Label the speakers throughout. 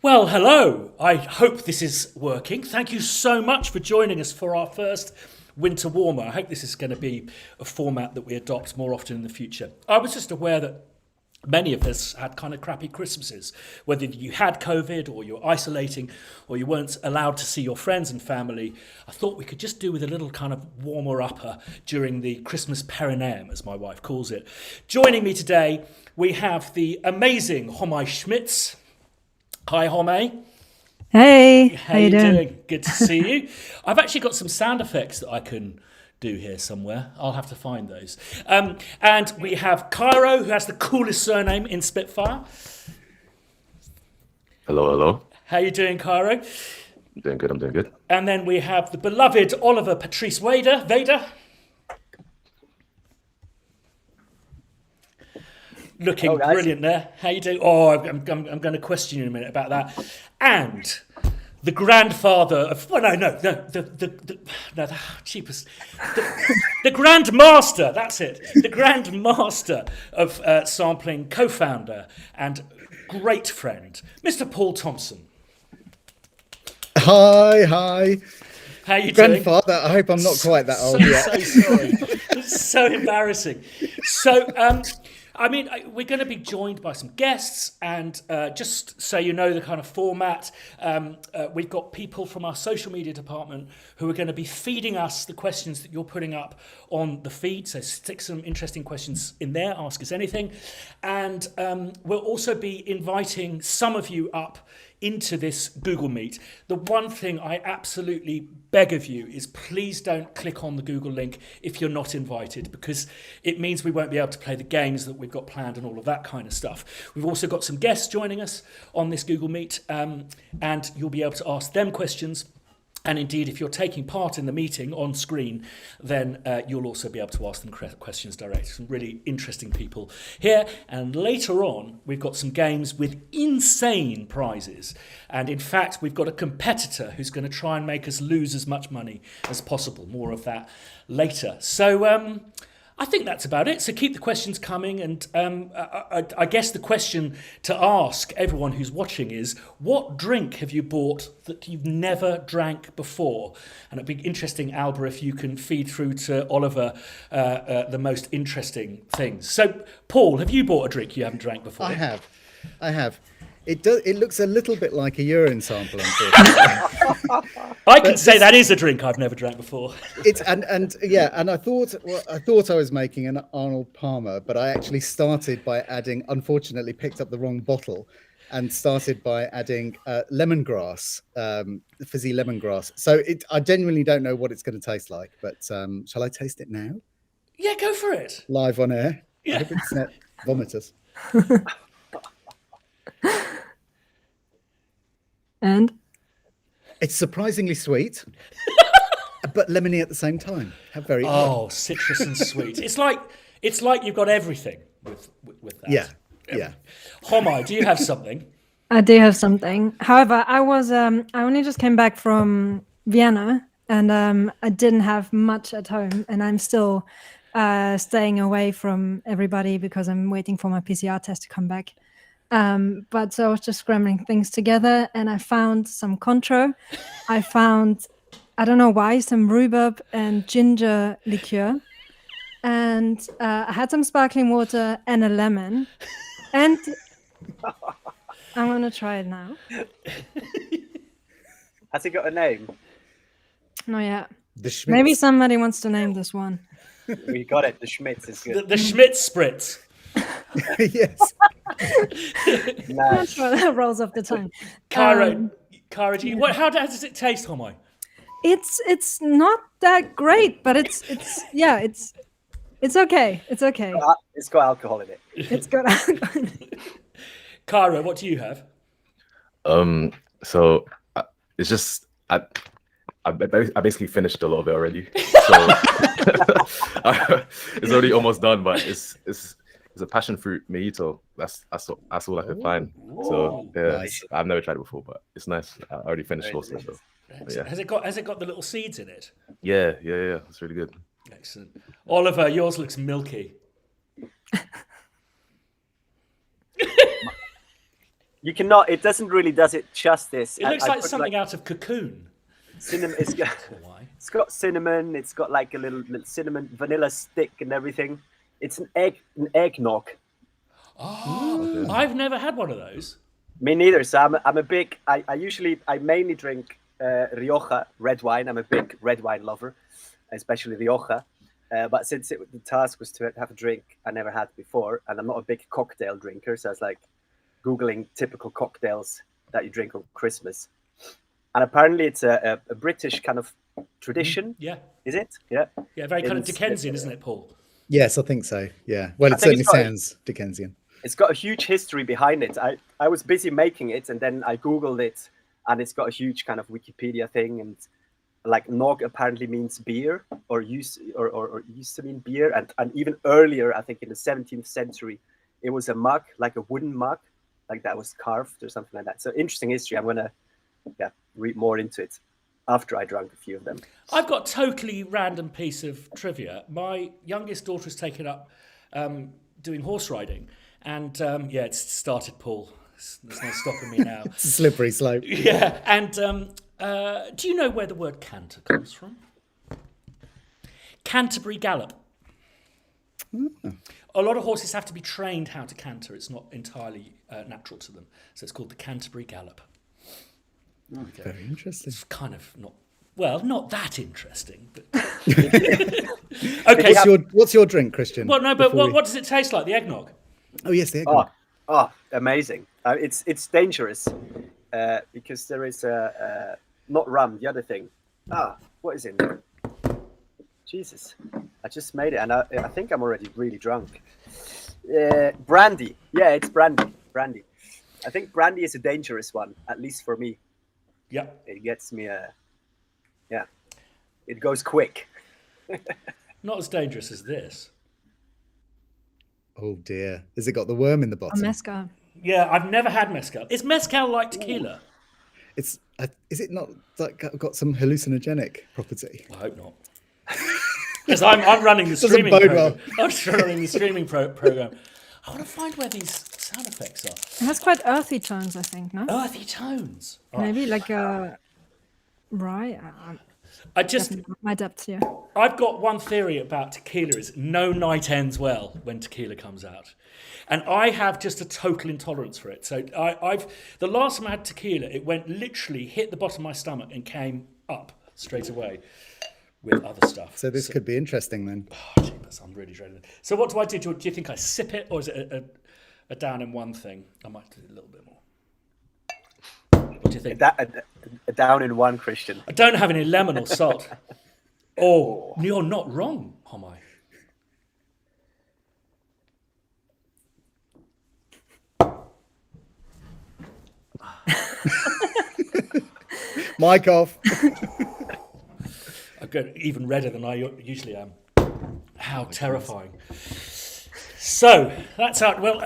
Speaker 1: Well, hello. I hope this is working. Thank you so much for joining us for our first Winter Warmer. I hope this is going to be a format that we adopt more often in the future. I was just aware that many of us had kind of crappy Christmases, whether you had COVID or you're isolating or you weren't allowed to see your friends and family. I thought we could just do with a little kind of warmer-upper during the Christmas perineum, as my wife calls it. Joining me today, we have the amazing Homai Schmitz. Hi, Homai.
Speaker 2: Hey,
Speaker 1: How you doing? Good to see you. I've actually got some sound effects that I can do here somewhere. I'll have to find those. And we have Cairo, who has the coolest surname in Spitfire.
Speaker 3: Hello, hello.
Speaker 1: How you doing, Cairo?
Speaker 3: I'm doing good, I'm doing good.
Speaker 1: And then we have the beloved Oliver Patrice Vader. Looking brilliant there. How you doing? Oh, I'm going to question you in a minute about that. And the grandfather of the cheapest, the grandmaster. That's it. The grandmaster of sampling, co-founder and great friend, Mr. Paul Thomson.
Speaker 4: Hi.
Speaker 1: How you doing?
Speaker 4: Grandfather, I hope I'm not quite that old yet.
Speaker 1: So sorry. It's so embarrassing. So, we're going to be joined by some guests, and just so you know the kind of format, we've got people from our social media department who are going to be feeding us the questions that you're putting up on the feed. So stick some interesting questions in there, ask us anything. And we'll also be inviting some of you up into this Google Meet. The one thing I absolutely beg of you is please don't click on the Google link if you're not invited, because it means we won't be able to play the games that we've got planned and all of that kind of stuff. We've also got some guests joining us on this Google Meet, and you'll be able to ask them questions. And indeed, if you're taking part in the meeting on screen, then you'll also be able to ask them questions directly. Some really interesting people here. And later on, we've got some games with insane prizes. And in fact, we've got a competitor who's going to try and make us lose as much money as possible. More of that later. So I think that's about it. So keep the questions coming. And I guess the question to ask everyone who's watching is, what drink have you bought that you've never drank before? And it'd be interesting, Alba, if you can feed through to Oliver the most interesting things. So, Paul, have you bought a drink you haven't drank before?
Speaker 4: I have. It looks a little bit like a urine sample, unfortunately.
Speaker 1: I can say that is a drink I've never drank before.
Speaker 4: And I thought I was making an Arnold Palmer, but I actually started by adding, unfortunately picked up the wrong bottle, and started by adding lemongrass, fizzy lemongrass. So I genuinely don't know what it's going to taste like, but shall I taste it now?
Speaker 1: Yeah, go for it.
Speaker 4: Live on air?
Speaker 1: Yeah.
Speaker 4: I hope it's not vomitous.
Speaker 2: And
Speaker 4: it's surprisingly sweet, but lemony at the same time. How very odd.
Speaker 1: Citrus and sweet. It's like you've got everything with that.
Speaker 4: Yeah.
Speaker 1: Homai, do you have something?
Speaker 2: I do have something. However, I only just came back from Vienna, and I didn't have much at home, and I'm still staying away from everybody because I'm waiting for my PCR test to come back. But so I was just scrambling things together, and I found some Cointreau. I found, I don't know why, some rhubarb and ginger liqueur. And I had some sparkling water and a lemon. And I'm going to try it now.
Speaker 5: Has it got a name?
Speaker 2: Not yet.
Speaker 4: The Schmitz.
Speaker 2: Maybe somebody wants to name this one.
Speaker 5: We got it. The Schmitz is good.
Speaker 1: The Schmitz Spritz.
Speaker 4: Yes.
Speaker 2: That's what that rolls off the tongue.
Speaker 1: Cara, how does it taste, Homai?
Speaker 2: It's not that great, but it's okay. It's okay.
Speaker 5: It's got alcohol in it.
Speaker 2: It's got alcohol.
Speaker 1: Cara, what do you have?
Speaker 3: So it's just I basically finished a lot of it already, so it's already almost done. But it's a passion fruit mojito. That's all I could find. So yeah,
Speaker 4: nice.
Speaker 3: I've never tried it before, but it's nice. I already finished most of it. So, yeah.
Speaker 1: Has it got the little seeds in it?
Speaker 3: Yeah. It's really good.
Speaker 1: Excellent. Oliver, yours looks milky.
Speaker 5: You cannot. It doesn't really does it justice.
Speaker 1: It looks
Speaker 5: I
Speaker 1: like
Speaker 5: put,
Speaker 1: something out of Cocoon.
Speaker 5: cinnamon.
Speaker 1: Why?
Speaker 5: It's got cinnamon. It's got like a little cinnamon vanilla stick and everything. It's an eggnog.
Speaker 1: Oh, I've never had one of those.
Speaker 5: Me neither. So I'm a big. I mainly drink Rioja red wine. I'm a big red wine lover, especially Rioja. But since the task was to have a drink I never had before, and I'm not a big cocktail drinker, so I was like Googling typical cocktails that you drink on Christmas. And apparently it's a British kind of tradition.
Speaker 1: Yeah.
Speaker 5: Is it? Yeah.
Speaker 1: Yeah, very kind of Dickensian, isn't it, Paul?
Speaker 4: Yes, I think so. Yeah. Well,
Speaker 5: I
Speaker 4: it
Speaker 5: think
Speaker 4: certainly
Speaker 5: it's got
Speaker 4: sounds Dickensian.
Speaker 5: It's got a huge history behind it. I was busy making it, and then I Googled it, and it's got a huge kind of Wikipedia thing. And like nog apparently means beer, or used to mean beer. And even earlier, I think in the 17th century, it was a mug, like a wooden mug, like that was carved or something like that. So interesting history. I'm going to read more into it after I drank a few of them.
Speaker 1: I've got a totally random piece of trivia. My youngest daughter has taken up doing horse riding. And it's started, Paul. There's no stopping me now.
Speaker 4: It's a slippery slope.
Speaker 1: Yeah. And do you know where the word canter comes from? Canterbury Gallop. A lot of horses have to be trained how to canter. It's not entirely natural to them. So it's called the Canterbury Gallop.
Speaker 4: Okay. Very interesting.
Speaker 1: It's kind of not that interesting. But okay.
Speaker 4: What's your drink, Christian?
Speaker 1: Well, no, but what does it taste like? The eggnog?
Speaker 4: Oh yes, the eggnog.
Speaker 5: Oh, amazing! It's dangerous because there is not rum. The other thing. What is in there? Jesus, I just made it, and I think I'm already really drunk. Brandy. Yeah, it's brandy. Brandy. I think brandy is a dangerous one, at least for me.
Speaker 1: Yeah.
Speaker 5: It gets me. It goes quick.
Speaker 1: Not as dangerous as this.
Speaker 4: Oh dear. Has it got the worm in the
Speaker 2: Or
Speaker 4: bottom?
Speaker 2: mezcal.
Speaker 1: Yeah, I've never had mezcal. Is mezcal like tequila?
Speaker 4: Is it not like got some hallucinogenic property?
Speaker 1: I hope not. Because I'm running the
Speaker 4: Doesn't
Speaker 1: streaming
Speaker 4: bode
Speaker 1: program.
Speaker 4: well.
Speaker 1: I'm running the streaming program. I want to find where these sound effects are.
Speaker 2: It has quite earthy tones, I think, no?
Speaker 1: Earthy tones. All right.
Speaker 2: Maybe like a rye. My depths here.
Speaker 1: I've got one theory about tequila is no night ends well when tequila comes out. And I have just a total intolerance for it. So the last time I had tequila, it went literally hit the bottom of my stomach and came up straight away with other stuff.
Speaker 4: So this could be interesting then.
Speaker 1: Oh, jeepers, I'm really dreading it. So what do I do? Do you think I sip it, or is it a down in one thing? I might do a little bit more. What do you think?
Speaker 5: A down in one, Christian.
Speaker 1: I don't have any lemon or salt. Oh, you're not wrong, Homai.
Speaker 4: Mic off.
Speaker 1: I get even redder than I usually am. How terrifying. So, that's out. Well,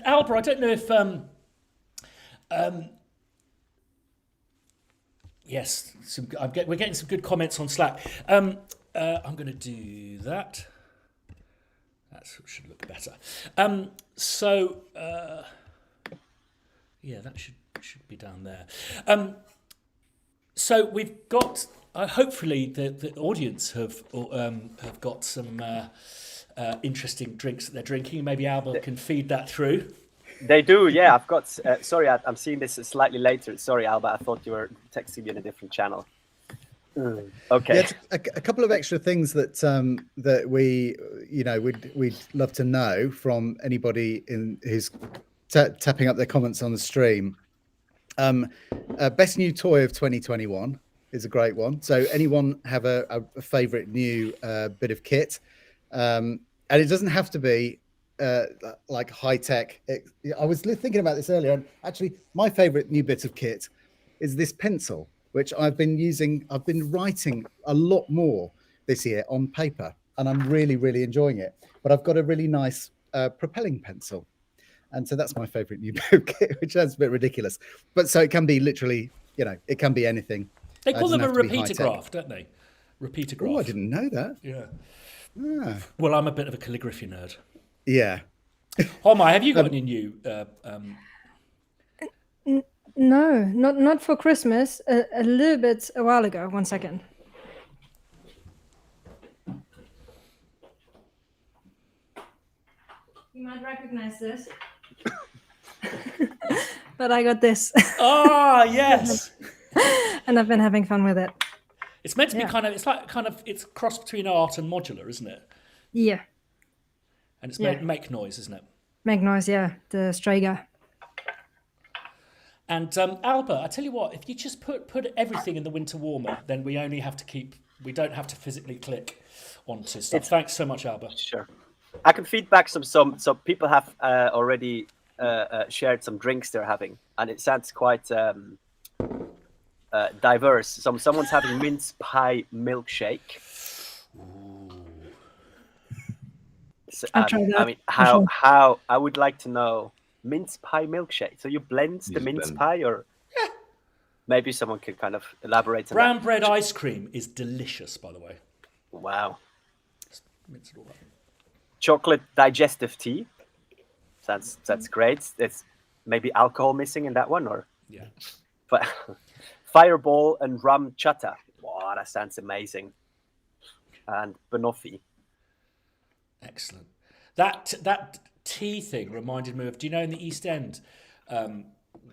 Speaker 1: Alba, I don't know if... yes, we're getting some good comments on Slack. I'm going to do that. That should look better. Yeah, that should be down there. So we've got... hopefully the audience have got some interesting drinks that they're drinking. Maybe Alba can feed that through.
Speaker 5: They do, yeah. I've got. Sorry, I'm seeing this slightly later. Sorry, Alba. I thought you were texting me on a different channel. Okay.
Speaker 4: Yeah, a couple of extra things that we we'd love to know from anybody who's tapping up their comments on the stream. Best new toy of 2021 is a great one. So anyone have a favorite new bit of kit? And it doesn't have to be like high tech. I was thinking about this earlier, and actually my favorite new bit of kit is this pencil, which I've been using. I've been writing a lot more this year on paper, and I'm really, really enjoying it. But I've got a really nice propelling pencil. And so that's my favorite new bit of kit, which sounds a bit ridiculous. But so it can be literally, it can be anything.
Speaker 1: They call them a repeater graph, don't they? Repeater graph.
Speaker 4: Oh, I didn't know that.
Speaker 1: Yeah.
Speaker 4: Ah.
Speaker 1: Well, I'm a bit of a calligraphy nerd.
Speaker 4: Yeah.
Speaker 1: Homai, have you got any new
Speaker 2: No, not for Christmas. A little bit a while ago. 1 second. You might recognize this. But I got this.
Speaker 1: Ah, yes.
Speaker 2: And I've been having fun with it.
Speaker 1: It's meant to be it's a cross between art and modular, isn't it?
Speaker 2: Yeah.
Speaker 1: And it's
Speaker 2: Yeah.
Speaker 1: make noise, isn't it?
Speaker 2: Make noise, yeah. The Strager.
Speaker 1: And Albert, I tell you what, if you just put everything in the winter warmer, then we don't have to physically click onto stuff. Thanks so much, Albert.
Speaker 5: Sure. I can feedback some people have already shared some drinks they're having, and it sounds quite diverse. Someone's having mince pie milkshake. So,
Speaker 2: I'll try that.
Speaker 5: I mean, how I would like to know mince pie milkshake. So you blend the mince pie, or maybe someone could kind of elaborate on
Speaker 1: Brown bread ice cream is delicious, by the way.
Speaker 5: Wow.
Speaker 1: Just mince it all up.
Speaker 5: Chocolate digestive tea. That's great. It's maybe alcohol missing in that one, or
Speaker 1: Yeah.
Speaker 5: but fireball and rum chata. Wow, that sounds amazing. And banoffee.
Speaker 1: Excellent. That tea thing reminded me of, do you know in the East End,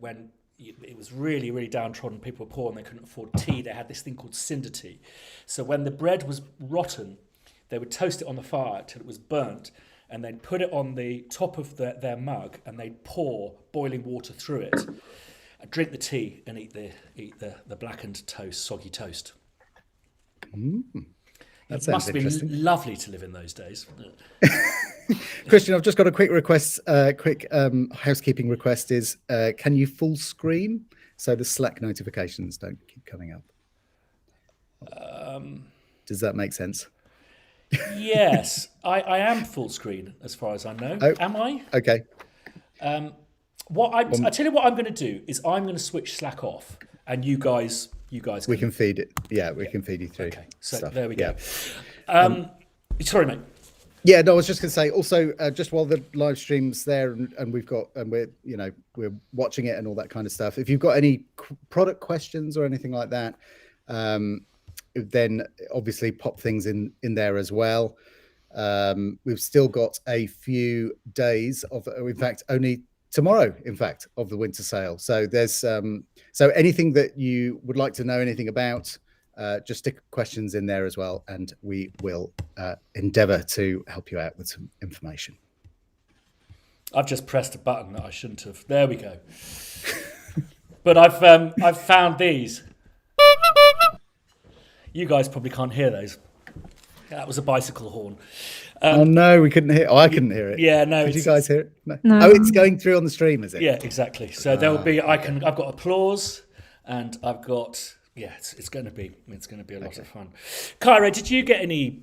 Speaker 1: when it was really, really downtrodden, people were poor and they couldn't afford tea, they had this thing called cinder tea. So when the bread was rotten, they would toast it on the fire till it was burnt, and they'd put it on the top of their mug, and they'd pour boiling water through it, and drink the tea, and eat the blackened toast, soggy toast.
Speaker 4: That
Speaker 1: It must be
Speaker 4: interesting.
Speaker 1: lovely to live in those days.
Speaker 4: Christian, I've just got a quick request. Quick housekeeping request is: can you full screen so the Slack notifications don't keep coming up? Does that make sense?
Speaker 1: Yes, I am full screen as far as I know.
Speaker 4: Oh.
Speaker 1: Am I?
Speaker 4: Okay.
Speaker 1: I tell you what I'm going to do is I'm going to switch Slack off, and you guys.
Speaker 4: We can feed it. Yeah, we can feed you through.
Speaker 1: Okay, so
Speaker 4: stuff.
Speaker 1: there we go.
Speaker 4: Yeah.
Speaker 1: Sorry, mate.
Speaker 4: Yeah, no, I was just going to say also, just while the live stream's there and we're watching it and all that kind of stuff. If you've got any product questions or anything like that, then obviously pop things in there as well. We've still got a few days in fact, only tomorrow, in fact, of the winter sale. So there's so anything that you would like to know anything about, just stick questions in there as well, and we will endeavour to help you out with some information.
Speaker 1: I've just pressed a button that I shouldn't have. There we go. But I've found these. You guys probably can't hear those. That was a bicycle horn.
Speaker 4: Oh no, we couldn't hear. Oh, I couldn't hear it.
Speaker 1: Yeah, no.
Speaker 4: Did you guys hear it? No.
Speaker 2: No.
Speaker 4: Oh, it's going through on the stream, is it?
Speaker 1: Yeah, exactly. So there will be. I've got applause, and I've got. Yeah, it's going to be a lot of fun. Kyra, did you get any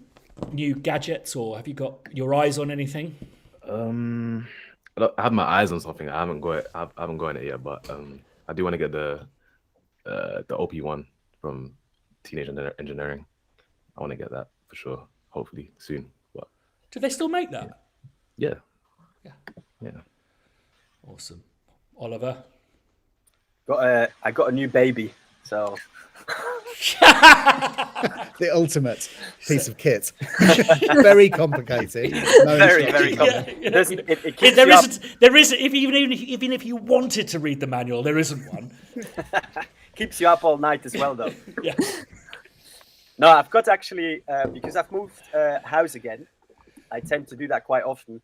Speaker 1: new gadgets, or have you got your eyes on anything?
Speaker 3: I have my eyes on something. I haven't got it yet, but I do want to get the OP one from Teenage Engineering. I want to get that for sure. Hopefully soon. But
Speaker 1: Do they still make that?
Speaker 3: yeah.
Speaker 1: Yeah. Awesome. Oliver?
Speaker 5: I got a new baby, so
Speaker 4: The ultimate piece of kit. Very complicated. No
Speaker 5: very
Speaker 4: instructions.
Speaker 5: complicated. It keeps you up.
Speaker 1: There isn't. Even if you wanted to read the manual, there isn't one.
Speaker 5: Keeps you up all night as well, though.
Speaker 1: Yeah.
Speaker 5: No, I've got actually because I've moved house again. I tend to do that quite often,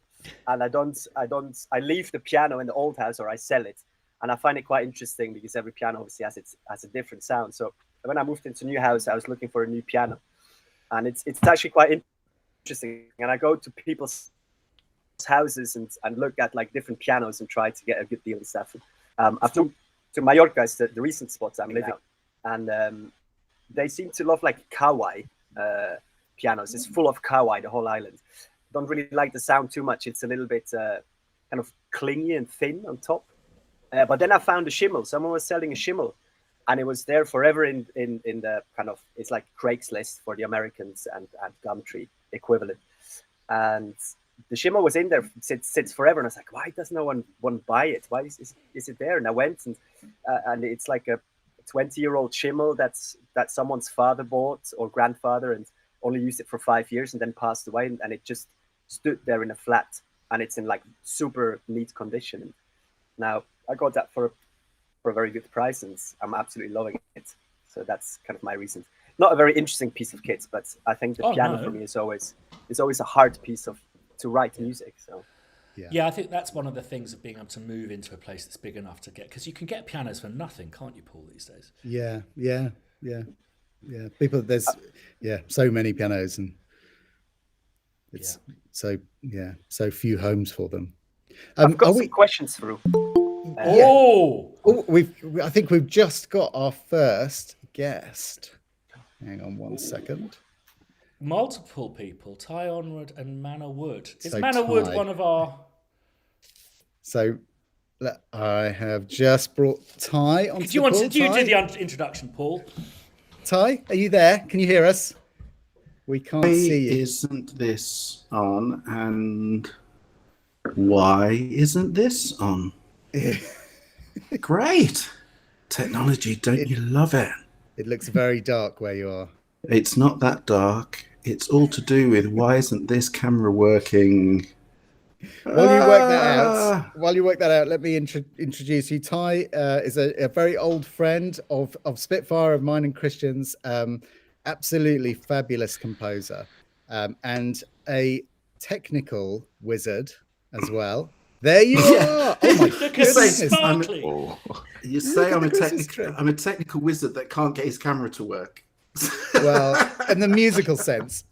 Speaker 5: and I leave the piano in the old house or I sell it, and I find it quite interesting because every piano obviously has a different sound. So when I moved into a new house, I was looking for a new piano, and it's actually quite interesting. And I go to people's houses and look at like different pianos and try to get a good deal and stuff. I've moved to Mallorca, is the recent spot I'm living, and they seem to love like kawaii pianos. It's full of kawaii, the whole island. Don't really like the sound too much. It's a little bit kind of clingy and thin on top. But then I found a shimmel. Someone was selling a shimmel, and it was there forever in the kind of, it's like Craigslist for the Americans and Gumtree equivalent. And the shimmer was in there sits forever, and I was like, why does no one buy it? Why is it there? And I went, and it's like a 20-year-old shimmer that someone's father bought or grandfather, and only used it for 5 years and then passed away, and it just stood there in a flat, and it's in like super neat condition. And now I got that for a very good price, and I'm absolutely loving it. So that's kind of my reason. Not a very interesting piece of kit, but I think the piano for me is always a hard piece to write music. So
Speaker 1: yeah, I think that's one of the things of being able to move into a place that's big enough to get, because you can get pianos for nothing, can't you, Paul, these days?
Speaker 4: Yeah. People, there's so many pianos, and it's so few homes for them.
Speaker 5: I've got some questions through.
Speaker 4: I think we've just got our first guest. Hang on one second.
Speaker 1: Multiple people, Ty Onward and Manor Wood. Is
Speaker 4: So
Speaker 1: Manor Wood
Speaker 4: Ty.
Speaker 1: one of our...
Speaker 4: So I have just brought Ty onto the call.
Speaker 1: Do you
Speaker 4: Ty?
Speaker 1: do the introduction, Paul?
Speaker 4: Ty, are you there? Can you hear us? We can't see you.
Speaker 6: Isn't this on? And why isn't this on? Great. Technology, don't you love it?
Speaker 4: It looks very dark where you are.
Speaker 6: It's not that dark. It's all to do with why isn't this camera working?
Speaker 4: While you work that out, let me introduce you. Ty is a very old friend of Spitfire, of mine and Christian's. Absolutely fabulous composer, and a technical wizard as well. There you are. Oh my goodness!
Speaker 6: You say I'm a technical wizard that can't get his camera to work.
Speaker 4: Well, in the musical sense.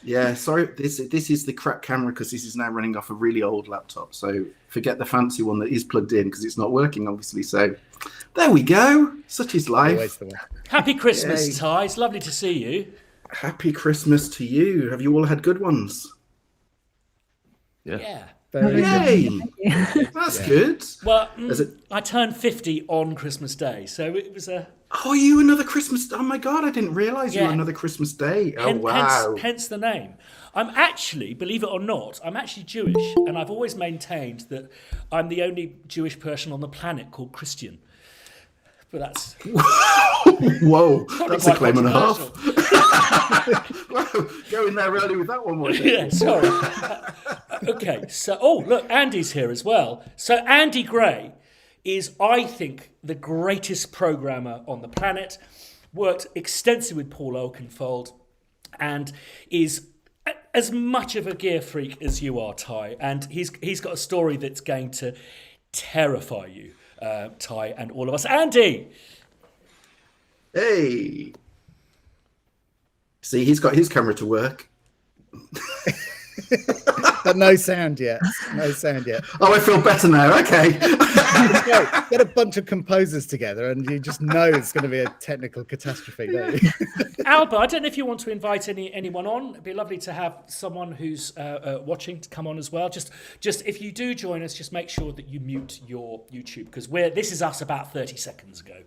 Speaker 6: Yeah, sorry. This is the crap camera because this is now running off a really old laptop. So forget the fancy one that is plugged in because it's not working, obviously. So there we go. Such is life.
Speaker 4: Always the one.
Speaker 1: Happy Christmas,
Speaker 6: Yay.
Speaker 1: Ty. It's lovely to see you.
Speaker 6: Happy Christmas to you. Have you all had good ones?
Speaker 1: Yeah.
Speaker 4: Very good.
Speaker 6: Yay! That's good.
Speaker 1: Well,
Speaker 6: it-
Speaker 1: I turned 50 on Christmas Day, so it was a...
Speaker 6: Oh, are you another Christmas? Oh my God, I didn't realise you were another Christmas Day. Oh, wow.
Speaker 1: Hence the name. I'm actually, believe it or not, I'm actually Jewish, and I've always maintained that I'm the only Jewish person on the planet called Christian. But that's...
Speaker 6: Whoa, that's a
Speaker 1: quite
Speaker 6: claim and a half.
Speaker 1: controversial.
Speaker 6: Wow, go in there early with that one, wasn't it?
Speaker 1: Yeah, sorry. Okay, so, look, Andy's here as well. So Andy Gray is, I think, the greatest programmer on the planet, worked extensively with Paul Oakenfold, and is as much of a gear freak as you are, Ty. And he's got a story that's going to terrify you, Ty, and all of us. Andy!
Speaker 6: Hey. See, he's got his camera to work.
Speaker 4: But no sound yet. No sound yet.
Speaker 6: Oh, I feel better now. Okay.
Speaker 4: Get a bunch of composers together and you just know it's going to be a technical catastrophe, don't you?
Speaker 1: Albert, I don't know if you want to invite anyone on. It'd be lovely to have someone who's watching to come on as well. Just if you do join us, just make sure that you mute your YouTube, because this is us about 30 seconds ago.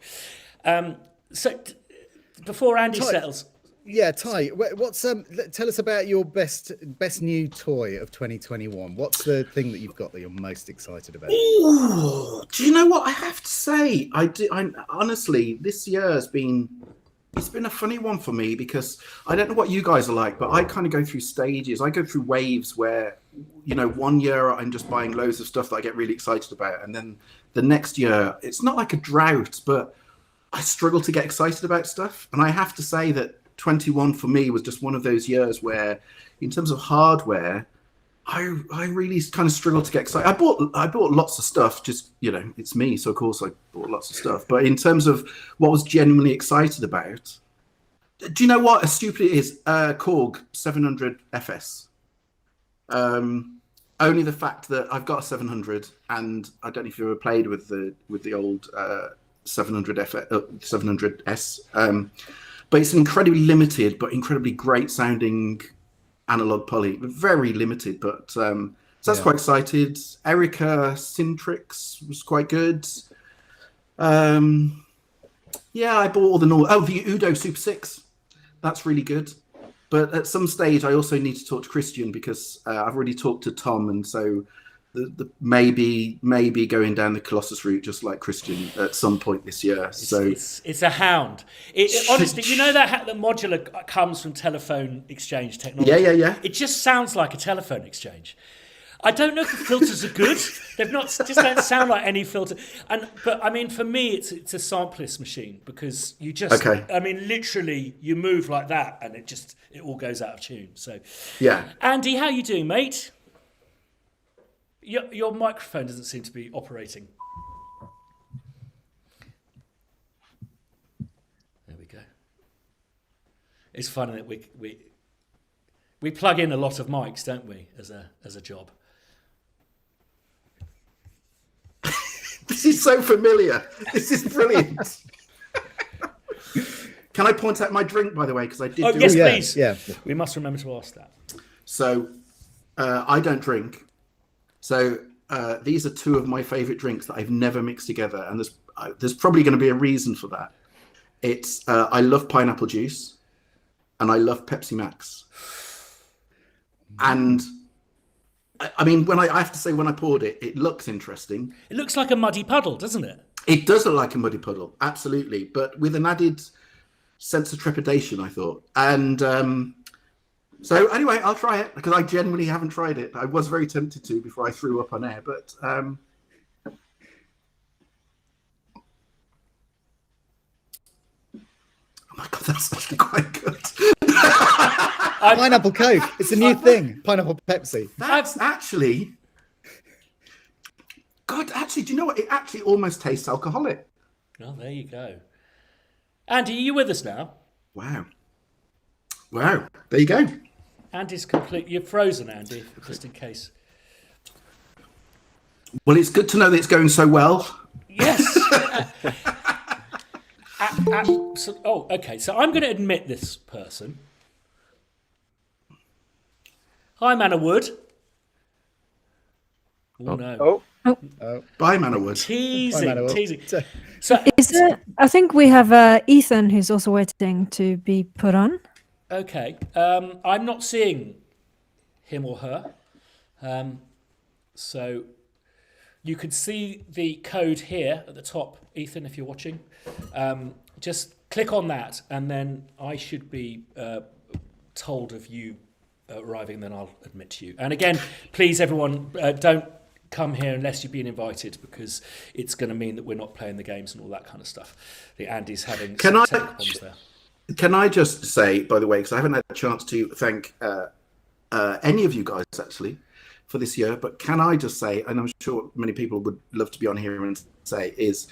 Speaker 1: Before Andy settles...
Speaker 4: Yeah, Ty, what's tell us about your best new toy of 2021. What's the thing that you've got that you're most excited about?
Speaker 6: Ooh, do you know what I have to say? I honestly, this year it's been a funny one for me because I don't know what you guys are like, but I kind of go through stages. I go through waves where, 1 year I'm just buying loads of stuff that I get really excited about, and then the next year it's not like a drought, but I struggle to get excited about stuff. And I have to say that 21 for me was just one of those years where, in terms of hardware, I really kind of struggled to get excited. I bought lots of stuff, just it's me, so of course I bought lots of stuff. But in terms of what I was genuinely excited about, do you know what? As stupid it is, Korg 700 FS. Only the fact that I've got a 700, and I don't know if you ever played with the old 700S. But it's an incredibly limited, but incredibly great sounding analog poly. Very limited, but so that's quite excited. Erica Syntrix was quite good. I bought all the normal. Oh, the Udo Super 6. That's really good. But at some stage, I also need to talk to Christian because I've already talked to Tom, and so the maybe going down the Colossus route, just like Christian, at some point this year.
Speaker 1: It's a hound. Honestly, you know that the modular comes from telephone exchange technology.
Speaker 6: Yeah.
Speaker 1: It just sounds like a telephone exchange. I don't know if the filters are good. They've not just don't sound like any filter. But I mean, for me, it's a sampleless machine because you just.
Speaker 6: Okay.
Speaker 1: I mean, literally, you move like that, and it all goes out of tune. So.
Speaker 6: Yeah.
Speaker 1: Andy, how you doing, mate? Your microphone doesn't seem to be operating. There we go. It's funny that we plug in a lot of mics, don't we, as a job?
Speaker 6: This is so familiar. This is brilliant. Can I point out my drink, by the way? Because I did.
Speaker 1: Yes, please.
Speaker 4: Yeah.
Speaker 1: We must remember to ask that.
Speaker 6: So, I don't drink. So these are two of my favourite drinks that I've never mixed together, and there's probably going to be a reason for that. It's I love pineapple juice, and I love Pepsi Max. And I mean, I have to say, when I poured it, it looks interesting.
Speaker 1: It looks like a muddy puddle, doesn't it?
Speaker 6: It does look like a muddy puddle, absolutely, but with an added sense of trepidation, I thought. And so anyway, I'll try it because I genuinely haven't tried it. I was very tempted to before I threw up on air, but oh my God, that's actually quite good.
Speaker 4: Pineapple Coke. It's a new thing. Pineapple Pepsi.
Speaker 6: That's actually... God, actually, do you know what? It actually almost tastes alcoholic.
Speaker 1: Oh, there you go. Andy, are you with us now?
Speaker 6: Wow. There you go.
Speaker 1: Andy's You're frozen, Andy, just in case.
Speaker 6: Well, it's good to know that it's going so well.
Speaker 1: Yes. Okay. So I'm going to admit this person. Hi, Man of Wood. Oh, no.
Speaker 6: Bye, Man of Wood.
Speaker 1: Teasing. So
Speaker 2: I think we have Ethan, who's also waiting to be put on.
Speaker 1: Okay. I'm not seeing him or her. So you can see the code here at the top, Ethan, if you're watching. Just click on that, and then I should be told of you arriving, then I'll admit to you. And again, please, everyone, don't come here unless you've been invited, because it's going to mean that we're not playing the games and all that kind of stuff. The Andy's having some technical problems there.
Speaker 6: Can I just say, by the way, because I haven't had a chance to thank any of you guys, actually, for this year, but can I just say, and I'm sure many people would love to be on here and say, is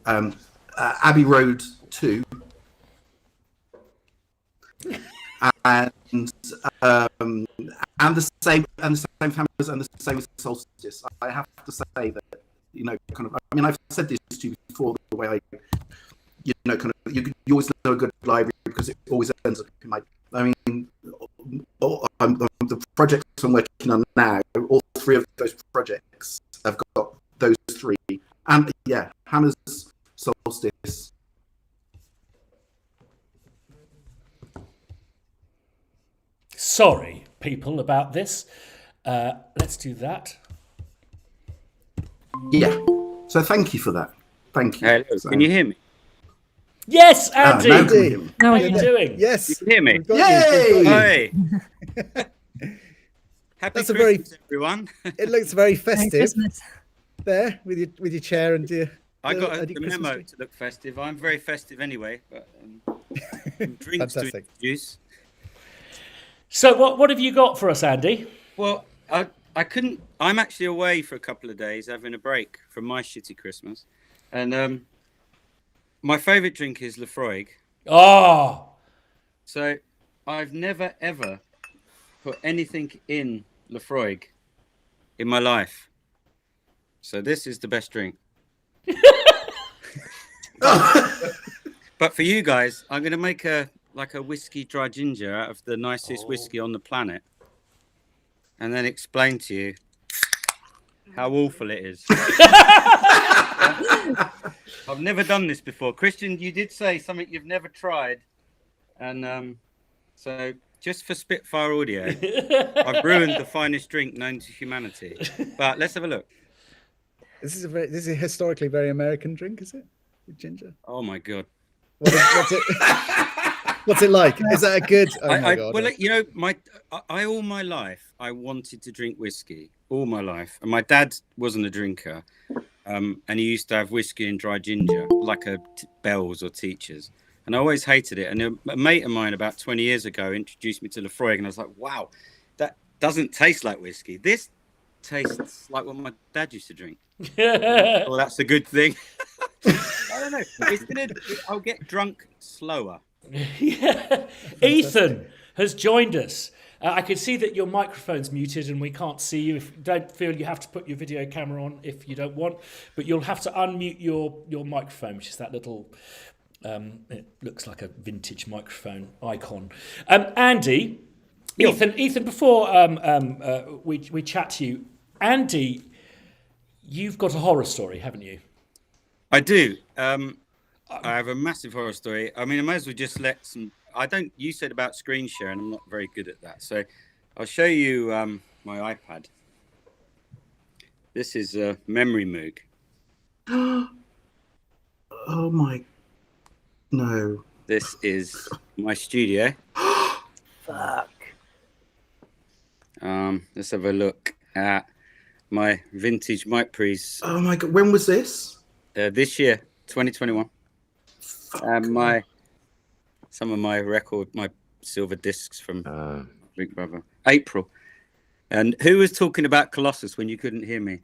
Speaker 6: Abbey Road 2 and the same families and the same with Solstice. I have to say that, you know, kind of, I mean, I've said this to you before, the way I, you know, kind of, you always know a good library because it always ends up in my, I mean, the projects I'm working on now, all three of those projects have got those three. And yeah, Hannah's Solstice.
Speaker 1: Sorry, people, about this. Let's do that.
Speaker 6: Yeah. So thank you for that. Thank you.
Speaker 7: Hello.
Speaker 6: So,
Speaker 7: Can you hear me?
Speaker 1: Yes, Andy.
Speaker 6: now can you hear me?
Speaker 1: How are you doing?
Speaker 4: Yes.
Speaker 7: You can hear me?
Speaker 4: We've got you.
Speaker 6: Yay!
Speaker 7: Hi. Happy
Speaker 4: That's a
Speaker 7: Christmas, everyone.
Speaker 4: It looks very
Speaker 2: Merry
Speaker 4: festive
Speaker 2: Christmas.
Speaker 4: there with your chair and your.
Speaker 7: I got
Speaker 4: your
Speaker 7: a
Speaker 4: Christmas
Speaker 7: memo
Speaker 4: tree.
Speaker 7: to look festive. I'm very festive anyway, but drinks to
Speaker 4: Fantastic.
Speaker 7: introduce.
Speaker 1: So what have you got for us, Andy?
Speaker 7: Well, I couldn't. I'm actually away for a couple of days, having a break from my shitty Christmas, and my favourite drink is Lefroy.
Speaker 1: Oh,
Speaker 7: So I've never ever put anything in Lefroy in my life. So this is the best drink. But for you guys, I'm going to make a whiskey dry ginger out of the nicest whiskey on the planet, and then explain to you how awful it is. I've never done this before. Christian, you did say something you've never tried, and so just for Spitfire audio, I've ruined the finest drink known to humanity. But let's have a look.
Speaker 4: This is a historically very American drink, is it? With ginger.
Speaker 7: Oh my god.
Speaker 4: What's it? What's it like? Is that a good? Oh my god.
Speaker 7: Well, you know, all my life I wanted to drink whiskey all my life, and my dad wasn't a drinker, and he used to have whiskey and dry ginger like a Bell's or Teachers, and I always hated it. And a mate of mine about 20 years ago introduced me to Lefroy, and I was like, wow, that doesn't taste like whiskey. This tastes like what my dad used to drink. Well, that's a good thing. I don't know. I'll get drunk slower.
Speaker 1: Yeah. Ethan has joined us. I can see that your microphone's muted and we can't see you. Don't feel you have to put your video camera on if you don't want, but you'll have to unmute your microphone, which is that little. It looks like a vintage microphone icon. Andy, Ethan. Before we chat to you, Andy, you've got a horror story, haven't you?
Speaker 7: I do. I have a massive horror story. I mean, I might as well just let some. You said about screen share, and I'm not very good at that. So I'll show you my iPad. This is a memory moog.
Speaker 6: Oh my. No.
Speaker 7: This is my studio.
Speaker 5: Fuck.
Speaker 7: Let's have a look at my vintage mic pre's.
Speaker 6: Oh my god. When was this?
Speaker 7: This year, 2021. And some of my silver discs from Big Brother. April. And who was talking about Colossus when you couldn't hear me?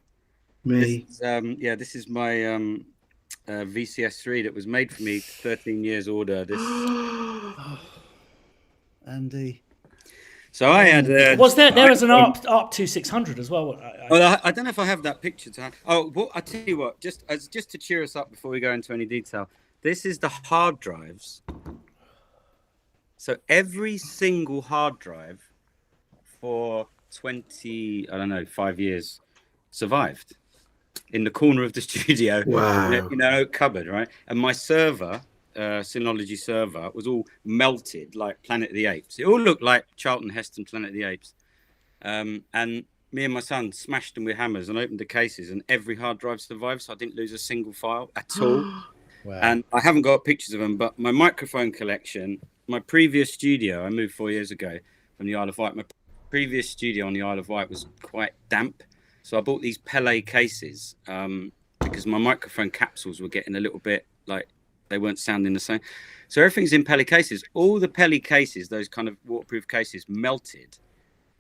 Speaker 6: Me.
Speaker 7: This is my VCS3 that was made for me 13 years older.
Speaker 4: Andy.
Speaker 7: So I had.
Speaker 1: Was there was an ARP 2600 as well?
Speaker 7: I don't know if I have that picture to hand. Oh, well, I tell you what, just to cheer us up before we go into any detail. This is the hard drives. So every single hard drive for 5 years survived in the corner of the studio.
Speaker 6: Wow.
Speaker 7: In an oak cupboard, right? And my server, Synology server, was all melted like Planet of the Apes. It all looked like Charlton Heston Planet of the Apes. And me and my son smashed them with hammers and opened the cases, and every hard drive survived, so I didn't lose a single file at all.
Speaker 4: Wow.
Speaker 7: And I haven't got pictures of them, but my microphone collection, my previous studio, I moved 4 years ago from the Isle of Wight. My previous studio on the Isle of Wight was quite damp. So I bought these Pele cases because my microphone capsules were getting a little bit like they weren't sounding the same. So everything's in Pele cases. All the Pele cases, those kind of waterproof cases, melted.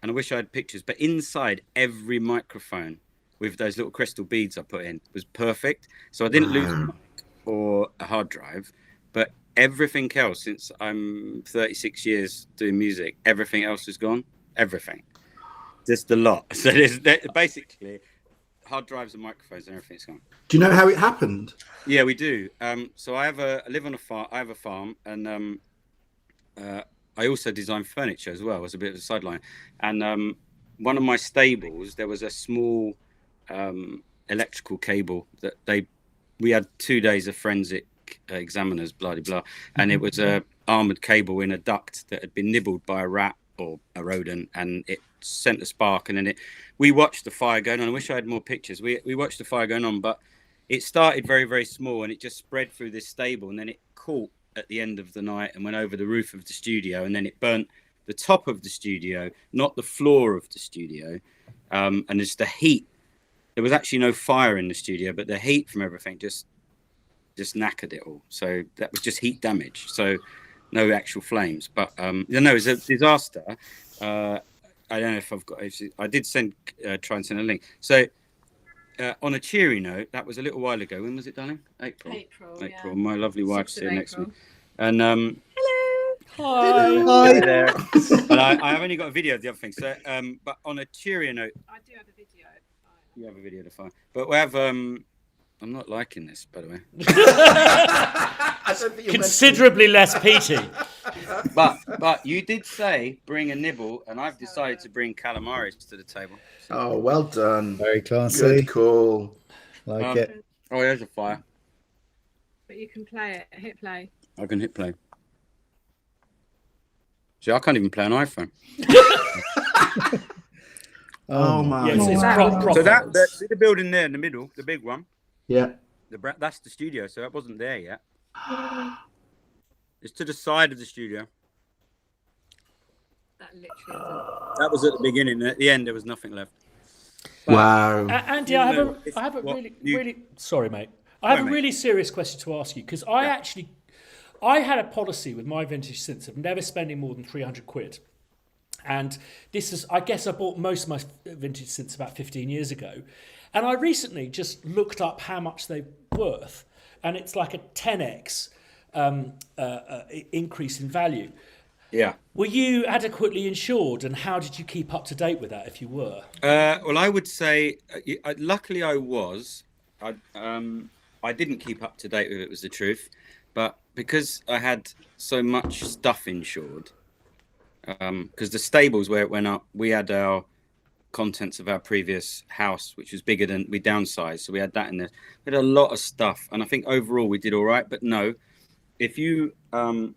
Speaker 7: And I wish I had pictures, but inside every microphone with those little crystal beads I put in was perfect. So I didn't lose a mic or a hard drive, but everything else, since I'm 36 years doing music, everything else is gone. Everything. Just a lot. So there's basically hard drives and microphones and everything's gone.
Speaker 6: Do you know how it happened?
Speaker 7: Yeah, we do. So I live on a farm. I have a farm, and I also design furniture as well. As a bit of a sideline. And one of my stables, there was a small electrical cable that we had 2 days of forensic examiners, blah blah blah, and it was a armored cable in a duct that had been nibbled by a rat or a rodent, and it sent a spark, and then we watched the fire going on. I wish I had more pictures. We watched the fire going on, but it started very, very small, and it just spread through this stable, and then it caught at the end of the night and went over the roof of the studio, and then it burnt the top of the studio, not the floor of the studio. And it's the heat. There was actually no fire in the studio, but the heat from everything just knackered it all. So that was just heat damage. So no actual flames, but it was a disaster. I don't know if I've got. I did try and send a link. So on a cheery note, that was a little while ago. When was it, darling? April.
Speaker 8: Yeah.
Speaker 7: My lovely wife's here next to me, and
Speaker 4: Hi.
Speaker 5: Hi there.
Speaker 7: but I have only got a video of the other thing. So but on a cheerier note,
Speaker 8: I do have a video.
Speaker 7: you have a video to find, but we have. I'm not liking this, by the way.
Speaker 6: I don't think
Speaker 1: Considerably less peaty.
Speaker 7: But you did say bring a nibble, and I've decided to bring calamaris to the table. So.
Speaker 6: Oh, well done.
Speaker 4: Very classy.
Speaker 6: Good call.
Speaker 4: Like it.
Speaker 7: Oh, there's a fire.
Speaker 8: But you can play it. Hit play.
Speaker 7: I can hit play. See, I can't even play an iPhone.
Speaker 6: Oh my!
Speaker 1: Yes, it's
Speaker 2: wow.
Speaker 1: proper.
Speaker 7: So see the building there in the middle, the big one.
Speaker 6: Yeah.
Speaker 7: That's the studio. So that wasn't there yet. It's to the side of the studio.
Speaker 8: That literally
Speaker 7: That was at the beginning. At the end, there was nothing left.
Speaker 6: Wow.
Speaker 1: Andy, I have a really sorry, mate. I have a
Speaker 7: mate.
Speaker 1: really serious question to ask you because I had a policy with my vintage synths of never spending more than 300 quid. And this is, I guess I bought most of my vintage synths about 15 years ago. And I recently just looked up how much they're worth. And it's like a 10x increase in value.
Speaker 7: Yeah.
Speaker 1: Were you adequately insured, and how did you keep up to date with that if you were?
Speaker 7: Well, I would say, luckily I was. I didn't keep up to date with it, was the truth. But because I had so much stuff insured, because the stables where it went up, we had our contents of our previous house, which was bigger than we downsized. So we had that in there. We had a lot of stuff. And I think overall we did all right. But no, if you, I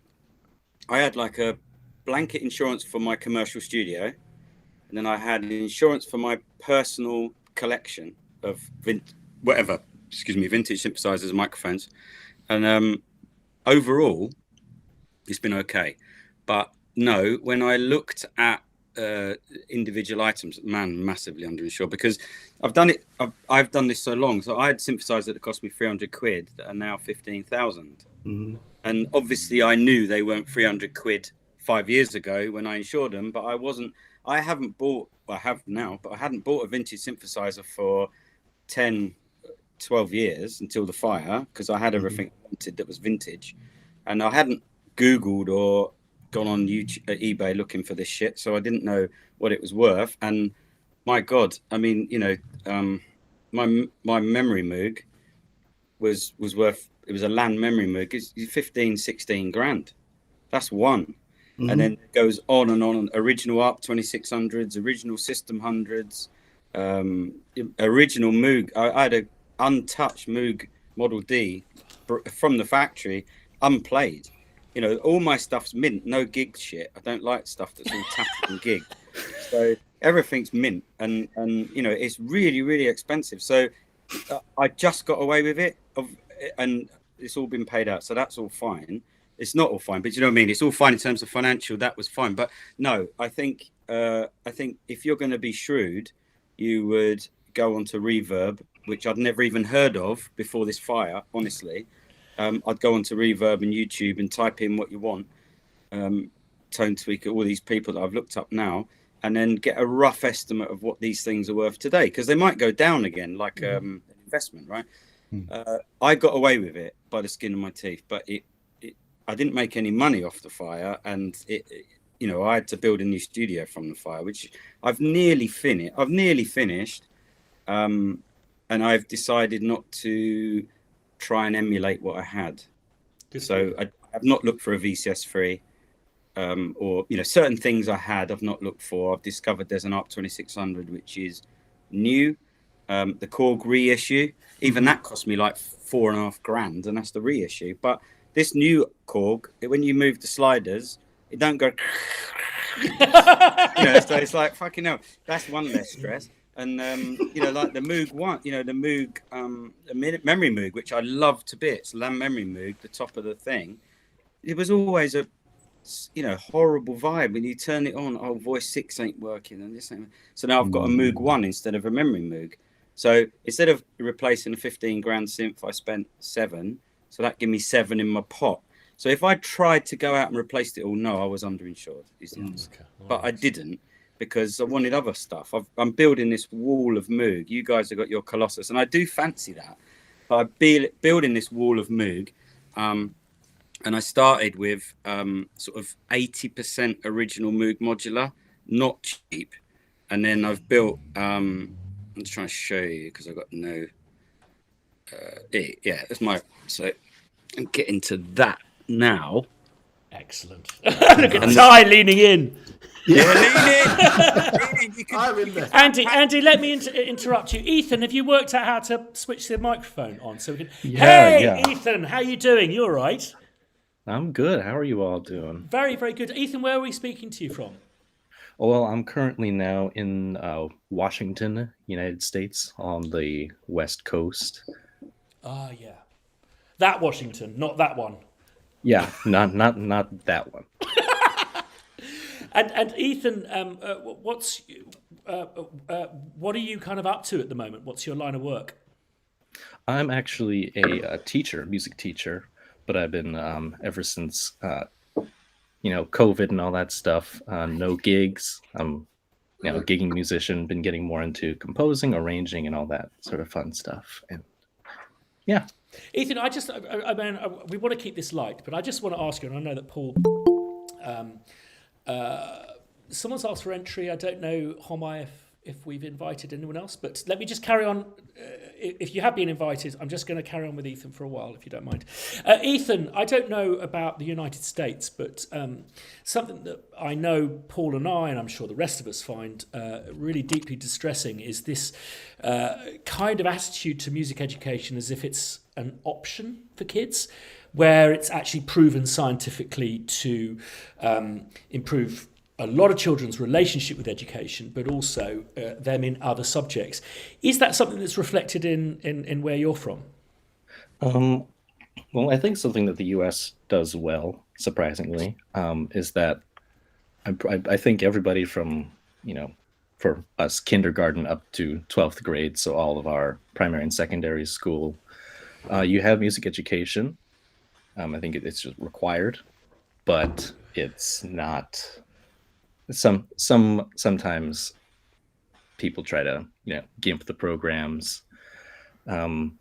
Speaker 7: had like a blanket insurance for my commercial studio. And then I had insurance for my personal collection of vintage synthesizers, microphones. And overall, it's been okay. But no, when I looked at individual items, man, massively underinsured because I've done it. I've done this so long. So I had synthesizers that cost me 300 quid that are now 15,000.
Speaker 6: Mm-hmm.
Speaker 7: And obviously I knew they weren't 300 quid 5 years ago when I insured them, but I hadn't bought a vintage synthesizer for 10, 12 years until the fire because I had everything I wanted that was vintage. And I hadn't Googled or gone on YouTube, eBay looking for this shit, so I didn't know what it was worth. And my God, I mean, my memory Moog was worth. It was a LAN memory Moog. It's 15, 16 grand. That's one, and then it goes on and on. Original ARP 2600s, original System 100s, original Moog. I had a untouched Moog Model D from the factory, unplayed. All my stuff's mint, no gig shit. I don't like stuff that's all tattered and gigged. So everything's mint, and it's really, really expensive. So I just got away with it, and it's all been paid out. So that's all fine. It's not all fine, but you know what I mean. It's all fine in terms of financial. That was fine, but no, I think if you're going to be shrewd, you would go onto Reverb, which I'd never even heard of before this fire, honestly. I'd go onto Reverb and YouTube and type in what you want, tone tweaker, all these people that I've looked up now, and then get a rough estimate of what these things are worth today, because they might go down again, like an investment, right? I got away with it by the skin of my teeth, but I didn't make any money off the fire, and I had to build a new studio from the fire, which I've nearly finished, and I've decided not to try and emulate what I had. So I've not looked for a VCS3 or certain things I had I've not looked for. I've discovered there's an ARP 2600 which is new, the Korg reissue, even that cost me like 4.5 grand, and that's the reissue. But this new Korg, when you move the sliders, it don't go so it's like fucking hell, that's one less stress. And like the Moog one, the Moog, memory Moog, which I love to bits, LAN memory Moog, the top of the thing. It was always a, horrible vibe when you turn it on. Oh, voice 6 ain't working, and this ain't. So now I've got a Moog 1 instead of a memory Moog. So instead of replacing a 15 grand synth, I spent 7. So that gave me 7 in my pot. So if I tried to go out and replace it all, no, I was underinsured. Is the answer. But I didn't, because I wanted other stuff. I'm building this wall of Moog. You guys have got your Colossus, and I do fancy that. But I'm building this wall of Moog, and I started with sort of 80% original Moog modular, not cheap. And then I've built, I'm just trying to show you because I've got no, that's my, so I'm getting to that now.
Speaker 1: Excellent. Look at Ty leaning in.
Speaker 7: Yeah, lean in.
Speaker 6: I'm in there.
Speaker 1: Andy, let me interrupt you. Ethan, have you worked out how to switch the microphone on so we can?
Speaker 9: Yeah,
Speaker 1: Hey,
Speaker 9: yeah.
Speaker 1: Ethan, how you doing? You all right?
Speaker 8: I'm good. How are you all doing?
Speaker 1: Very, very good. Ethan, where are we speaking to you from?
Speaker 8: Well, I'm currently now in Washington, United States, on the West Coast.
Speaker 1: Ah, yeah. That Washington, not that one.
Speaker 8: Yeah, not that one.
Speaker 1: And Ethan, what are you kind of up to at the moment? What's your line of work?
Speaker 8: I'm actually a teacher, music teacher, but I've been ever since COVID and all that stuff. No gigs. I'm gigging musician. Been getting more into composing, arranging, and all that sort of fun stuff. And yeah.
Speaker 1: Ethan, I mean, we want to keep this light, but I just want to ask you, and I know that Paul, someone's asked for entry. I don't know, Homai, if we've invited anyone else, but let me just carry on. If you have been invited, I'm just going to carry on with Ethan for a while, if you don't mind. Ethan, I don't know about the United States, but something that I know Paul and I, and I'm sure the rest of us find really deeply distressing is this kind of attitude to music education as if it's an option for kids, where it's actually proven scientifically to improve a lot of children's relationship with education, but also them in other subjects. Is that something that's reflected in where you're from?
Speaker 8: Well, I think something that the U.S. does well, surprisingly, is that I think everybody from, for us, kindergarten up to 12th grade, so all of our primary and secondary school, you have music education. I think it's just required, but it's not... Sometimes people try to gimp the programs, and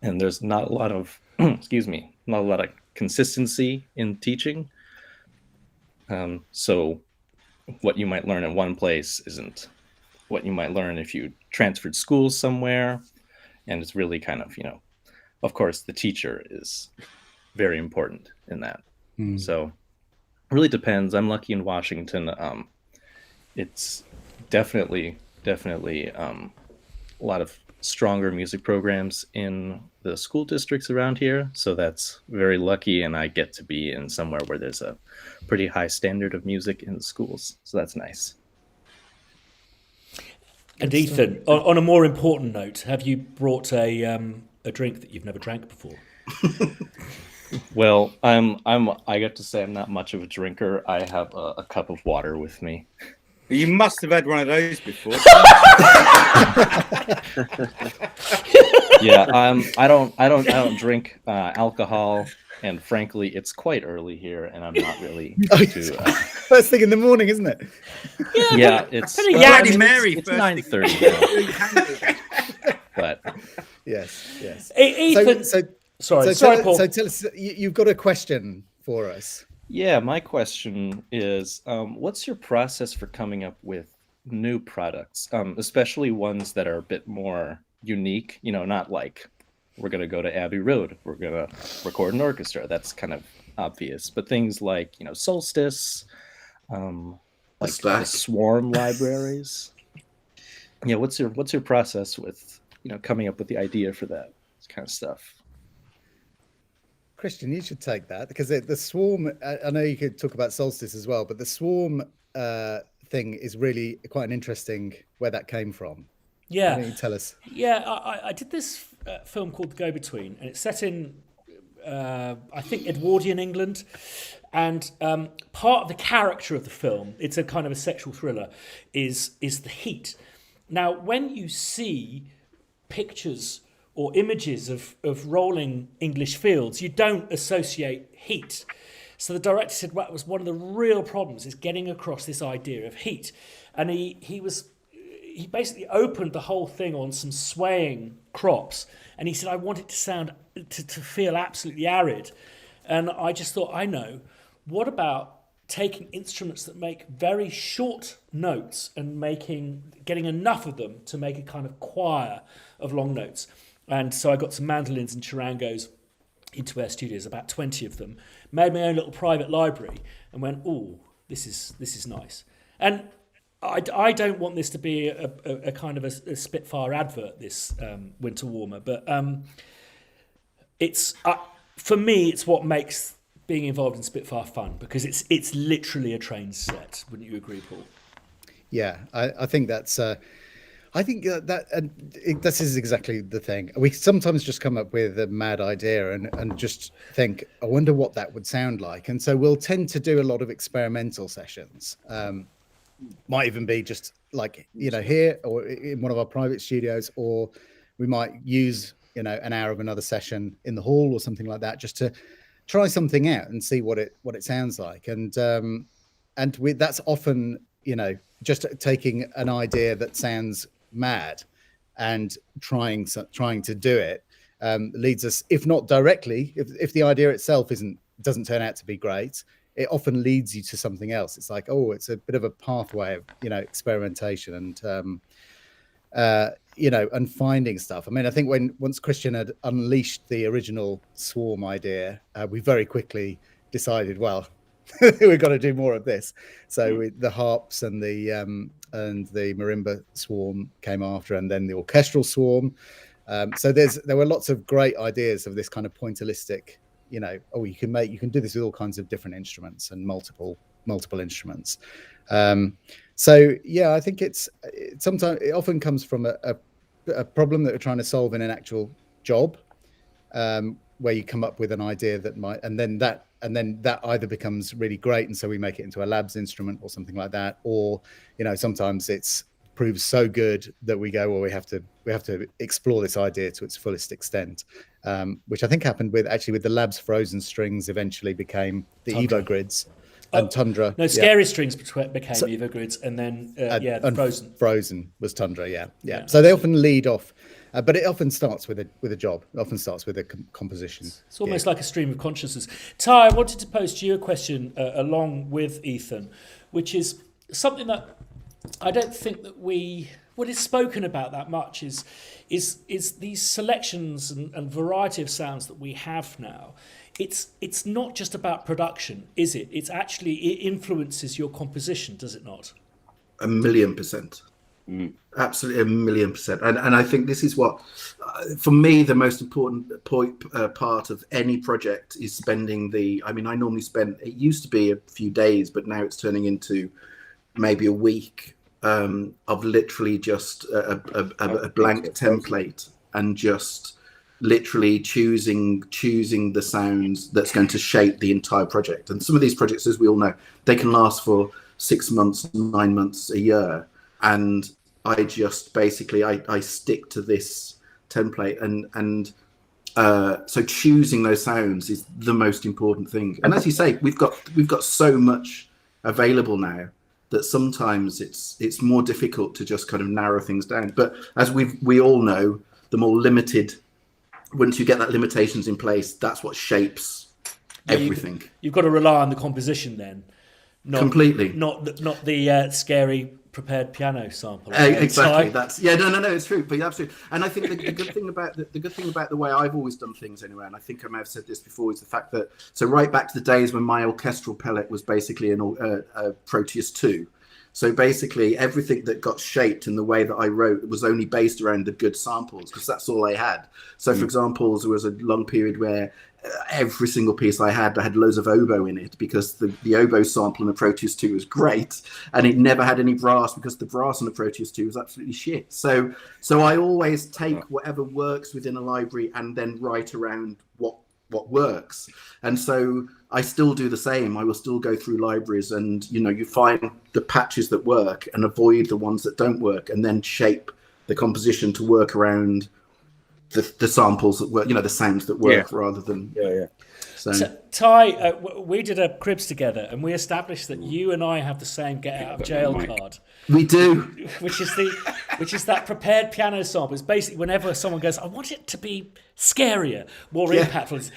Speaker 8: there's not a lot of not a lot of consistency in teaching. So what you might learn in one place isn't what you might learn if you transferred schools somewhere, and it's really kind of course the teacher is very important in that. So it really depends. I'm lucky in Washington. It's definitely a lot of stronger music programs in the school districts around here. So that's very lucky, and I get to be in somewhere where there's a pretty high standard of music in the schools. So that's nice.
Speaker 1: And Ethan, on a more important note, have you brought a drink that you've never drank before?
Speaker 8: Well, I got to say I'm not much of a drinker. I have a cup of water with me.
Speaker 7: You must have had one of those before.
Speaker 8: Yeah, I don't drink alcohol, and frankly, it's quite early here, and I'm not really too.
Speaker 4: First thing in the morning, isn't it?
Speaker 8: Yeah, it's
Speaker 7: Bloody Mary.
Speaker 8: It's 9:30 now. But
Speaker 4: Yes.
Speaker 1: Ethan, sorry, Paul.
Speaker 4: So tell us, you've got a question for us.
Speaker 8: yeah, my question is, what's your process for coming up with new products, especially ones that are a bit more unique? Not like we're going to go to Abbey Road, we're going to record an orchestra. That's kind of obvious. But things like, Solstice, like swarm libraries. Yeah, what's your process with, coming up with the idea for that kind of stuff?
Speaker 4: Christian, you should take that, because the swarm, I know you could talk about Solstice as well, but the swarm thing is really quite an interesting where that came from.
Speaker 1: Yeah.
Speaker 4: Why don't you tell us?
Speaker 1: Yeah, I did this film called The Go-Between, and it's set in, I think, Edwardian England. And part of the character of the film, it's a kind of a sexual thriller, is the heat. Now, when you see pictures or images of rolling English fields, you don't associate heat. So the director said, well, it was one of the real problems is getting across this idea of heat. And he basically opened the whole thing on some swaying crops. And he said, I want it to sound, to feel absolutely arid. And I just thought, I know, what about taking instruments that make very short notes and getting enough of them to make a kind of choir of long notes? And so I got some mandolins and charangos into our studios, about 20 of them, made my own little private library, and went, oh, this is nice. And I don't want this to be a kind of a Spitfire advert, this winter warmer, but it's for me, it's what makes being involved in Spitfire fun? Because it's literally a train set. Wouldn't you agree, Paul?
Speaker 4: Yeah, I think that's. I think this is exactly the thing. We sometimes just come up with a mad idea and just think, I wonder what that would sound like. And so we'll tend to do a lot of experimental sessions. Might even be just like, here or in one of our private studios, or we might use, an hour of another session in the hall or something like that, just to try something out and see what it sounds like. And that's often, just taking an idea that sounds mad and trying to do it leads us, if not directly, if the idea itself doesn't turn out to be great, it often leads you to something else. It's like, it's a bit of a pathway of experimentation and finding stuff. I mean, I think once Christian had unleashed the original swarm idea, we very quickly decided, well, we've got to do more of this. So the harps and the marimba swarm came after, and then the orchestral swarm. So there were lots of great ideas of this kind of pointillistic, you can do this with all kinds of different instruments and multiple instruments. So yeah, I think sometimes it often comes from a problem that we're trying to solve in an actual job, where you come up with an idea that might, and then that either becomes really great, and so we make it into a labs instrument or something like that, or sometimes it's proves so good that we go, well, we have to explore this idea to its fullest extent, which I think happened with the labs frozen strings eventually became the
Speaker 1: Tundra.
Speaker 4: Evo grids. And Tundra.
Speaker 1: No, scary strings became Evo grids, and then frozen.
Speaker 4: Frozen was Tundra. Yeah. So they often lead off, but it often starts with a job. It often starts with a composition.
Speaker 1: It's almost like a stream of consciousness. Ty, I wanted to pose to you a question along with Ethan, which is something that I don't think that what is spoken about that much is these selections and variety of sounds that we have now. It's not just about production, is it? It influences your composition, does it not?
Speaker 6: 1,000,000%. Absolutely 1,000,000%. And I think this is what, for me, the most important part of any project is spending I normally it used to be a few days, but now it's turning into maybe a week of literally just a blank template and just literally choosing the sounds that's going to shape the entire project. And some of these projects, as we all know, they can last for 6 months, 9 months, a year. And I just basically I stick to this template, and so choosing those sounds is the most important thing. And as you say, we've got so much available now that sometimes it's more difficult to just kind of narrow things down. But as we all know, the more limited, once you get that limitations in place, that's what shapes everything.
Speaker 1: You've got to rely on the composition then.
Speaker 6: Completely.
Speaker 1: Not the scary prepared piano sample.
Speaker 6: Exactly. That's it's true. But absolutely. And I think the good thing about the way I've always done things anyway, and I think I may have said this before, is the fact that right back to the days when my orchestral pellet was basically a Proteus 2. So basically, everything that got shaped in the way that I wrote was only based around the good samples, because that's all I had. So, for example, there was a long period where every single piece I had loads of oboe in it, because the oboe sample in the Proteus 2 was great, and it never had any brass, because the brass in the Proteus 2 was absolutely shit. So I always take whatever works within a library and then write around what works. And so I still do the same. I will still go through libraries and, you find the patches that work and avoid the ones that don't work, and then shape the composition to work around the samples that work, the sounds that work, rather than... So
Speaker 1: Ty, we did a cribs together, and we established that you and I have the same get out of jail card.
Speaker 6: We do.
Speaker 1: Which is that prepared piano sample. It's basically whenever someone goes, I want it to be scarier, more impactful.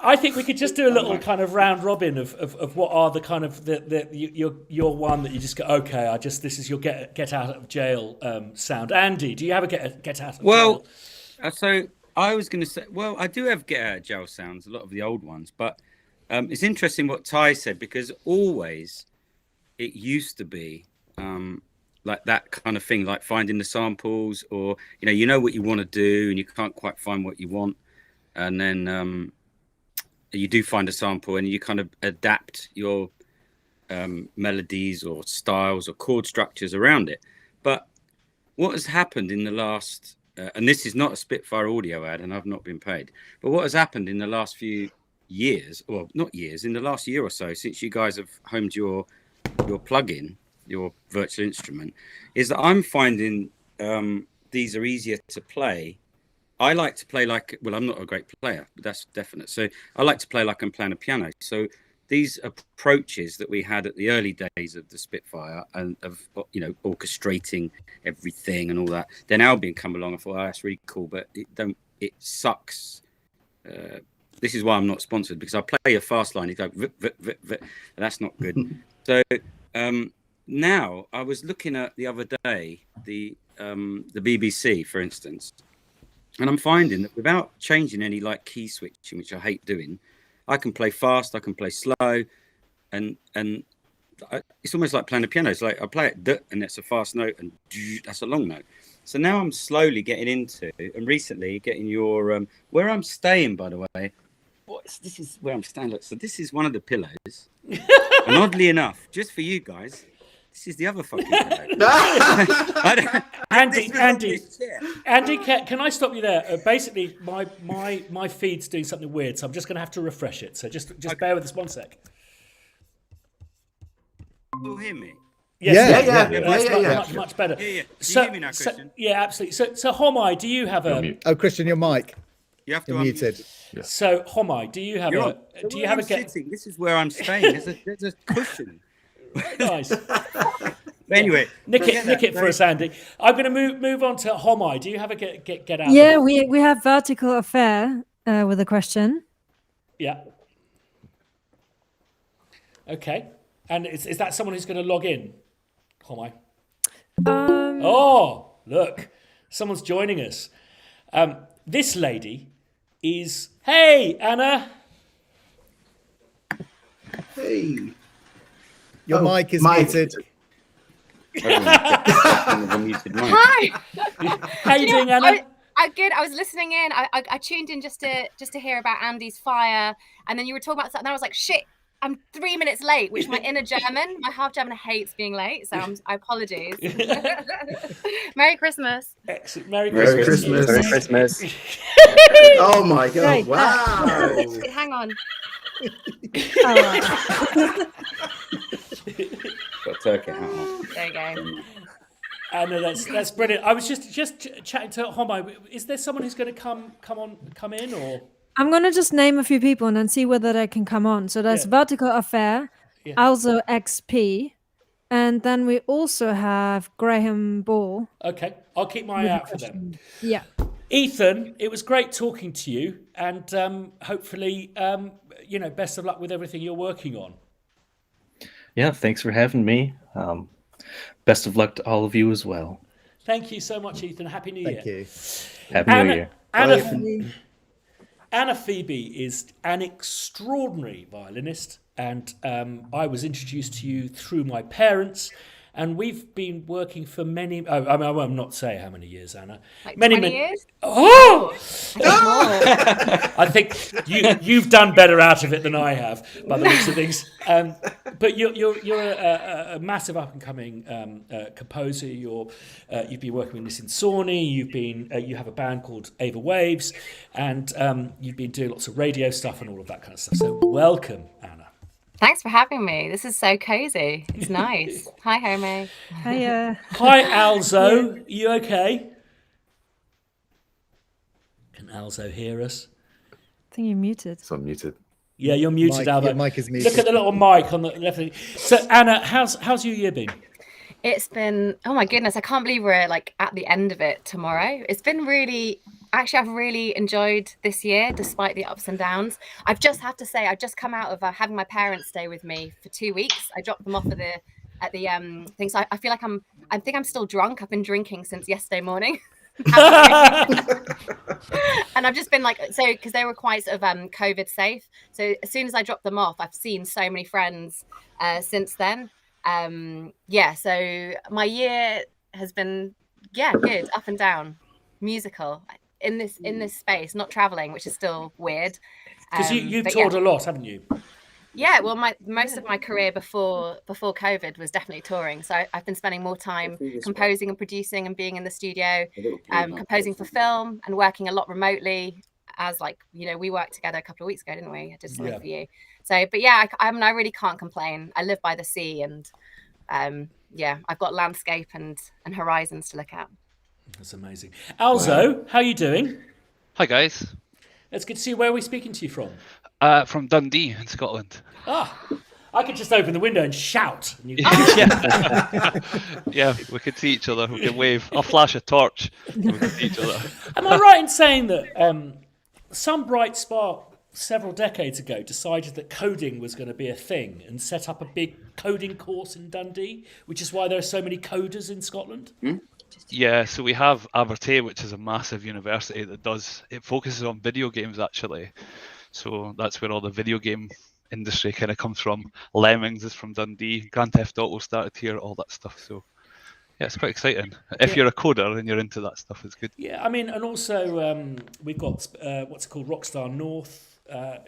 Speaker 1: I think we could just do a little kind of round robin of what are the kind of your one that you just go, okay, this is your get out of jail sound. Andy, do you have a get out of jail?
Speaker 7: So I was going to say, I do have get out of jail sounds, a lot of the old ones, but it's interesting what Ty said, because always it used to be like that kind of thing, like finding the samples, or you know what you want to do and you can't quite find what you want. and then you do find a sample, and you kind of adapt your melodies or styles or chord structures around it. But what has happened in the last, and this is not a Spitfire audio ad, and I've not been paid, but what has happened in the last few years, well, not years, in the last year or so, since you guys have homed your plugin, your virtual instrument, is that I'm finding these are easier to play. I like to play like, well, I'm not a great player, but that's definite. So I like to play like I'm playing a piano. So these approaches that we had at the early days of the Spitfire and of, you know, orchestrating everything and all that, then Albion come along. I thought, oh, that's really cool, but it sucks. This is why I'm not sponsored, because I play a fast line. You go, and that's not good. So now I was looking at the other day, the BBC, for instance, and I'm finding that without changing any like key switching, which I hate doing, I can play fast, I can play slow, and it's almost like playing a piano. It's like I play it, and that's a fast note, and that's a long note. So now I'm slowly getting into, and recently getting your where I'm staying, by the way. This is where I'm staying. Look, so this is one of the pillows, and oddly enough, just for you guys, this is the other fucking pillow.
Speaker 1: Andy, can I stop you there? Basically, my feed's doing something weird, so I'm just going to have to refresh it. So just okay. Bear with us 1 sec.
Speaker 7: You'll hear me?
Speaker 1: Yes,
Speaker 6: Yeah.
Speaker 1: Much better.
Speaker 7: Yeah. Do you hear me now, Christian?
Speaker 1: Yeah, absolutely. So Homai, do you have a?
Speaker 4: Oh, Christian, your mic.
Speaker 7: You have to
Speaker 4: You're muted.
Speaker 1: Yeah. So Homai, do you have a? Do you have a?
Speaker 7: Sitting. This is where I'm staying. There's a cushion.
Speaker 1: Nice.
Speaker 7: Anyway,
Speaker 1: nick it for us, Andy. I'm going to move on to Homai. Do you have a get out?
Speaker 2: Yeah, we have Vertical Affair with a question.
Speaker 1: Yeah. Okay. And is that someone who's going to log in, Homai? Oh, look, someone's joining us. This lady is. Hey, Anna.
Speaker 6: Hey.
Speaker 4: Your mic is muted.
Speaker 9: Hi.
Speaker 1: How you doing, Anna?
Speaker 9: I'm good. I was listening in. I tuned in just to hear about Andy's fire, and then you were talking about something. And I was like, shit, I'm 3 minutes late. Which my inner German, my half German, hates being late. So I apologize. Merry Christmas.
Speaker 1: Excellent. Merry
Speaker 5: Merry
Speaker 1: Christmas.
Speaker 5: Christmas. Merry Christmas.
Speaker 6: Oh my God!
Speaker 2: Right.
Speaker 6: Wow.
Speaker 9: Hang on.
Speaker 7: Got turkey hat on.
Speaker 9: There you go.
Speaker 1: Anna, that's brilliant. I was just chatting to Homai. Is there someone who's going to come in, or?
Speaker 2: I'm going to just name a few people and then see whether they can come on. So there's Vertical Affair, also XP, and then we also have Graham Ball.
Speaker 1: Okay, I'll keep my eye out for them.
Speaker 2: Yeah.
Speaker 1: Ethan, it was great talking to you, and hopefully, best of luck with everything you're working on.
Speaker 8: Yeah, thanks for having me. Best of luck to all of you as well.
Speaker 1: Thank you so much, Ethan. Happy New Year.
Speaker 4: Thank you.
Speaker 8: Happy New Year.
Speaker 1: Anna Phoebe is an extraordinary violinist, and I was introduced to you through my parents, and we've been working for many. I will not say how many years, Anna.
Speaker 9: Like
Speaker 1: many
Speaker 9: 20 years.
Speaker 1: Oh! I think you've done better out of it than I have, by the looks of things. But you're a massive up and coming composer. You've been working with Nissin Sawney. You have a band called Ava Waves, and you've been doing lots of radio stuff and all of that kind of stuff. So welcome, Anna.
Speaker 9: Thanks for having me. This is so cozy. It's nice. Hi, Homo.
Speaker 2: Hiya.
Speaker 1: Hi, Alzo. You okay? Can Alzo hear us?
Speaker 2: I think you're muted.
Speaker 3: So I'm muted.
Speaker 1: Yeah, you're muted, Alzo.
Speaker 4: Your mic is muted.
Speaker 1: Look at the little mic on the left. So, Anna, how's your year been?
Speaker 9: It's been, oh my goodness, I can't believe we're like at the end of it tomorrow. It's been really, actually, I've really enjoyed this year, despite the ups and downs. I've just have to say, I've just come out of having my parents stay with me for 2 weeks. I dropped them off at the thing. So I feel like I think I'm still drunk. I've been drinking since yesterday morning. And I've just been like, so because they were quite sort of COVID safe. So as soon as I dropped them off, I've seen so many friends since then. So my year has been good, up and down, musical. in this space, not traveling, which is still weird.
Speaker 1: Because you've
Speaker 9: but
Speaker 1: toured
Speaker 9: yeah.
Speaker 1: a lot, haven't you?
Speaker 9: Yeah, well, most of my career before COVID was definitely touring. So I've been spending more time composing and producing and being in the studio, composing for film and working a lot remotely. As like, you know, we worked together a couple of weeks ago, didn't we? I did something for you. So, but yeah, I mean, I really can't complain. I live by the sea, and yeah, I've got landscape and horizons to look at.
Speaker 1: That's amazing. Alzo, how are you doing?
Speaker 10: Hi guys.
Speaker 1: It's good to see you. Where are we speaking to you from?
Speaker 10: From Dundee in Scotland.
Speaker 1: I could just open the window and shout. And
Speaker 10: Yeah, we could see each other. We could wave. I'll flash a torch. And we could see each other.
Speaker 1: Am I right in saying that some bright spark several decades ago decided that coding was going to be a thing and set up a big coding course in Dundee, which is why there are so many coders in Scotland?
Speaker 10: Yeah, so we have Abertay, which is a massive university it focuses on video games actually. So that's where all the video game industry kind of comes from. Lemmings is from Dundee. Grand Theft Auto started here, all that stuff. So yeah, it's quite exciting. If you're a coder and you're into that stuff, it's good.
Speaker 1: Yeah, I mean, and also we've got what's it called, Rockstar North.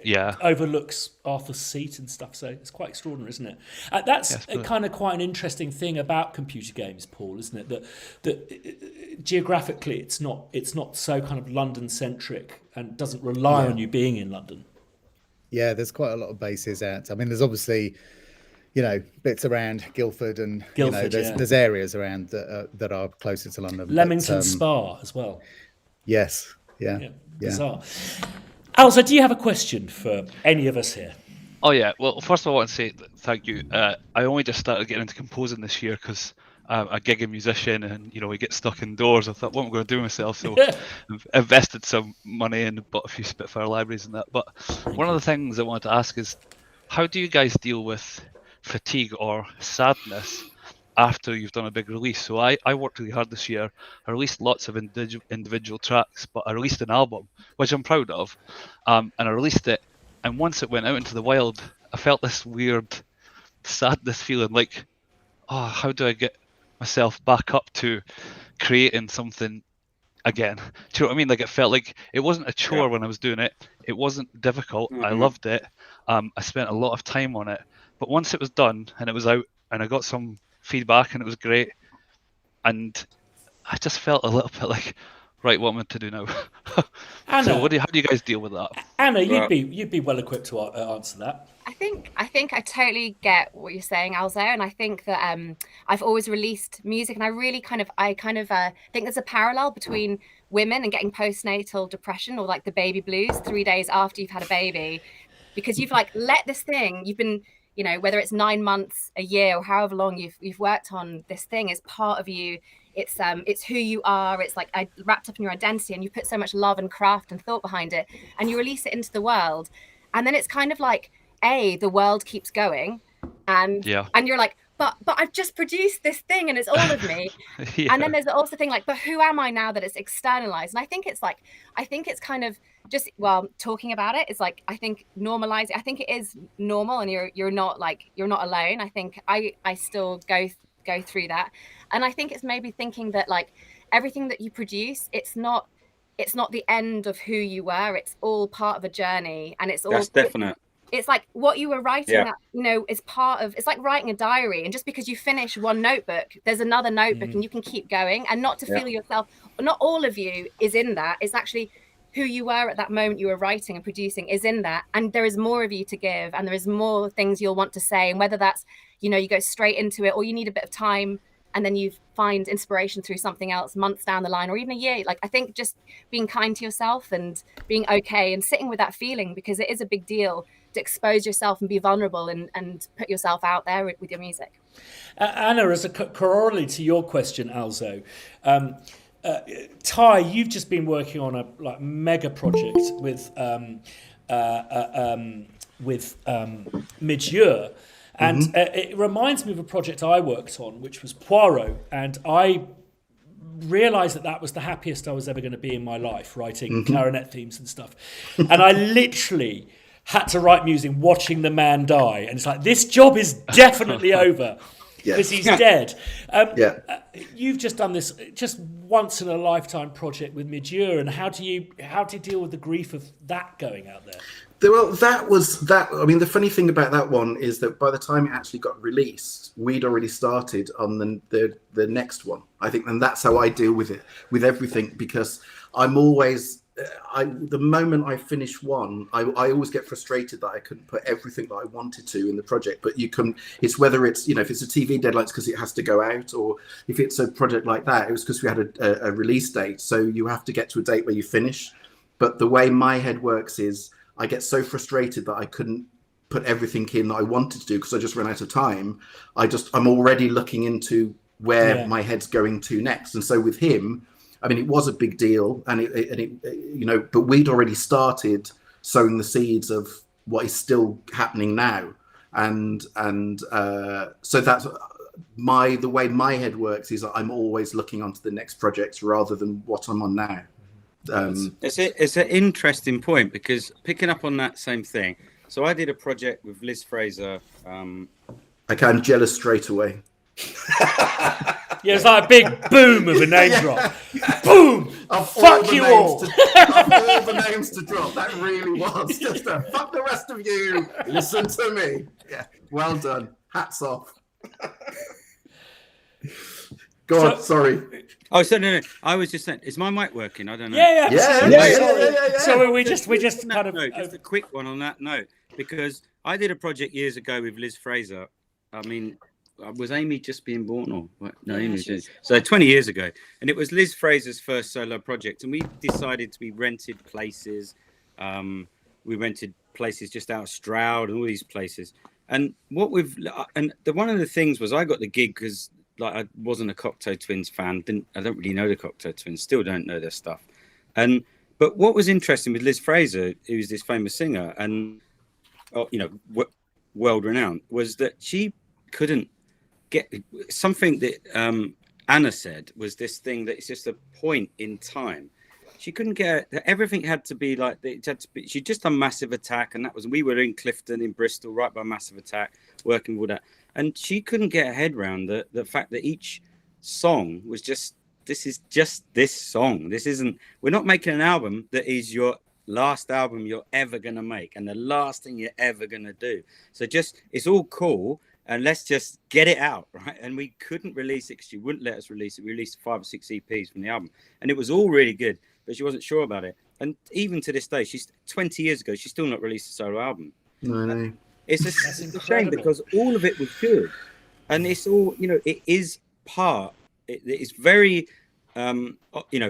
Speaker 10: Yeah,
Speaker 1: overlooks Arthur's Seat and stuff, so it's quite extraordinary, isn't it? That's kind of quite an interesting thing about computer games, Paul, isn't it? That geographically it's not so kind of London centric and doesn't rely on you being in London. Yeah,
Speaker 4: there's quite a lot of bases out. I mean, there's obviously, you know, bits around Guildford and there's areas around that are closer to London.
Speaker 1: Leamington Spa as well.
Speaker 4: Yes, yeah.
Speaker 1: Bizarre. Alza, do you have a question for any of us here?
Speaker 10: Oh yeah. Well, first of all, I want to say thank you. I only just started getting into composing this year because I'm a gigging musician, and you know, we get stuck indoors. I thought, what am I going to do with myself? So I've invested some money and bought a few Spitfire libraries and that. But one of the things I wanted to ask is, how do you guys deal with fatigue or sadness after you've done a big release? So I worked really hard this year. I released lots of individual tracks, but I released an album, which I'm proud of. And I released it, and once it went out into the wild, I felt this weird sadness feeling like, oh, how do I get myself back up to creating something again? Do you know what I mean? Like, it felt like it wasn't a chore when I was doing it. It wasn't difficult. I loved it. I spent a lot of time on it. But once it was done and it was out and I got some feedback and it was great, and I just felt a little bit like, right, what am I to do now?
Speaker 1: Anna,
Speaker 10: so how do you guys deal with that?
Speaker 1: Anna, you'd be well equipped to answer that.
Speaker 9: I think I totally get what you're saying, Alzo, and I think that I've always released music, and I really think there's a parallel between women and getting postnatal depression or like the baby blues 3 days after you've had a baby, because you've like let this thing, you've been, you know, whether it's 9 months, a year, or however long you've worked on this thing as part of you. It's who you are. It's like wrapped up in your identity, and you put so much love and craft and thought behind it, and you release it into the world, and then it's kind of like, the world keeps going, and you're like, but I've just produced this thing and it's all of me. And then there's also the thing like, but who am I now that it's externalized? And I think it's kind of just, well, talking about it is like, I think normalize it. I think it is normal, and you're not alone. I think I still go through that, and I think it's maybe thinking that like everything that you produce, it's not the end of who you were. It's all part of a journey, and it's all
Speaker 7: that's definite.
Speaker 9: It's like what you were writing, that, you know, is part of, it's like writing a diary. And just because you finish one notebook, there's another notebook, and you can keep going, and not to feel yourself, not all of you is in that. It's actually who you were at that moment you were writing and producing is in that. And there is more of you to give, and there is more things you'll want to say. And whether that's, you know, you go straight into it, or you need a bit of time, and then you find inspiration through something else months down the line, or even a year. Like, I think just being kind to yourself and being okay and sitting with that feeling, because it is a big deal to expose yourself and be vulnerable and put yourself out there with your music.
Speaker 1: Anna, as a corollary to your question, Alzo, Ty, you've just been working on a mega project with Midyear, and it reminds me of a project I worked on, which was Poirot, and I realised that was the happiest I was ever going to be in my life, writing clarinet themes and stuff. And I literally had to write music watching the man die, and it's like, this job is definitely over. because he's dead.
Speaker 6: Yeah.
Speaker 1: You've just done this just once in a lifetime project with Midure, and how do you deal with the grief of that going out there?
Speaker 6: Well, that was that. I mean, the funny thing about that one is that by the time it actually got released, we'd already started on the next one. I think, and that's how I deal with it, with everything, because I'm always. The moment I finish one, I always get frustrated that I couldn't put everything that I wanted to in the project. But you can, it's whether it's, if it's a TV deadline, it's because it has to go out, or if it's a project like that, it was because we had a release date. So you have to get to a date where you finish. But the way my head works is I get so frustrated that I couldn't put everything in that I wanted to do because I just ran out of time. I'm already looking into where my head's going to next. And so with him, I mean, it was a big deal, and it but we'd already started sowing the seeds of what is still happening now, and so that's the way my head works is I'm always looking onto the next project rather than what I'm on now.
Speaker 7: It's an interesting point, because picking up on that same thing. So I did a project with Liz Fraser.
Speaker 6: I'm jealous straight away.
Speaker 1: Yeah, it's like a big boom of a name drop. Boom! Fuck you all!
Speaker 6: Of all the names to drop, that really was just a fuck the rest of you. Listen to me. Yeah, well done. Hats off. Go on, sorry.
Speaker 7: Oh, so no. I was just saying, is my mic working? I don't know.
Speaker 1: Yeah. So we just kind of
Speaker 7: just a quick one on that note, because I did a project years ago with Liz Fraser. I mean, was Amy just being born, or what? No, Amy was just, so 20 years ago, and it was Liz Fraser's first solo project, and we decided we rented places. We rented places just out of Stroud and all these places. And one of the things was I got the gig because I wasn't a Cocteau Twins fan. I don't really know the Cocteau Twins. Still don't know their stuff. But what was interesting with Liz Fraser, who's this famous singer and world renowned, was that she couldn't get something that Anna said was this thing that it's just a point in time. She couldn't get everything had to be like it had to be. She just done Massive Attack, and we were in Clifton in Bristol, right by Massive Attack, working with that, and she couldn't get her head around the fact that each song was just this song. We're not making an album that is your last album you're ever gonna make and the last thing you're ever gonna do. So it's all cool. And let's just get it out, right? And we couldn't release it because she wouldn't let us release it. We released 5 or 6 EPs from the album, and it was all really good, but she wasn't sure about it. And even to this day, she's 20 years ago, she's still not released a solo album.
Speaker 6: No.
Speaker 7: It's a shame, because all of it was good, and it's all it is part. It's very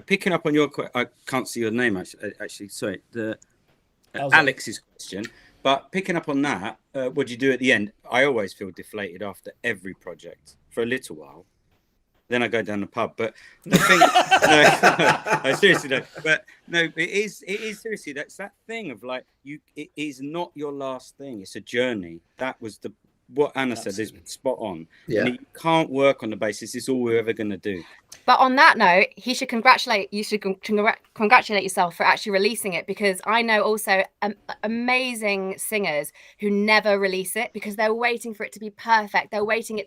Speaker 7: picking up on your. I can't see your name actually. Sorry, Alex's question. But picking up on that, what do you do at the end? I always feel deflated after every project for a little while. Then I go down the pub. But the thing, no, seriously, no. But no, it is seriously. That's that thing of it is not your last thing. It's a journey. That was what Anna said is spot on.
Speaker 6: Yeah.
Speaker 7: And you can't work on the basis it's all we're ever going to do.
Speaker 9: But on that note, you should congratulate yourself for actually releasing it, because I know also amazing singers who never release it because they're waiting for it to be perfect. They're waiting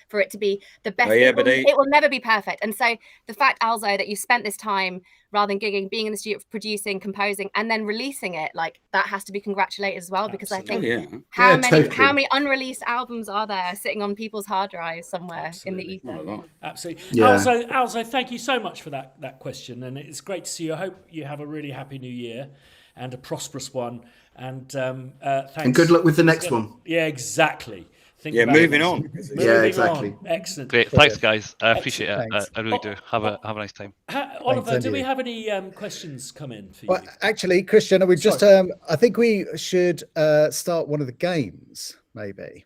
Speaker 9: for it to be the best. It will never be perfect. And so the fact, Alzo, that you spent this time rather than gigging, being in the studio, producing, composing, and then releasing it, that has to be congratulated as well. Because I think how many unreleased albums are there sitting on people's hard drives somewhere in the ether?
Speaker 1: Absolutely.
Speaker 6: Yeah.
Speaker 1: Alzo, thank you so much for that question, and it's great to see you. I hope you have a really happy new year and a prosperous one. And thanks.
Speaker 6: And good luck with the next one.
Speaker 1: Yeah, exactly.
Speaker 7: Moving on.
Speaker 6: Yeah, exactly.
Speaker 1: Excellent.
Speaker 10: Great. Thanks, guys. I appreciate it.
Speaker 4: Thanks.
Speaker 10: I really do. Have a nice time.
Speaker 1: Oliver, do we have any questions come in for you?
Speaker 4: Well, actually, Christian, we just I think we should start one of the games, maybe.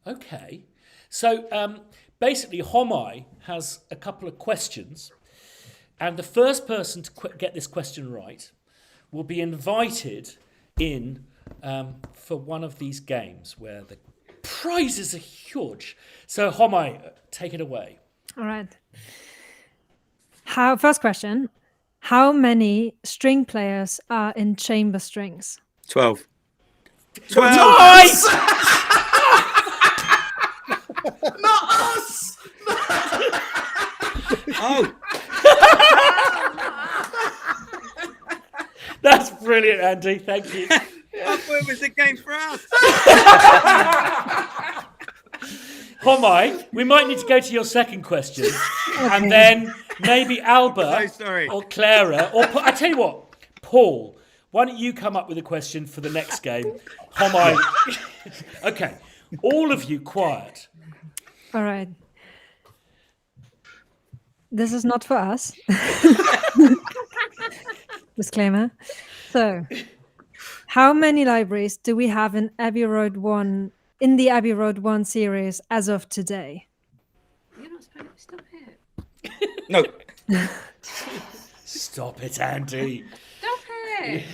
Speaker 1: Okay. So basically, Homai has a couple of questions, and the first person to get this question right will be invited in for one of these games where the prizes are huge. So Homai, take it away.
Speaker 2: All right. First question: how many string players are in chamber strings?
Speaker 7: 12.
Speaker 1: Nice!
Speaker 6: Not us.
Speaker 7: Oh,
Speaker 1: That's brilliant, Andy. Thank you.
Speaker 7: I thought it was a game for us.
Speaker 1: Homai, we might need to go to your second question, and then maybe Alba
Speaker 7: So sorry.
Speaker 1: or Clara, or I tell you what, Paul. Why don't you come up with a question for the next game? Homai. Okay, all of you quiet.
Speaker 2: All right. This is not for us. Disclaimer. So, how many libraries do we have in Abbey Road 1 in the Abbey Road 1 series as of today?
Speaker 9: You're not supposed to stop it.
Speaker 7: No.
Speaker 1: Stop it, Andy.
Speaker 9: Stop it.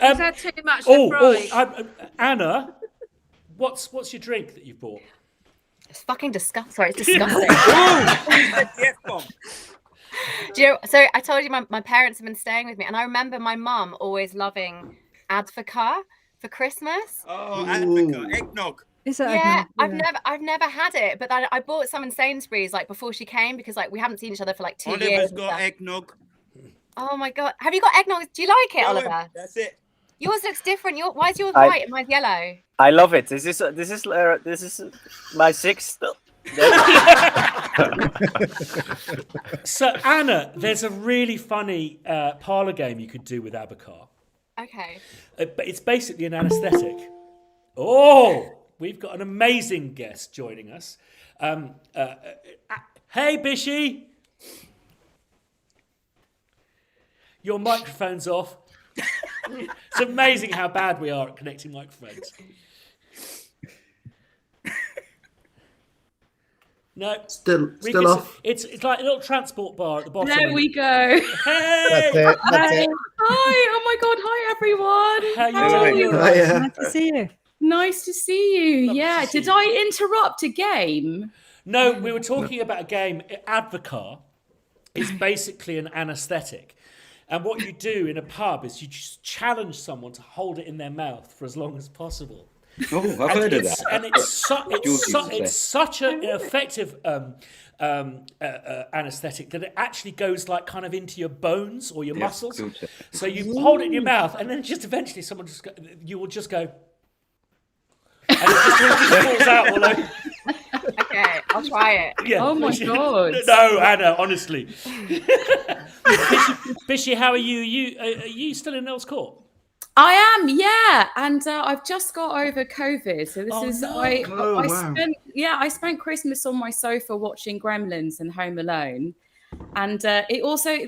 Speaker 1: Um,
Speaker 9: Is that too much
Speaker 1: oh,
Speaker 9: to fry?
Speaker 1: Anna, what's your drink that you bought?
Speaker 9: It's fucking disgusting. Sorry, it's disgusting.
Speaker 7: The F-bomb.
Speaker 9: Do you know, so I told you my parents have been staying with me, and I remember my mum always loving Advocaat for Christmas.
Speaker 7: Oh, Advocaat, eggnog.
Speaker 2: Is that
Speaker 9: Yeah,
Speaker 2: eggnog?
Speaker 9: I've never had it, but I bought some in Sainsbury's like before she came because like we haven't seen each other for like 2 years.
Speaker 7: Oliver's
Speaker 9: and
Speaker 7: got
Speaker 9: stuff.
Speaker 7: eggnog.
Speaker 9: Oh my god, have you got eggnog? Do you like it,
Speaker 7: Oh,
Speaker 9: Oliver?
Speaker 7: That's it.
Speaker 9: Yours looks different. Why is yours
Speaker 5: I-
Speaker 9: white and mine's yellow?
Speaker 5: I love it. This is my sixth.
Speaker 1: So Anna, there's a really funny parlour game you could do with Advocaat.
Speaker 9: Okay.
Speaker 1: But it's basically an anaesthetic. Oh, we've got an amazing guest joining us. Hey, Bishy. Your microphone's off. It's amazing how bad we are at connecting microphones. No,
Speaker 6: Still
Speaker 1: could-
Speaker 6: off.
Speaker 1: It's like a little transport bar at the bottom.
Speaker 11: There we go.
Speaker 1: Hey,
Speaker 4: That's it. That's it.
Speaker 11: Hi. Oh my God. Hi, everyone.
Speaker 1: How you
Speaker 11: How are
Speaker 1: doing?
Speaker 11: you?
Speaker 6: Oh, yeah.
Speaker 2: Nice to see you.
Speaker 11: Nice to see you.
Speaker 1: Lovely
Speaker 11: Yeah.
Speaker 1: to see
Speaker 11: Did
Speaker 1: you.
Speaker 11: I interrupt a game?
Speaker 1: No, we were talking about a game. Advocaat is basically an anaesthetic. And what you do in a pub is you just challenge someone to hold it in their mouth for as long as possible.
Speaker 7: Oh, I've heard of
Speaker 1: It's-
Speaker 7: that.
Speaker 1: And
Speaker 7: George
Speaker 1: it's such an effective anaesthetic that it actually goes like kind of into your bones or your muscles.
Speaker 7: George.
Speaker 1: So you hold it in your mouth, and then just eventually you will just go, and it just falls out all over.
Speaker 9: Okay, I'll try it.
Speaker 1: Yeah.
Speaker 11: Oh my God.
Speaker 1: No, Anna, honestly. Bishy, how are you? Are you still in Earl's Court?
Speaker 11: I am, yeah, and I've just got over COVID, so this
Speaker 1: Oh,
Speaker 11: is
Speaker 1: no.
Speaker 11: I
Speaker 6: wow.
Speaker 11: spent Christmas on my sofa watching Gremlins and Home Alone, and it also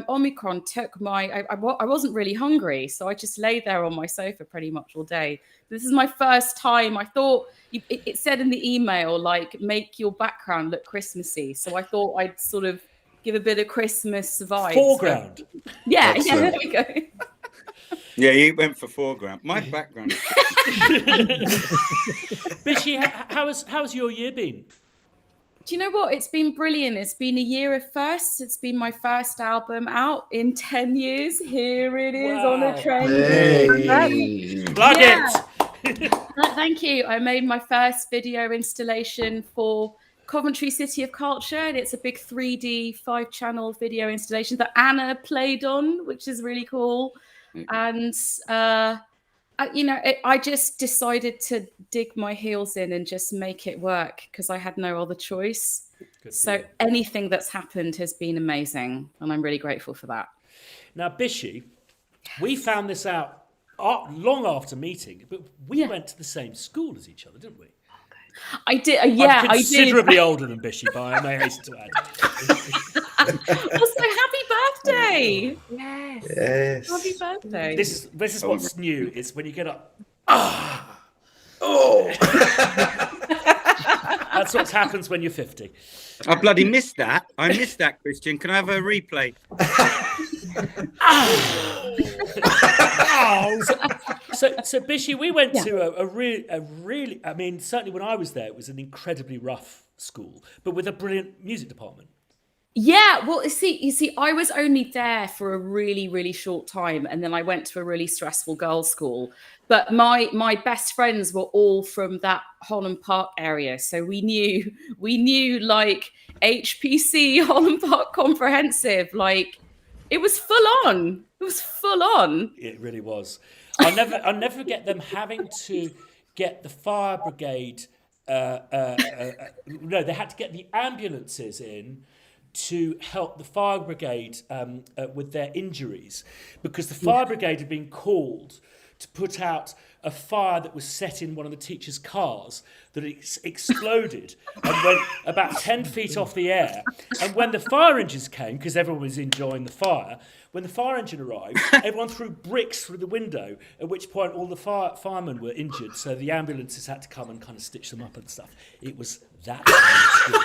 Speaker 11: Omicron took my I wasn't really hungry, so I just lay there on my sofa pretty much all day. This is my first time. I thought it said in the email like make your background look Christmassy, so I thought I'd sort of give a bit of Christmas vibes.
Speaker 1: Foreground.
Speaker 11: Yeah,
Speaker 6: Excellent.
Speaker 11: there we go.
Speaker 7: Yeah, you went for foreground. My background.
Speaker 1: Bishy, how's your year been?
Speaker 11: Do you know what? It's been brilliant. It's been a year of firsts. It's been my first album out in 10 years. Here it is on
Speaker 1: Wow.
Speaker 11: a trend.
Speaker 6: Hey.
Speaker 1: Plug
Speaker 11: Yeah.
Speaker 1: it.
Speaker 11: Thank you. I made my first video installation for Coventry City of Culture, and it's a big 3D 5-channel video installation that Anna played on, which is really cool. And I just decided to dig my heels in and just make it work because I had no other choice.
Speaker 1: Good for
Speaker 11: So
Speaker 1: you.
Speaker 11: anything that's happened has been amazing, and I'm really grateful for that.
Speaker 1: Now, Bishy, we found this out long after meeting, but we went to the same school as each other, didn't we?
Speaker 11: I did.
Speaker 1: I'm
Speaker 11: Yeah, I did.
Speaker 1: considerably older than Bishy, but I may hasten to add.
Speaker 11: Also, happy birthday!
Speaker 9: Yes.
Speaker 6: Yes.
Speaker 11: Happy birthday!
Speaker 1: This is what's new. It's when you get up.
Speaker 6: Oh.
Speaker 1: That's what happens when you're 50.
Speaker 7: I bloody missed that. I missed that, Christian. Can I have a replay?
Speaker 1: So Bishy, we went to a really, I mean, certainly when I was there, it was an incredibly rough school, but with a brilliant music department.
Speaker 11: Yeah, well, you see, I was only there for a really, really short time, and then I went to a really stressful girls' school. But my best friends were all from that Holland Park area, so we knew like HPC Holland Park Comprehensive, like it was full on. It was full on.
Speaker 1: It really was. I'll never forget them having to get the fire brigade. No, they had to get the ambulances in to help the fire brigade with their injuries, because the fire brigade had been called to put out a fire that was set in one of the teachers' cars that exploded and went about 10 feet off the air. And when the fire engines came, because everyone was enjoying the fire, when the fire engine arrived, everyone threw bricks through the window, at which point all the firemen were injured, so the ambulances had to come and kind of stitch them up and stuff. It was that kind of school.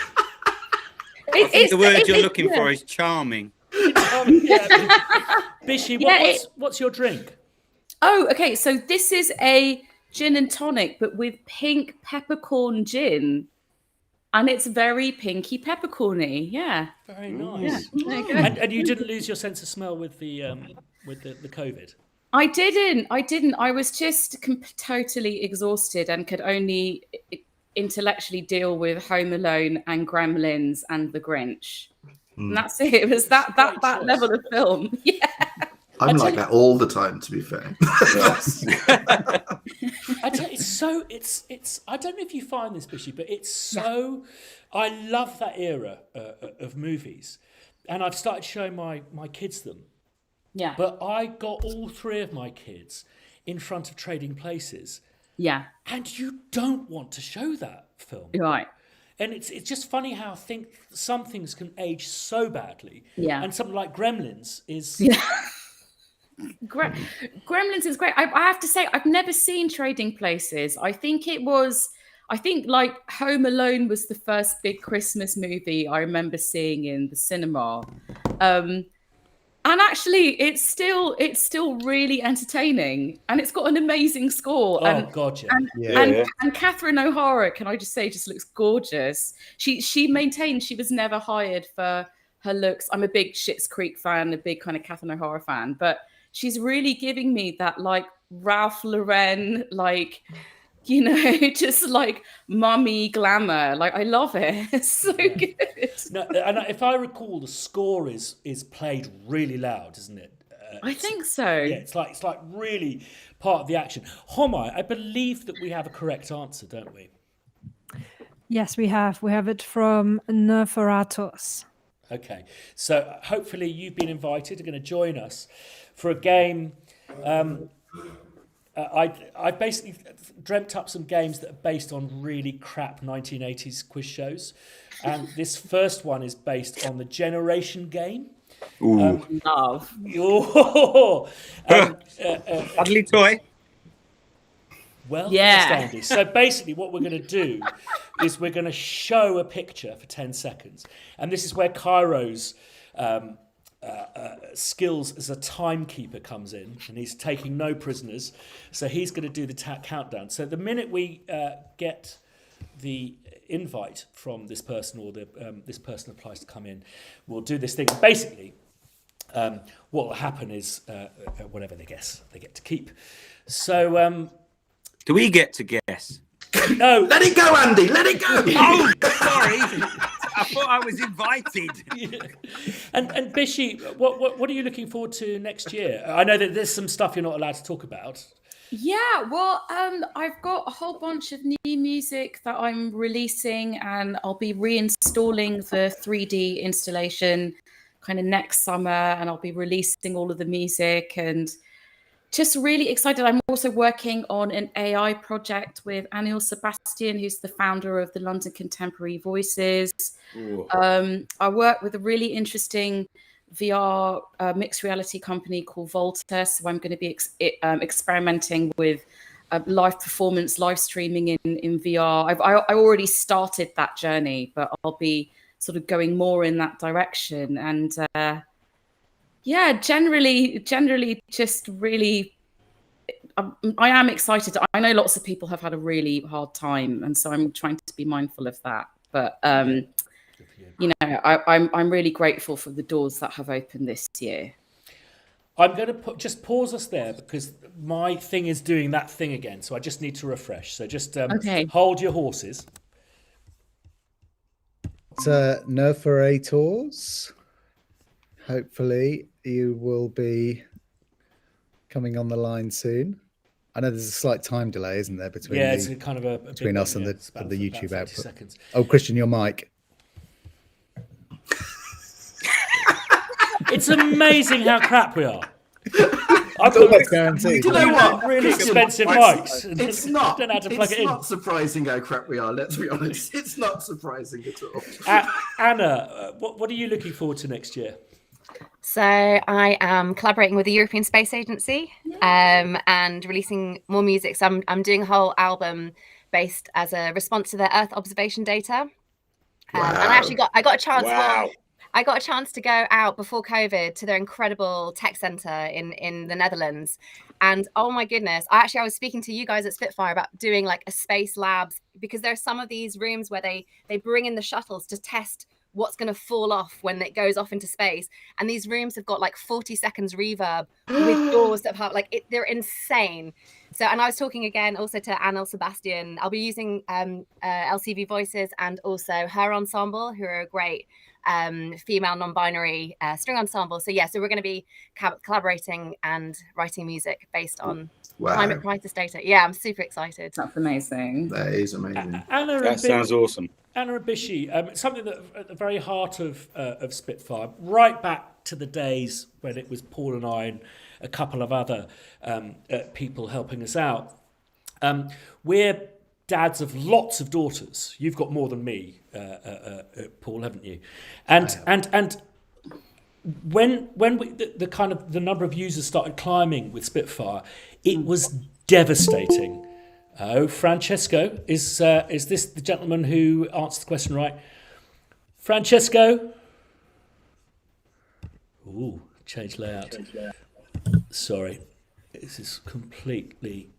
Speaker 7: I think the word you're looking for is charming.
Speaker 1: Bishy, what's your drink?
Speaker 11: Oh, okay. So this is a gin and tonic, but with pink peppercorn gin. And it's very pinky peppercorny. Yeah.
Speaker 1: Very nice.
Speaker 11: Yeah, there you go.
Speaker 1: And you didn't lose your sense of smell with the COVID?
Speaker 11: I didn't. I was just totally exhausted and could only intellectually deal with Home Alone and Gremlins and The Grinch. And that's it. It was that level of film. Yeah.
Speaker 6: I'm like that all the time, to be fair.
Speaker 1: I tell you, it's I don't know if you find this, Bishy, but it's so I love that era of movies, and I've started showing my kids them.
Speaker 11: Yeah.
Speaker 1: But I got all three of my kids in front of Trading Places.
Speaker 11: Yeah.
Speaker 1: And you don't want to show that film.
Speaker 11: Right.
Speaker 1: And it's just funny how some things can age so badly.
Speaker 11: Yeah.
Speaker 1: And something like Gremlins is...
Speaker 11: Yeah. Gremlins is great. I have to say, I've never seen Trading Places. I think like Home Alone was the first big Christmas movie I remember seeing in the cinema. And actually, it's still really entertaining, and it's got an amazing score.
Speaker 1: Oh, God,
Speaker 11: yeah. And Catherine O'Hara, can I just say, just looks gorgeous. She maintained she was never hired for her looks. I'm a big Schitt's Creek fan, a big kind of Catherine O'Hara fan, but she's really giving me that like Ralph Lauren, like, you know, just like mummy glamour. Like, I love it. It's so good.
Speaker 1: No, and if I recall, the score is played really loud, isn't it?
Speaker 11: I think so.
Speaker 1: Yeah, it's like really part of the action. Homai, I believe that we have a correct answer, don't we?
Speaker 2: Yes, we have. We have it from Nerferatos.
Speaker 1: Okay, so hopefully you've been invited. You're going to join us for a game. I basically dreamt up some games that are based on really crap 1980s quiz shows. And this first one is based on the Generation game.
Speaker 7: Ooh.
Speaker 11: Love.
Speaker 7: Cuddly toy.
Speaker 1: Well,
Speaker 11: yeah.
Speaker 1: Andy. So basically what we're going to do is we're going to show a picture for 10 seconds. And this is where Cairo's skills as a timekeeper comes in, and he's taking no prisoners. So he's going to do the countdown. So the minute we get the invite from this person, or this person applies to come in, we'll do this thing. Basically, what will happen is whatever they guess, they get to keep. So...
Speaker 7: do we get to guess?
Speaker 1: No.
Speaker 6: Let it go, Andy. Let it go.
Speaker 7: Oh, sorry. I thought I was invited.
Speaker 1: Yeah. And Bishy, what are you looking forward to next year? I know that there's some stuff you're not allowed to talk about.
Speaker 11: Yeah, well, I've got a whole bunch of new music that I'm releasing, and I'll be reinstalling the 3D installation kind of next summer, and I'll be releasing all of the music, and just really excited. I'm also working on an AI project with Anil Sebastian, who's the founder of the London Contemporary Voices. I work with a really interesting VR mixed reality company called Volta. So I'm going to be experimenting with live performance, live streaming in VR. I already started that journey, but I'll be sort of going more in that direction. And yeah, generally just really, I am excited. I know lots of people have had a really hard time, and so I'm trying to be mindful of that. But you know, I'm really grateful for the doors that have opened this year.
Speaker 1: I'm going to just pause us there because my thing is doing that thing again. So I just need to refresh. So just hold your horses.
Speaker 4: Nerferators. Hopefully you will be coming on the line soon. I know there's a slight time delay, isn't there, between
Speaker 1: it's a kind of
Speaker 4: between us and the
Speaker 1: about
Speaker 4: YouTube
Speaker 1: 30
Speaker 4: output.
Speaker 1: seconds.
Speaker 4: Oh, Christian, your mic.
Speaker 1: It's amazing how crap we are.
Speaker 4: I've got guaranteed.
Speaker 6: Do you know what?
Speaker 1: Really expensive mics.
Speaker 6: It's not.
Speaker 1: Don't know how to plug
Speaker 6: It's
Speaker 1: it in.
Speaker 6: not surprising how crap we are. Let's be honest. It's not surprising at all.
Speaker 1: Anna, what are you looking forward to next year?
Speaker 9: So I am collaborating with the European Space Agency and releasing more music. So I'm doing a whole album based as a response to their Earth observation data. And I actually got a chance.
Speaker 7: Wow.
Speaker 9: I got a chance to go out before COVID to their incredible tech center in the Netherlands. And oh my goodness, I was speaking to you guys at Spitfire about doing like a space labs, because there's some of these rooms where they bring in the shuttles to test what's going to fall off when it goes off into space. And these rooms have got like 40 seconds reverb with doors that have they're insane. So, and I was talking again also to Anne Sebastian. I'll be using LCV Voices and also her ensemble, who are a great female non-binary string ensemble. So so we're going to be collaborating and writing music based on climate crisis data. I'm super excited.
Speaker 11: That's amazing.
Speaker 6: That is amazing.
Speaker 7: That sounds awesome.
Speaker 1: Anna Abishi, something that at the very heart of Spitfire, right back to the days when it was Paul and I and a couple of other people helping us out. We're dads of lots of daughters. You've got more than me, Paul, haven't you? And when the kind of the number of users started climbing with Spitfire, it was devastating. Oh, Francesco, is this the gentleman who answered the question right? Francesco? Ooh, change layout. Sorry, this is completely.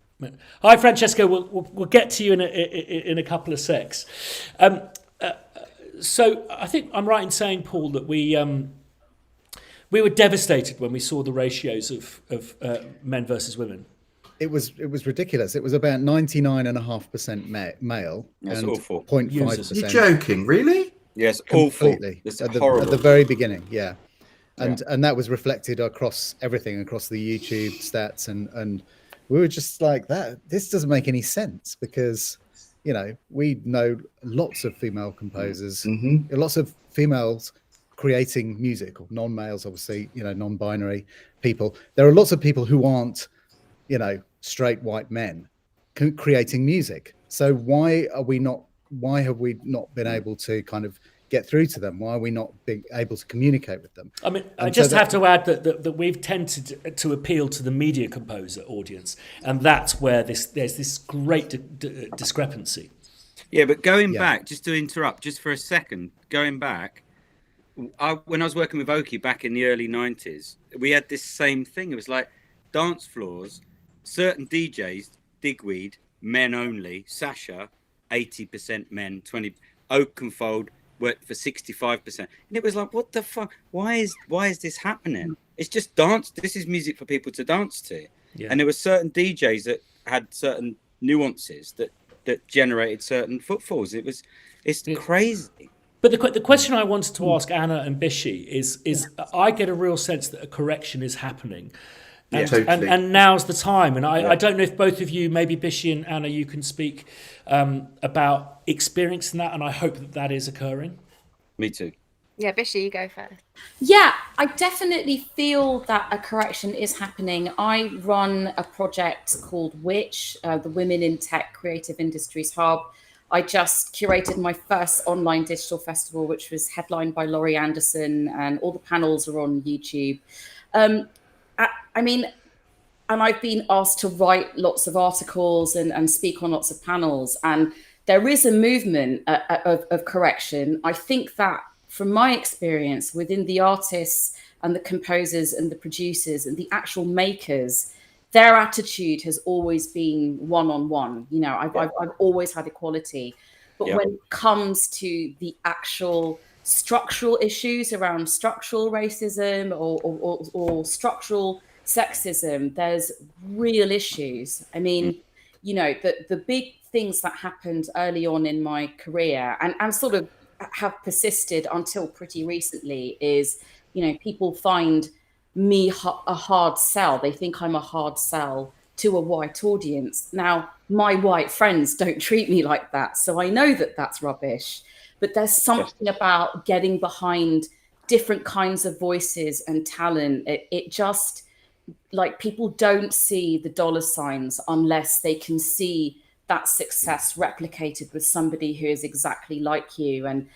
Speaker 1: Hi, Francesco. We'll get to you in a couple of secs. So I think I'm right in saying, Paul, that we were devastated when we saw the ratios of men versus women.
Speaker 4: It was ridiculous. It was about 99.5% male.
Speaker 7: That's
Speaker 4: and
Speaker 7: awful.
Speaker 4: 0.5%.
Speaker 6: You're joking, really?
Speaker 7: Yes,
Speaker 4: completely.
Speaker 7: Awful.
Speaker 4: At
Speaker 7: Horrible.
Speaker 4: the very beginning, yeah. And that was reflected across everything, across the YouTube stats, and we were just like, this doesn't make any sense, because we know lots of female composers, lots of females creating music, or non-males, obviously, non-binary people. There are lots of people who aren't straight white men creating music. So why have we not been able to kind of get through to them? Why are we not being able to communicate with them?
Speaker 1: I mean, I just have to add that we've tended to appeal to the media composer audience, and that's where there's this great discrepancy.
Speaker 7: Yeah, but going back, just to interrupt, just for a second, going back, when I was working with Oki back in the early 90s, we had this same thing. It was like dance floors, certain DJs, Digweed, men only, Sasha, 80% men, 20%, Oakenfold worked for 65%. And it was like, what the fuck? Why is this happening? It's just dance. This is music for people to dance to. Yeah. And there were certain DJs that had certain nuances that generated certain footfalls. It's crazy.
Speaker 1: But the question I wanted to ask Anna and Bishi is I get a real sense that a correction is happening. And,
Speaker 6: totally.
Speaker 1: and now's the time. And I don't know if both of you, maybe Bishi and Anna, you can speak about experiencing that, and I hope that is occurring.
Speaker 7: Me too.
Speaker 9: Yeah, Bishi, you go first.
Speaker 11: Yeah, I definitely feel that a correction is happening. I run a project called Which, the Women in Tech Creative Industries Hub. I just curated my first online digital festival, which was headlined by Laurie Anderson, and all the panels are on YouTube. I mean, and I've been asked to write lots of articles and speak on lots of panels. And there is a movement of correction. I think that from my experience within the artists and the composers and the producers and the actual makers, their attitude has always been one-on-one. I've always had equality. But when it comes to the actual structural issues around structural racism or structural sexism. There's real issues. I mean, you know, the big things that happened early on in my career and sort of have persisted until pretty recently is, you know, people find me a hard sell. They think I'm a hard sell to a white audience. Now, my white friends don't treat me like that, so I know that that's rubbish. But there's something about getting behind different kinds of voices and talent. It just, like, people don't see the dollar signs unless they can see that success replicated with somebody who is exactly like you. And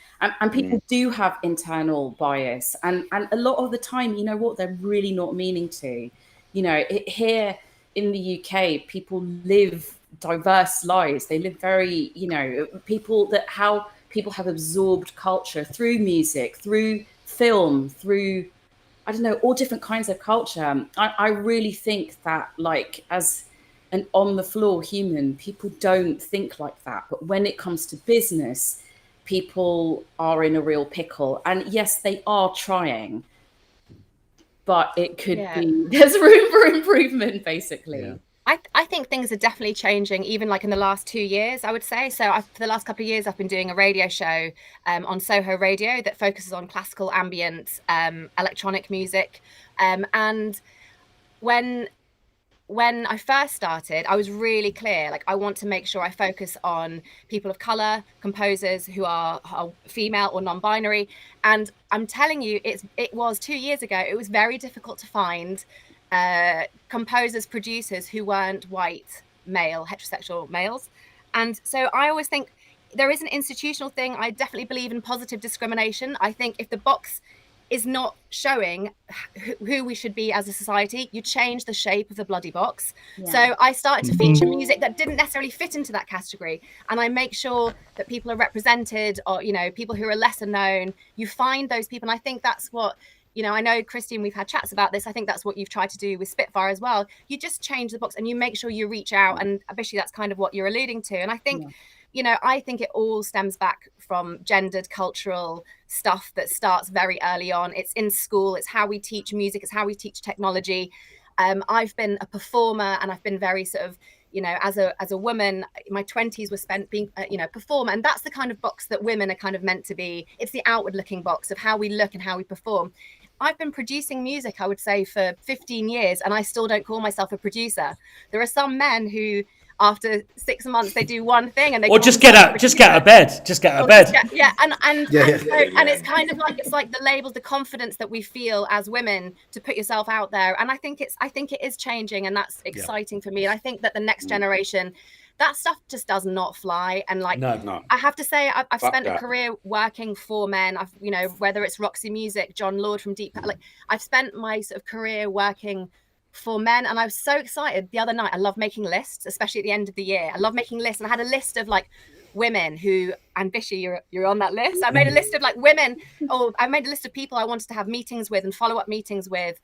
Speaker 11: people do have internal bias. And a lot of the time, you know what, they're really not meaning to. You know, here in the UK, people live diverse lives. They live very, you know, how people have absorbed culture through music, through film, through, I don't know, all different kinds of culture. I really think that, like, as an on-the-floor human, people don't think like that. But when it comes to business, people are in a real pickle. And yes, they are trying, but it could be, there's room for improvement, basically.
Speaker 4: Yeah.
Speaker 9: I think things are definitely changing, even like in the last 2 years, I would say. So for the last couple of years, I've been doing a radio show on Soho Radio that focuses on classical, ambient, electronic music. And when I first started, I was really clear, like, I want to make sure I focus on people of color, composers who are female or non-binary. And I'm telling you, it was 2 years ago, it was very difficult to find composers, producers who weren't white, male, heterosexual males. And so I always think there is an institutional thing. I definitely believe in positive discrimination. I think if the box is not showing who we should be as a society, you change the shape of the bloody box. Yeah. So I started to feature music that didn't necessarily fit into that category. And I make sure that people are represented, or, you know, people who are lesser known, you find those people. And I think that's what, you know, I know, Christian, we've had chats about this. I think that's what you've tried to do with Spitfire as well. You just change the box and you make sure you reach out. And obviously that's kind of what you're alluding to. And I think, you know, I think it all stems back from gendered cultural stuff that starts very early on. It's in school. It's how we teach music. It's how we teach technology. I've been a performer, and I've been very sort of, you know, as a woman, my 20s were spent being, you know, a performer. And that's the kind of box that women are kind of meant to be. It's the outward looking box of how we look and how we perform. I've been producing music, I would say, for 15 years, and I still don't call myself a producer. There are some men who, after 6 months, they do one thing and they
Speaker 1: just get out of bed. And
Speaker 9: it's kind of like, it's like the labels, the confidence that we feel as women to put yourself out there. And I think it is changing, and that's exciting for me. And I think that the next generation, that stuff just does not fly. And like, no. I have to say, I've spent a career working for men. I've, you know, whether it's Roxy Music, John Lord from Deep, like, I've spent my sort of career working for men, and I was so excited the other night. I love making lists, especially at the end of the year. I love making lists, and I had a list of like women who, and Bishy, you're on that list. I made a list of like women, or I made a list of people I wanted to have meetings with and follow-up meetings with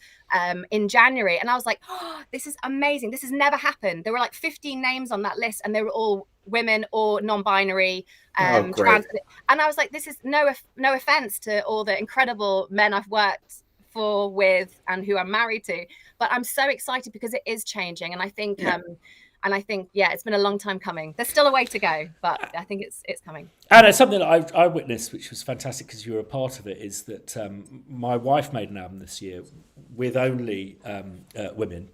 Speaker 9: in January. And I was like, oh, this is amazing. This has never happened. There were like 15 names on that list, and they were all women or non-binary, trans. And I was like, this is no offense to all the incredible men I've worked for, with, and who I'm married to, but I'm so excited because it is changing. And I think it's been a long time coming. There's still a way to go, but I think it's coming.
Speaker 1: And it's something that I witnessed, which was fantastic because you were a part of it, is that my wife made an album this year with only women.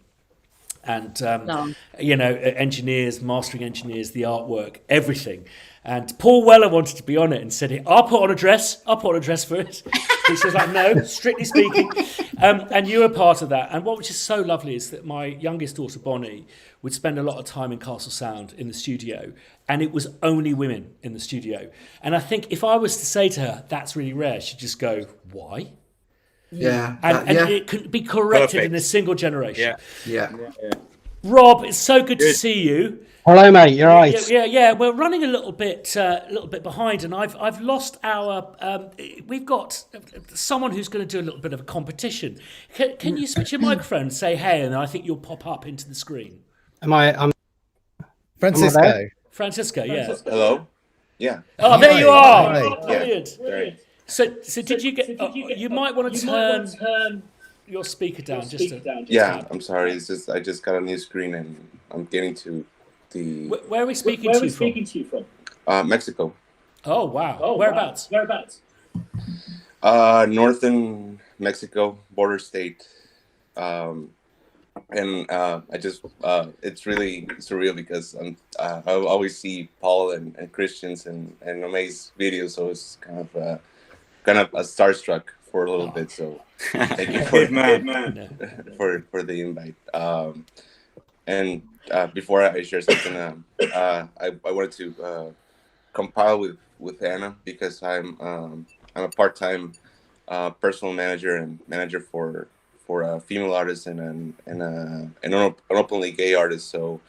Speaker 1: And, you know, engineers, mastering engineers, the artwork, everything. And Paul Weller wanted to be on it and said, I'll put on a dress for it. He was like, no, strictly speaking. And you were part of that. And what was just so lovely is that my youngest daughter, Bonnie, would spend a lot of time in Castle Sound in the studio, and it was only women in the studio. And I think if I was to say to her, that's really rare, she'd just go, why?
Speaker 6: Yeah.
Speaker 1: And it couldn't be corrected in a single generation.
Speaker 6: Yeah.
Speaker 1: Rob, it's so good to see you.
Speaker 12: Hello, mate. You're right.
Speaker 1: Yeah. We're running a little bit behind, and I've lost our. We've got someone who's going to do a little bit of a competition. Can you switch your microphone and say hey, and I think you'll pop up into the screen.
Speaker 12: I'm
Speaker 4: Francisco.
Speaker 1: Francisco, yeah.
Speaker 13: Hello. Yeah.
Speaker 1: Oh, there you are.
Speaker 4: Hi.
Speaker 1: Brilliant. So did you get? You might want to turn your speaker down just to.
Speaker 13: Yeah, I'm sorry. It's just I just got a new screen and I'm getting to the.
Speaker 1: Where are we speaking to you from?
Speaker 13: Mexico.
Speaker 1: Oh wow! Whereabouts?
Speaker 13: Northern Mexico, border state. And I just it's really surreal because I always see Paul and Christians and Amaze videos, so it's kind of a starstruck for a little bit. So thank you for for the invite. And before I share something, I wanted to compile with Anna because I'm a part-time personal manager and manager for female artists and an openly gay artist. So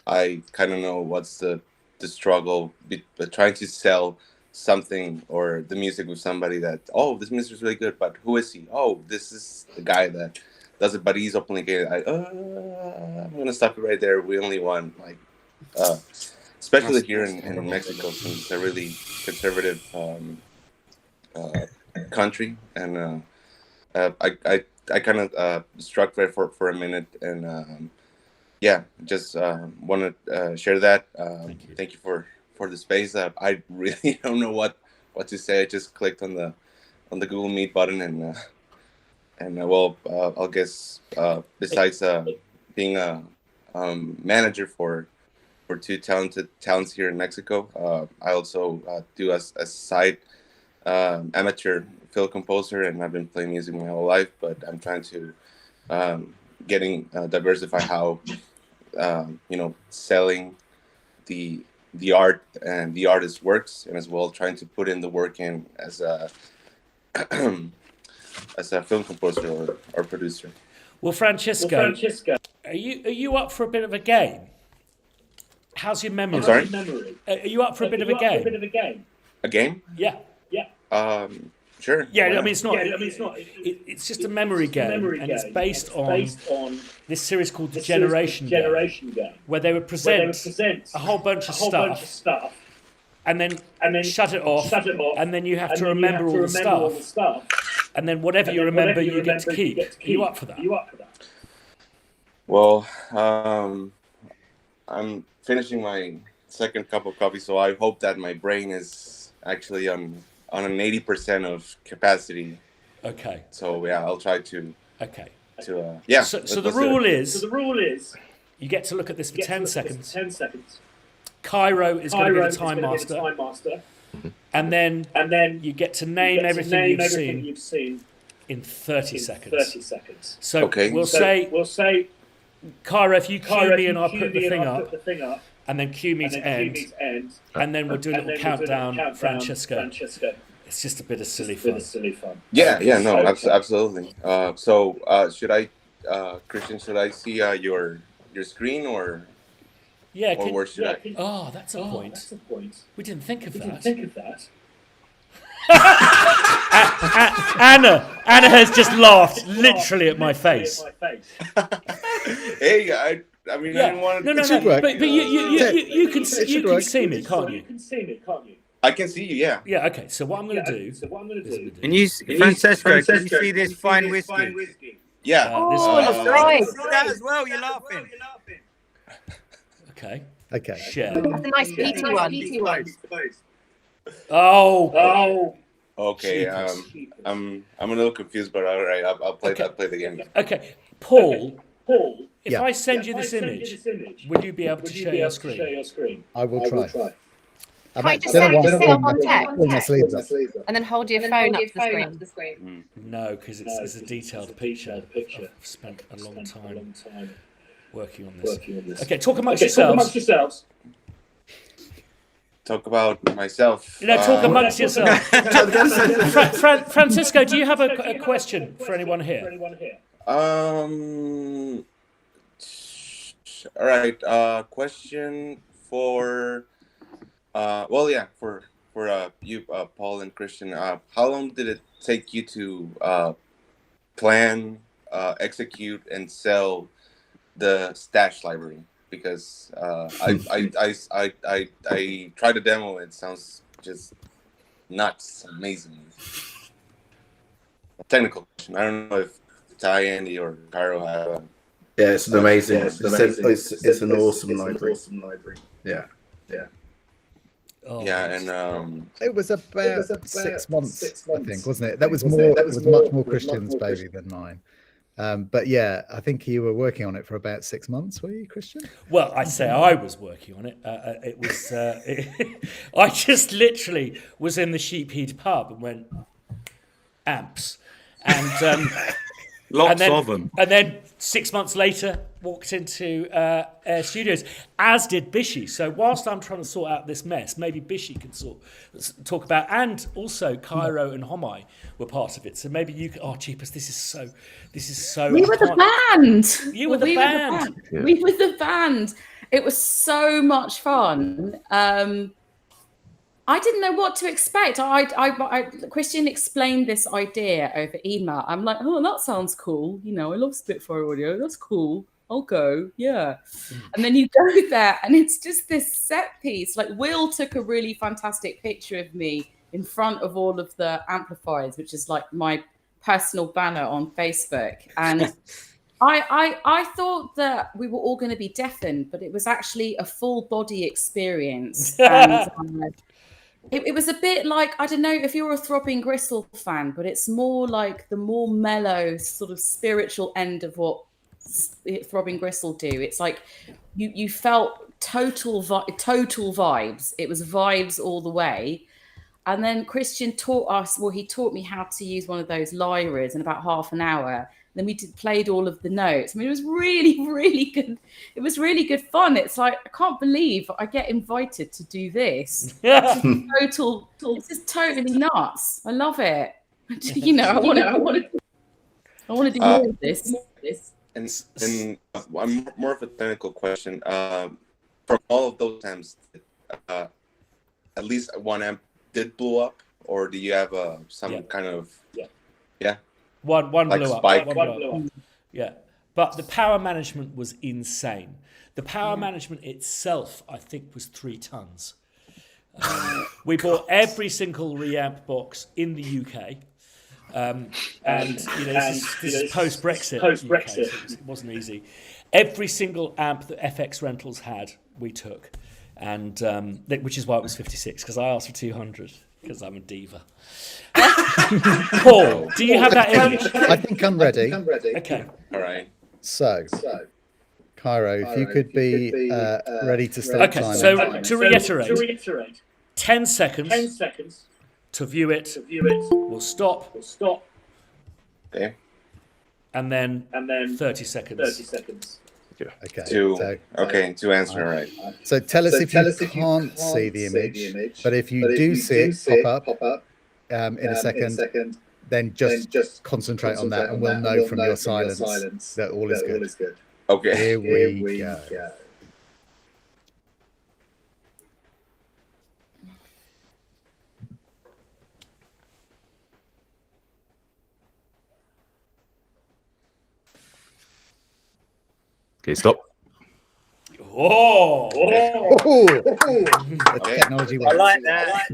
Speaker 13: I kind of know what's the struggle, but trying to sell something or the music with somebody that, oh, this music is really good, but who is he? Oh, this is the guy that does it, but he's openly gay. I'm gonna stop it right there. We only want especially here in Mexico, since it's a really conservative country, and I kind of struck there for a minute, and just want to share that. Thank you for the space. I really don't know what to say. I just clicked on the Google Meet button, and I'll guess besides being a manager for two talented talents here in Mexico, I also do a side amateur field composer, and I've been playing music my whole life, but I'm trying to diversify how selling the art and the artist works, and as well trying to put in the work in as a film composer or producer.
Speaker 1: Well, Francisco, are you up for a bit of a game? How's your memory?
Speaker 13: I'm sorry?
Speaker 1: Are you up for a bit of a game?
Speaker 13: A game?
Speaker 1: Yeah.
Speaker 13: Sure.
Speaker 1: Yeah, I mean, it's not. It's just a memory game, and it's based on this series called the Generation Game, where they would present a whole bunch of stuff, and then shut it off, and then you have to remember all the stuff, and then whatever you remember, you get to keep. Are you up for that?
Speaker 13: Well, I'm finishing my second cup of coffee, so I hope that my brain is actually on an 80% of capacity.
Speaker 1: Okay.
Speaker 13: So yeah, I'll try to.
Speaker 1: Okay.
Speaker 13: So
Speaker 1: the rule is you get to look at this for 10 seconds. Cairo is going to be the time master. And then you get to name everything you've seen in 30 seconds. So we'll say, Cairo, if you cue me and I'll put the thing up, and then cue me to end, and then we'll do a little countdown, Francisco. It's just a bit of silly fun.
Speaker 13: Yeah, no, absolutely. So should I, Christian, should I see your screen or?
Speaker 1: Yeah.
Speaker 13: Or where should I?
Speaker 1: Oh, that's a point. We didn't think of that. Anna has just laughed literally at my face.
Speaker 13: Hey, I mean, I didn't want to.
Speaker 1: No. But you can see me, can't you?
Speaker 13: I can see you. Yeah.
Speaker 1: Yeah. Okay. So what I'm going to do?
Speaker 7: Can you, Francesco? Can you see this fine whiskey?
Speaker 13: Yeah.
Speaker 9: That's right.
Speaker 7: That as well. You're laughing.
Speaker 1: Okay.
Speaker 4: Share.
Speaker 9: That's a nice peaty one.
Speaker 1: Oh.
Speaker 13: Okay. I'm a little confused, but all right. I'll play the game.
Speaker 1: Okay. Paul. If I send you this image, will you be able to share your screen?
Speaker 4: I will try.
Speaker 9: Can I just send it on text? And then hold your phone up to the screen?
Speaker 1: No, because it's a detailed picture. I've spent a long time working on this. Okay, talk amongst yourselves.
Speaker 13: Talk about myself.
Speaker 1: Talk amongst yourselves. Francisco, do you have a question for anyone here?
Speaker 13: All right. Question for for you, Paul and Christian. How long did it take you to plan, execute, and sell the Stash library? Because I tried to demo. It sounds just nuts, amazing. Technical question. I don't know if Ty, Andy, or Cairo have.
Speaker 6: Yeah, it's an amazing. It's an awesome library. Yeah.
Speaker 1: Oh,
Speaker 13: Yeah, and
Speaker 4: It was about 6 months, I think, wasn't it? That was more. It was much more Christian's baby than mine. But yeah, I think you were working on it for about 6 months, were you, Christian?
Speaker 1: Well, I'd say I was working on it. It was. I just literally was in the Sheephead pub and went amps, and
Speaker 7: Lots of them.
Speaker 1: And then 6 months later, walked into Air Studios, as did Bishy. So whilst I'm trying to sort out this mess, maybe Bishy can talk about, and also Cairo and Homai were part of it. So maybe you can. Oh, Jeepers, this is so.
Speaker 11: We were the band.
Speaker 1: You were the band.
Speaker 11: We were the band. It was so much fun. I didn't know what to expect. Christian explained this idea over email. I'm like, oh, that sounds cool. You know, I love Spitfire audio. That's cool. I'll go. Yeah. And then you go there and it's just this set piece. Like Will took a really fantastic picture of me in front of all of the amplifiers, which is like my personal banner on Facebook. And I thought that we were all going to be deafened, but it was actually a full body experience. And it was a bit like, I don't know if you're a Throbbing Gristle fan, but it's more like the more mellow sort of spiritual end of what Throbbing Gristle do. It's like you felt total vibes. It was vibes all the way. And then Christian he taught me how to use one of those lyras in about half an hour. Then we played all of the notes. I mean, it was really, really good. It was really good fun. It's like, I can't believe I get invited to do this. This is totally nuts. I love it. You know, I want to do more of this.
Speaker 13: And I'm more of a technical question. From all of those amps, at least one amp did blow up, or do you have some kind of
Speaker 1: One
Speaker 13: like
Speaker 1: blew
Speaker 13: spike?
Speaker 1: up. One blew up. Yeah. But the power management was insane. The power management itself, I think, was 3 tons. We bought every single reamp box in the UK. And you know, this is post-Brexit. UK, so it wasn't easy. Every single amp that FX Rentals had, we took. And which is why it was 56, because I asked for 200. Because I'm a diva. Paul, do you have that image?
Speaker 4: I think I'm ready.
Speaker 1: Okay.
Speaker 13: All right.
Speaker 4: So Cairo, if you could be ready to start
Speaker 1: Okay,
Speaker 4: timing.
Speaker 1: so to reiterate, 10 seconds to view it. We'll stop.
Speaker 13: Okay.
Speaker 1: And then 30 seconds.
Speaker 4: Okay.
Speaker 13: To answer, right.
Speaker 4: So tell us if you can't see the image, but if you do see it pop up in a second, then just concentrate on that, and we'll know from your silence that all is good.
Speaker 13: Okay.
Speaker 4: Here we go.
Speaker 3: Okay, stop.
Speaker 1: Oh.
Speaker 4: The technology works.
Speaker 5: I like that.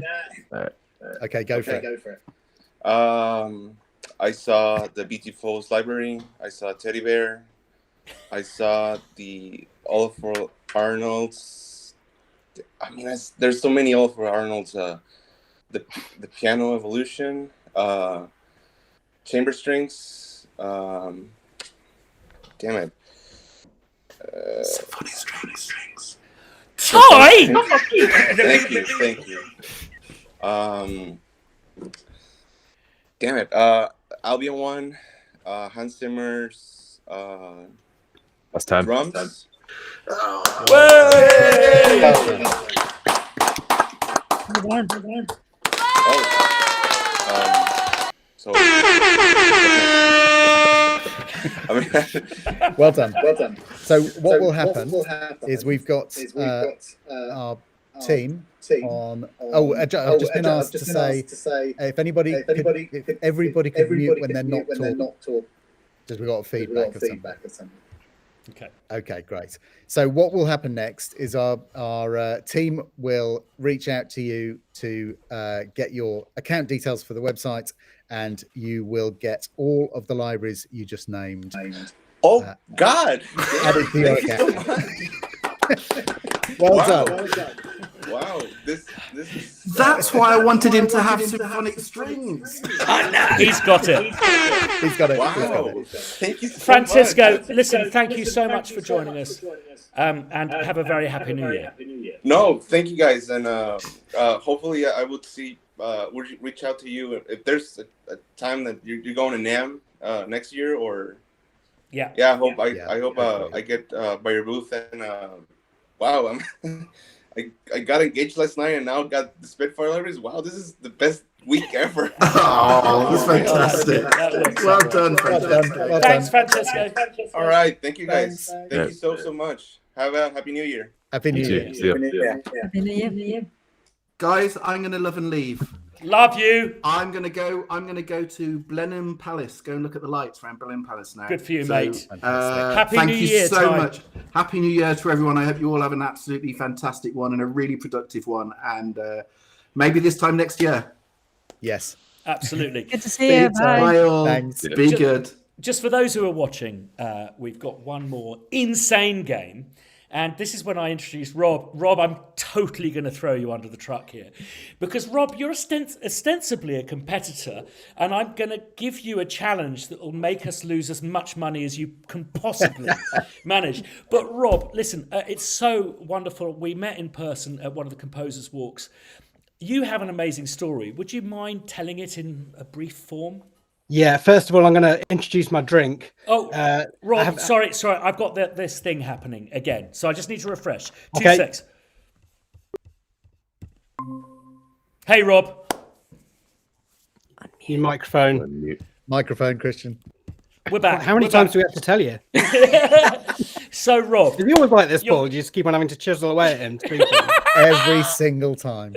Speaker 4: Okay, go for it.
Speaker 13: I saw the BT Falls library. I saw Teddy Bear. I saw the Oliver Arnold's. I mean, there's so many Oliver Arnold's. The Piano Evolution, Chamber Strings. Damn it.
Speaker 6: Symphony strings.
Speaker 1: Ty!
Speaker 13: Thank you. Damn it. Albion 1, Hans Zimmer's
Speaker 3: That's time.
Speaker 13: drums. So I mean,
Speaker 4: Well done. So what will happen is we've got our team on. I've just been asked to say if everybody could mute when they're not talking, because we've got feedback or something. Okay, great. So what will happen next is our team will reach out to you to get your account details for the website, and you will get all of the libraries you just named.
Speaker 13: Oh God!
Speaker 4: Added to your account. Well done.
Speaker 13: Wow, this is.
Speaker 6: That's why I wanted him to have symphonic strings.
Speaker 1: He's got it.
Speaker 4: He's got it.
Speaker 13: Wow.
Speaker 4: He's got it.
Speaker 13: Thank you so
Speaker 1: Francisco,
Speaker 13: much.
Speaker 1: listen, thank you so much for joining us, and have a very happy New Year.
Speaker 13: No, thank you guys, and hopefully I will see. We'll reach out to you if there's a time that you're going to NAMM next year, or
Speaker 1: yeah.
Speaker 13: I hope I get by your booth, and wow, I got engaged last night, and now got the Spitfire libraries. Wow, this is the best week ever.
Speaker 6: Oh, that's fantastic. Well done, Francesco.
Speaker 1: Thanks, Francesco.
Speaker 13: All right, thank you guys. Thank you so much. Have a happy New Year.
Speaker 4: Happy New Year.
Speaker 3: See ya.
Speaker 2: Happy New Year.
Speaker 6: Guys, I'm gonna love and leave.
Speaker 1: Love you.
Speaker 6: I'm gonna go to Blenheim Palace. Go and look at the lights around Blenheim Palace now.
Speaker 1: Good for you, mate.
Speaker 6: Happy
Speaker 1: New
Speaker 6: New
Speaker 1: Year,
Speaker 6: Year so
Speaker 1: Ty.
Speaker 6: much. Happy New Year to everyone. I hope you all have an absolutely fantastic one and a really productive one. And maybe this time next year.
Speaker 4: Yes.
Speaker 1: Absolutely.
Speaker 2: Good to see you. Bye.
Speaker 6: Bye all.
Speaker 4: Thanks.
Speaker 6: Be good.
Speaker 1: Just for those who are watching, we've got one more insane game. And this is when I introduce Rob. Rob, I'm totally going to throw you under the truck here. Because, Rob, you're ostensibly a competitor, and I'm going to give you a challenge that will make us lose as much money as you can possibly manage. But, Rob, listen, it's so wonderful. We met in person at one of the Composers' Walks. You have an amazing story. Would you mind telling it in a brief form?
Speaker 12: Yeah, first of all, I'm going to introduce my drink.
Speaker 1: Oh, Rob, sorry. I've got this thing happening again. So I just need to refresh. 2
Speaker 12: Okay.
Speaker 1: secs. Hey, Rob.
Speaker 12: Your microphone.
Speaker 4: Microphone, Christian.
Speaker 1: We're back.
Speaker 12: How many times do we have to tell you?
Speaker 1: So, Rob.
Speaker 12: If you always like this, Paul, you just keep on having to chisel away at him.
Speaker 4: Every single time.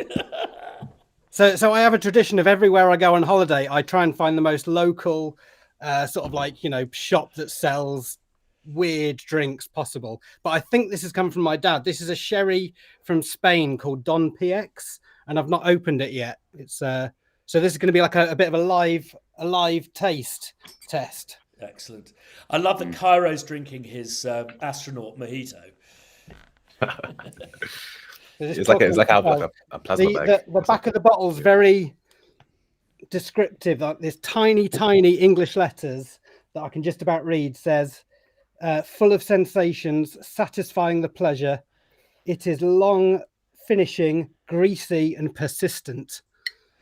Speaker 12: So I have a tradition of everywhere I go on holiday, I try and find the most local sort of like, shop that sells weird drinks possible. But I think this has come from my dad. This is a sherry from Spain called Don PX, and I've not opened it yet. It's so this is going to be like a bit of a live taste test.
Speaker 1: Excellent. I love that Cairo's drinking his astronaut mojito.
Speaker 3: It's like a plasma bag.
Speaker 12: The back of the bottle is very descriptive. Like this tiny English letters that I can just about read says, full of sensations, satisfying the pleasure. It is long, finishing, greasy and persistent.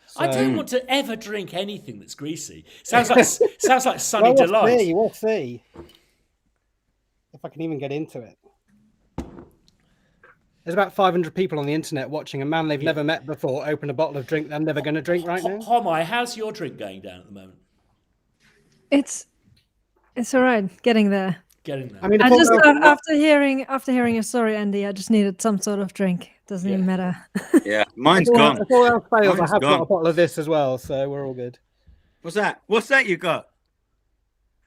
Speaker 12: So,
Speaker 1: I don't want to ever drink anything that's greasy. Sounds like Sunny
Speaker 12: we'll
Speaker 1: Delight.
Speaker 12: We'll see if I can even get into it. There's about 500 people on the internet watching a man they've never met before open a bottle of drink they're never going to drink right now.
Speaker 1: Homai, how's your drink going down at the moment?
Speaker 2: It's all right. Getting there.
Speaker 12: I mean,
Speaker 2: after hearing your story, Andy, I just needed some sort of drink. Doesn't even matter.
Speaker 7: Yeah, mine's gone.
Speaker 12: If all else fails,
Speaker 7: Mine's
Speaker 12: I have
Speaker 7: gone.
Speaker 12: got a bottle of this as well, so we're all good.
Speaker 7: What's that? What's that you got?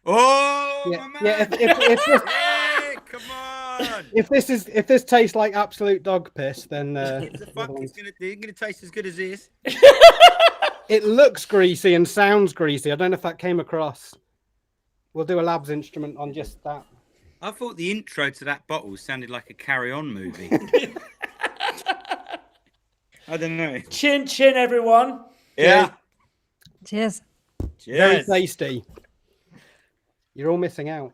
Speaker 7: Oh,
Speaker 12: Yeah,
Speaker 7: my
Speaker 12: yeah.
Speaker 7: man. Hey, come on.
Speaker 12: If this tastes like absolute dog piss, then
Speaker 7: The fuck is gonna taste as good as this?
Speaker 12: it looks greasy and sounds greasy. I don't know if that came across. We'll do a labs instrument on just that.
Speaker 7: I thought the intro to that bottle sounded like a Carry On movie. I don't know.
Speaker 1: Chin chin, everyone.
Speaker 7: Yeah.
Speaker 2: Cheers.
Speaker 12: Very
Speaker 7: Cheers.
Speaker 12: tasty. You're all missing out.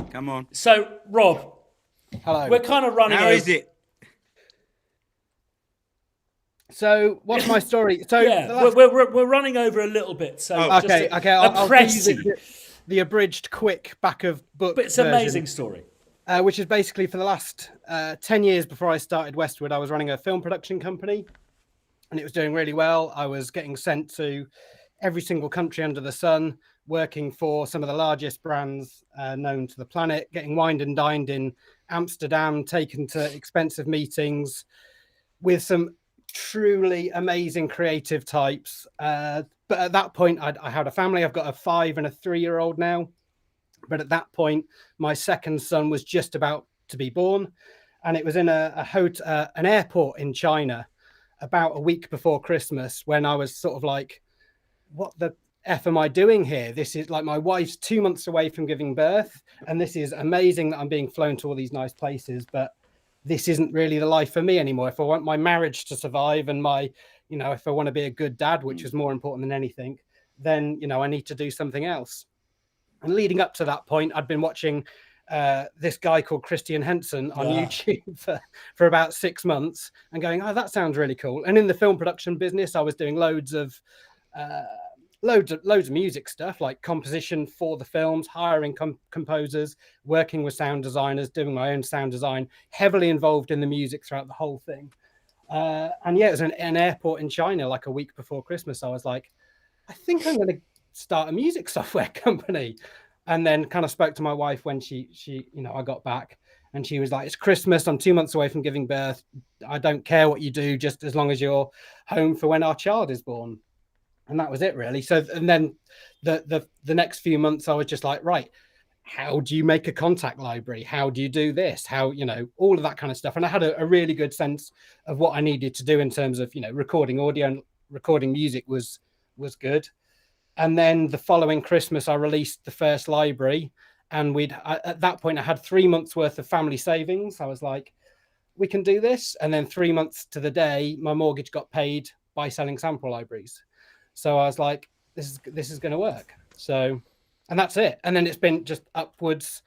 Speaker 7: Come on.
Speaker 1: So, Rob,
Speaker 12: Hello.
Speaker 1: we're kind of running
Speaker 7: How
Speaker 1: over.
Speaker 7: is it?
Speaker 12: So, what's my story? So,
Speaker 1: Yeah,
Speaker 12: the last-
Speaker 1: we're running over a little bit. So, just
Speaker 12: okay. I'll
Speaker 1: press
Speaker 12: give you the abridged, quick back of book.
Speaker 1: But it's an
Speaker 12: version,
Speaker 1: amazing story.
Speaker 12: which is basically for the last 10 years before I started Westwood, I was running a film production company, and it was doing really well. I was getting sent to every single country under the sun, working for some of the largest brands known to the planet, getting wined and dined in Amsterdam, taken to expensive meetings with some truly amazing creative types. But at that point, I had a family. I've got a 5 and a 3-year-old now. But at that point, my second son was just about to be born, and it was in an airport in China about a week before Christmas, when I was sort of like, what the F am I doing here? This is like, my wife's 2 months away from giving birth, and this is amazing that I'm being flown to all these nice places, but this isn't really the life for me anymore. If I want my marriage to survive and if I want to be a good dad, which is more important than anything, then, I need to do something else. And leading up to that point, I'd been watching this guy called Henson on YouTube for about 6 months and going, oh, that sounds really cool. And in the film production business, I was doing loads of music stuff, like composition for the films, hiring composers, working with sound designers, doing my own sound design, heavily involved in the music throughout the whole thing. And yeah, it was an airport in China, like a week before Christmas. I was like, I think I'm going to start a music software company. And then kind of spoke to my wife when she I got back, and she was like, it's Christmas, I'm 2 months away from giving birth. I don't care what you do, just as long as you're home for when our child is born. And that was it, really. So, and then the next few months, I was just like, right, how do you make a contact library? How do you do this? How, all of that kind of stuff. And I had a really good sense of what I needed to do in terms of, recording audio and recording music was good. And then the following Christmas, I released the first library, and at that point, I had 3 months worth of family savings. I was like, we can do this. And then 3 months to the day, my mortgage got paid by selling sample libraries. So I was like, this is going to work. So, and that's it. And then it's been just upwards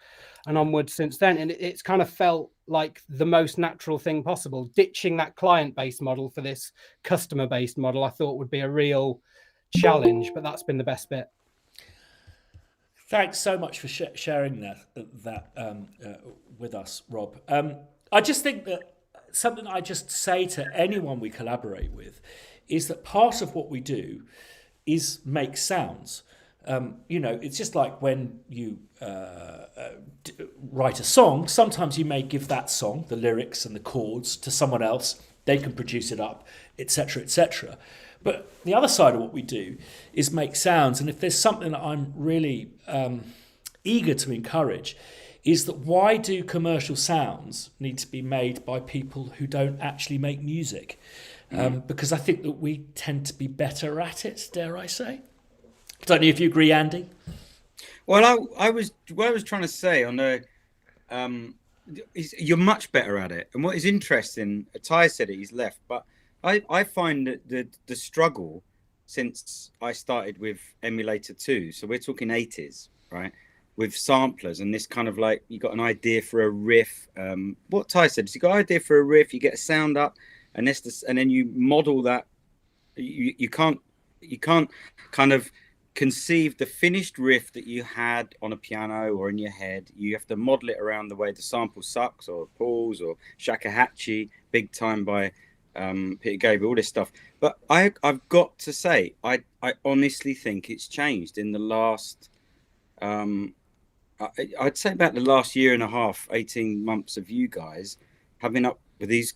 Speaker 12: and onwards since then. And it's kind of felt like the most natural thing possible. Ditching that client-based model for this customer-based model, I thought would be a real challenge, but that's been the best bit.
Speaker 1: Thanks so much for sharing that with us, Rob. I just think that something I just say to anyone we collaborate with is that part of what we do is make sounds. It's just like when you write a song, sometimes you may give that song, the lyrics and the chords, to someone else. They can produce it up, etc., etc. But the other side of what we do is make sounds. And if there's something that I'm really eager to encourage, is that why do commercial sounds need to be made by people who don't actually make music? Because I think that we tend to be better at it, dare I say. I don't know if you agree, Andy.
Speaker 7: Well, I was trying to say on the, you're much better at it. And what is interesting, Ty said it, he's left, but I find that the struggle since I started with Emulator 2, so we're talking 80s, right, with samplers and this kind of like, you got an idea for a riff. What Ty said is you got an idea for a riff, you get a sound up, and and then you model that. You can't kind of conceive the finished riff that you had on a piano or in your head. You have to model it around the way the sample sucks or pulls or Shakuhachi, Big Time by Peter Gabriel, all this stuff. But I've got to say, I honestly think it's changed in the last, I'd say about the last year and a half, 18 months of you guys having up with these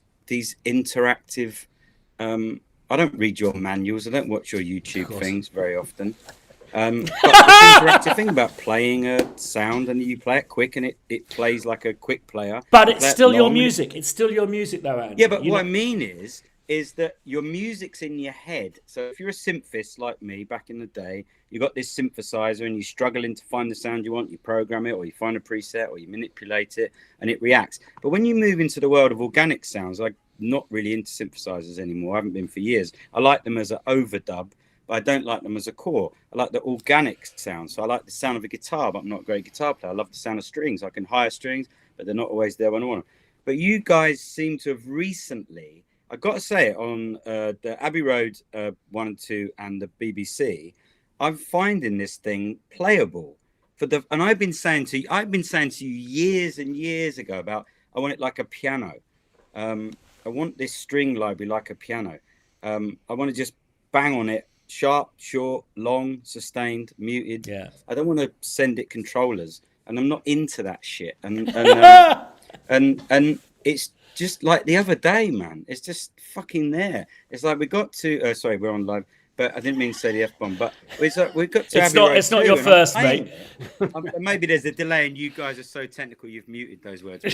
Speaker 7: interactive, I don't read your manuals, I don't watch your YouTube things very often. But this interactive thing about playing a sound and you play it quick and it plays like a quick player.
Speaker 1: But it's still your music. It's still your music though, Andy.
Speaker 7: Yeah, but what I mean is that your music's in your head. So if you're a synthist like me back in the day, you got this synthesizer and you're struggling to find the sound you want, you program it or you find a preset or you manipulate it and it reacts. But when you move into the world of organic sounds, I'm not really into synthesizers anymore. I haven't been for years. I like them as an overdub, but I don't like them as a core. I like the organic sound. So I like the sound of a guitar, but I'm not a great guitar player. I love the sound of strings. I can hire strings, but they're not always there when I want them. But you guys seem to have recently, I've got to say it, on the Abbey Road 1 and 2 and the BBC, I'm finding this thing playable. And I've been saying to you years and years ago about, I want it like a piano. I want this string library like a piano. I want to just bang on it, sharp, short, long, sustained, muted.
Speaker 1: Yeah.
Speaker 7: I don't want to send it controllers, and I'm not into that shit. And it's just like the other day, man. It's just fucking there. It's like we got to. Sorry, we're on live. but I didn't mean to say the F-bomb. But we've got to
Speaker 1: It's not. It's not your first, mate.
Speaker 7: Maybe there's a delay, and you guys are so technical, you've muted those words.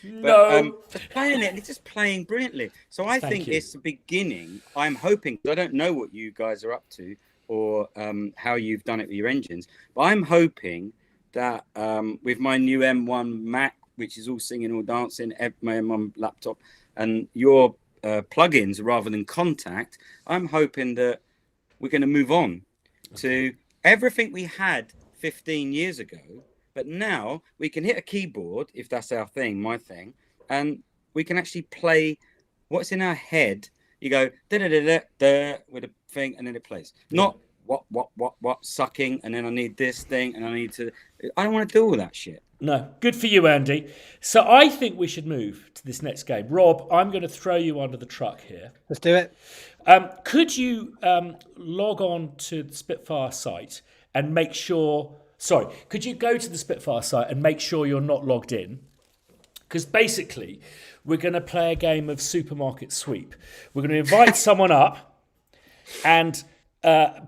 Speaker 1: No.
Speaker 7: Just playing it, and it's just playing brilliantly. So I think it's the beginning. I'm hoping. I don't know what you guys are up to or how you've done it with your engines, but I'm hoping that with my new M1 Mac, which is all singing, all dancing, my M1 laptop, and your plugins rather than Contact, I'm hoping that we're going to move on to everything we had 15 years ago, but now we can hit a keyboard, if that's our thing, my thing, and we can actually play what's in our head. You go da da da da with a thing, and then it plays. Not what sucking, and then I need this thing, and I don't want to do all that shit.
Speaker 1: No, good for you, Andy. So I think we should move to this next game. Rob, I'm going to throw you under the truck here.
Speaker 12: Let's do it.
Speaker 1: Could you log on to the Spitfire site and make sure... Sorry, could you go to the Spitfire site and make sure you're not logged in? Because basically, we're going to play a game of supermarket sweep. We're going to invite someone up, and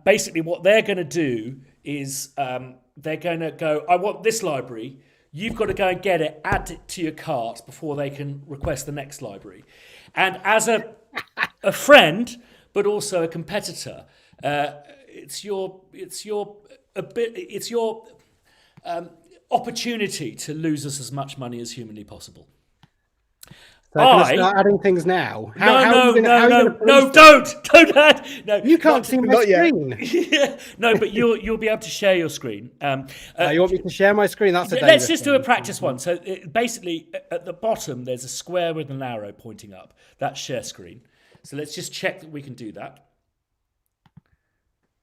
Speaker 1: basically what they're going to do is they're going to go, I want this library. You've got to go and get it, add it to your cart before they can request the next library. And as a friend, but also a competitor, it's your opportunity to lose us as much money as humanly possible.
Speaker 12: So can I start adding things now?
Speaker 1: No, don't add. No,
Speaker 12: you can't see my screen.
Speaker 1: Yeah, no, but you'll be able to share your screen.
Speaker 12: You want me to share my screen? That's a
Speaker 1: let's just do a practice one. So basically, at the bottom, there's a square with an arrow pointing up. That's share screen. So let's just check that we can do that.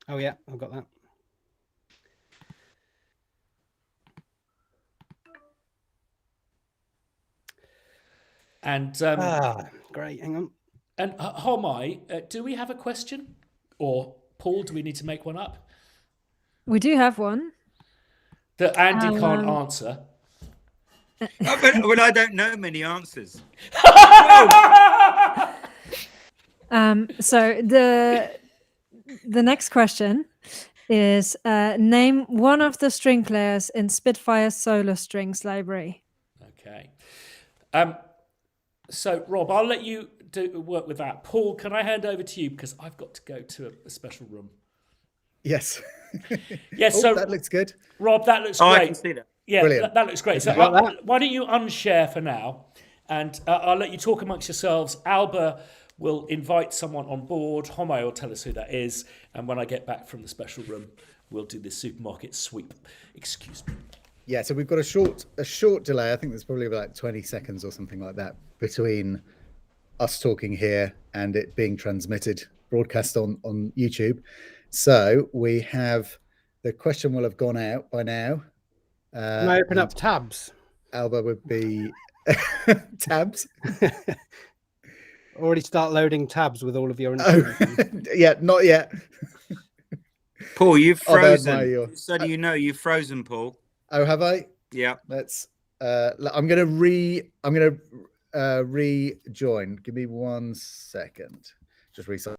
Speaker 12: Oh yeah, I've got that.
Speaker 1: And
Speaker 12: great. Hang on.
Speaker 1: And Homai, do we have a question? Or Paul, do we need to make one up?
Speaker 2: We do have one
Speaker 1: that Andy can't answer.
Speaker 7: Well, I don't know many answers.
Speaker 2: So the next question is name one of the string players in Spitfire Solo Strings library.
Speaker 1: Okay. So, Rob, I'll let you work with that. Paul, can I hand over to you because I've got to go to a special room.
Speaker 4: Yes.
Speaker 1: Yes. So
Speaker 4: that looks good.
Speaker 1: Rob, that looks great.
Speaker 7: I can see that.
Speaker 1: Yeah, that looks great. So why don't you unshare for now, and I'll let you talk amongst yourselves. Alba will invite someone on board. Homai will tell us who that is, and when I get back from the special room, we'll do this supermarket sweep. Excuse me.
Speaker 4: Yeah, so we've got a short delay. I think there's probably about 20 seconds or something like that between us talking here and it being broadcast on YouTube. So we have, the question will have gone out by now.
Speaker 12: Can I open up tabs?
Speaker 4: Alba would be tabs.
Speaker 12: Already start loading tabs with all of your information.
Speaker 4: Yeah, not yet.
Speaker 7: Paul, you've frozen. So do you know you've frozen, Paul?
Speaker 4: Oh, have I?
Speaker 7: Yeah.
Speaker 4: Let's. I'm gonna rejoin. Give me 1 second. Just restart.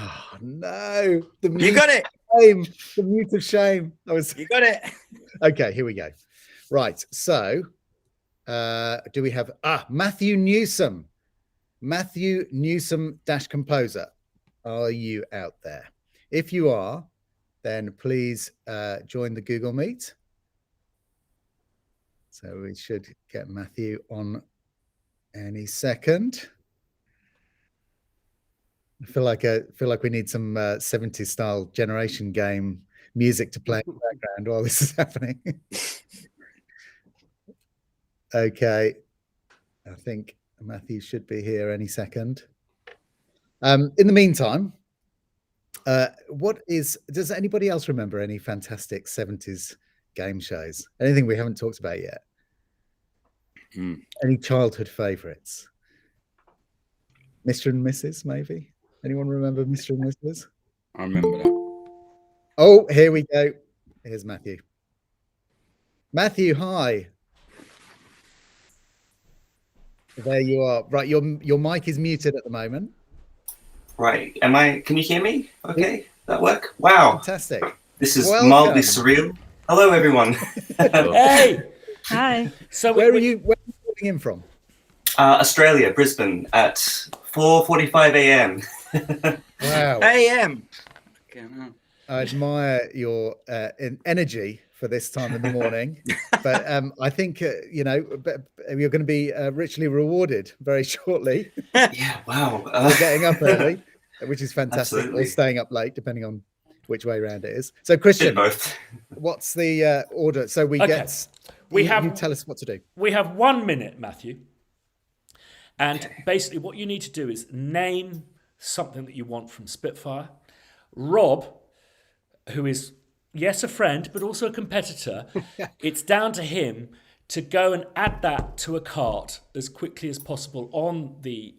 Speaker 4: Oh no!
Speaker 7: You got it.
Speaker 4: Shame. The mute of shame.
Speaker 7: You got it.
Speaker 4: Okay, here we go. Right. So, do we have Matthew Newsom? Matthew Newsom Composer. Are you out there? If you are, then please join the Google Meet. So we should get Matthew on any second. I feel like we need some 70s style generation game music to play in the background while this is happening. Okay, I think Matthew should be here any second. In the meantime, does anybody else remember any fantastic 70s game shows? Anything we haven't talked about yet? Any childhood favorites? Mr. and Mrs. maybe? Anyone remember Mr. and Mrs.?
Speaker 7: I remember that.
Speaker 4: Oh, here we go. Here's Matthew. Matthew, hi. There you are. Right, your mic is muted at the moment.
Speaker 14: Right. Can you hear me? Okay. That work? Wow.
Speaker 4: Fantastic.
Speaker 14: This is
Speaker 4: Welcome.
Speaker 14: mildly surreal. Hello, everyone.
Speaker 1: Hey.
Speaker 2: Hi.
Speaker 4: So where are you calling in from?
Speaker 14: Australia, Brisbane, at 4:45 a.m.
Speaker 4: Wow.
Speaker 7: AM.
Speaker 4: I admire your energy for this time in the morning, but I think you're going to be richly rewarded very shortly.
Speaker 14: Yeah, wow.
Speaker 4: For getting up early, which is fantastic,
Speaker 14: Absolutely.
Speaker 4: or staying up late, depending on which way around it is. So, Christian,
Speaker 14: both.
Speaker 4: What's the order? So you tell us what to do.
Speaker 1: We have 1 minute, Matthew, and basically what you need to do is name something that you want from Spitfire. Rob, who is, yes, a friend, but also a competitor, it's down to him to go and add that to a cart as quickly as possible on the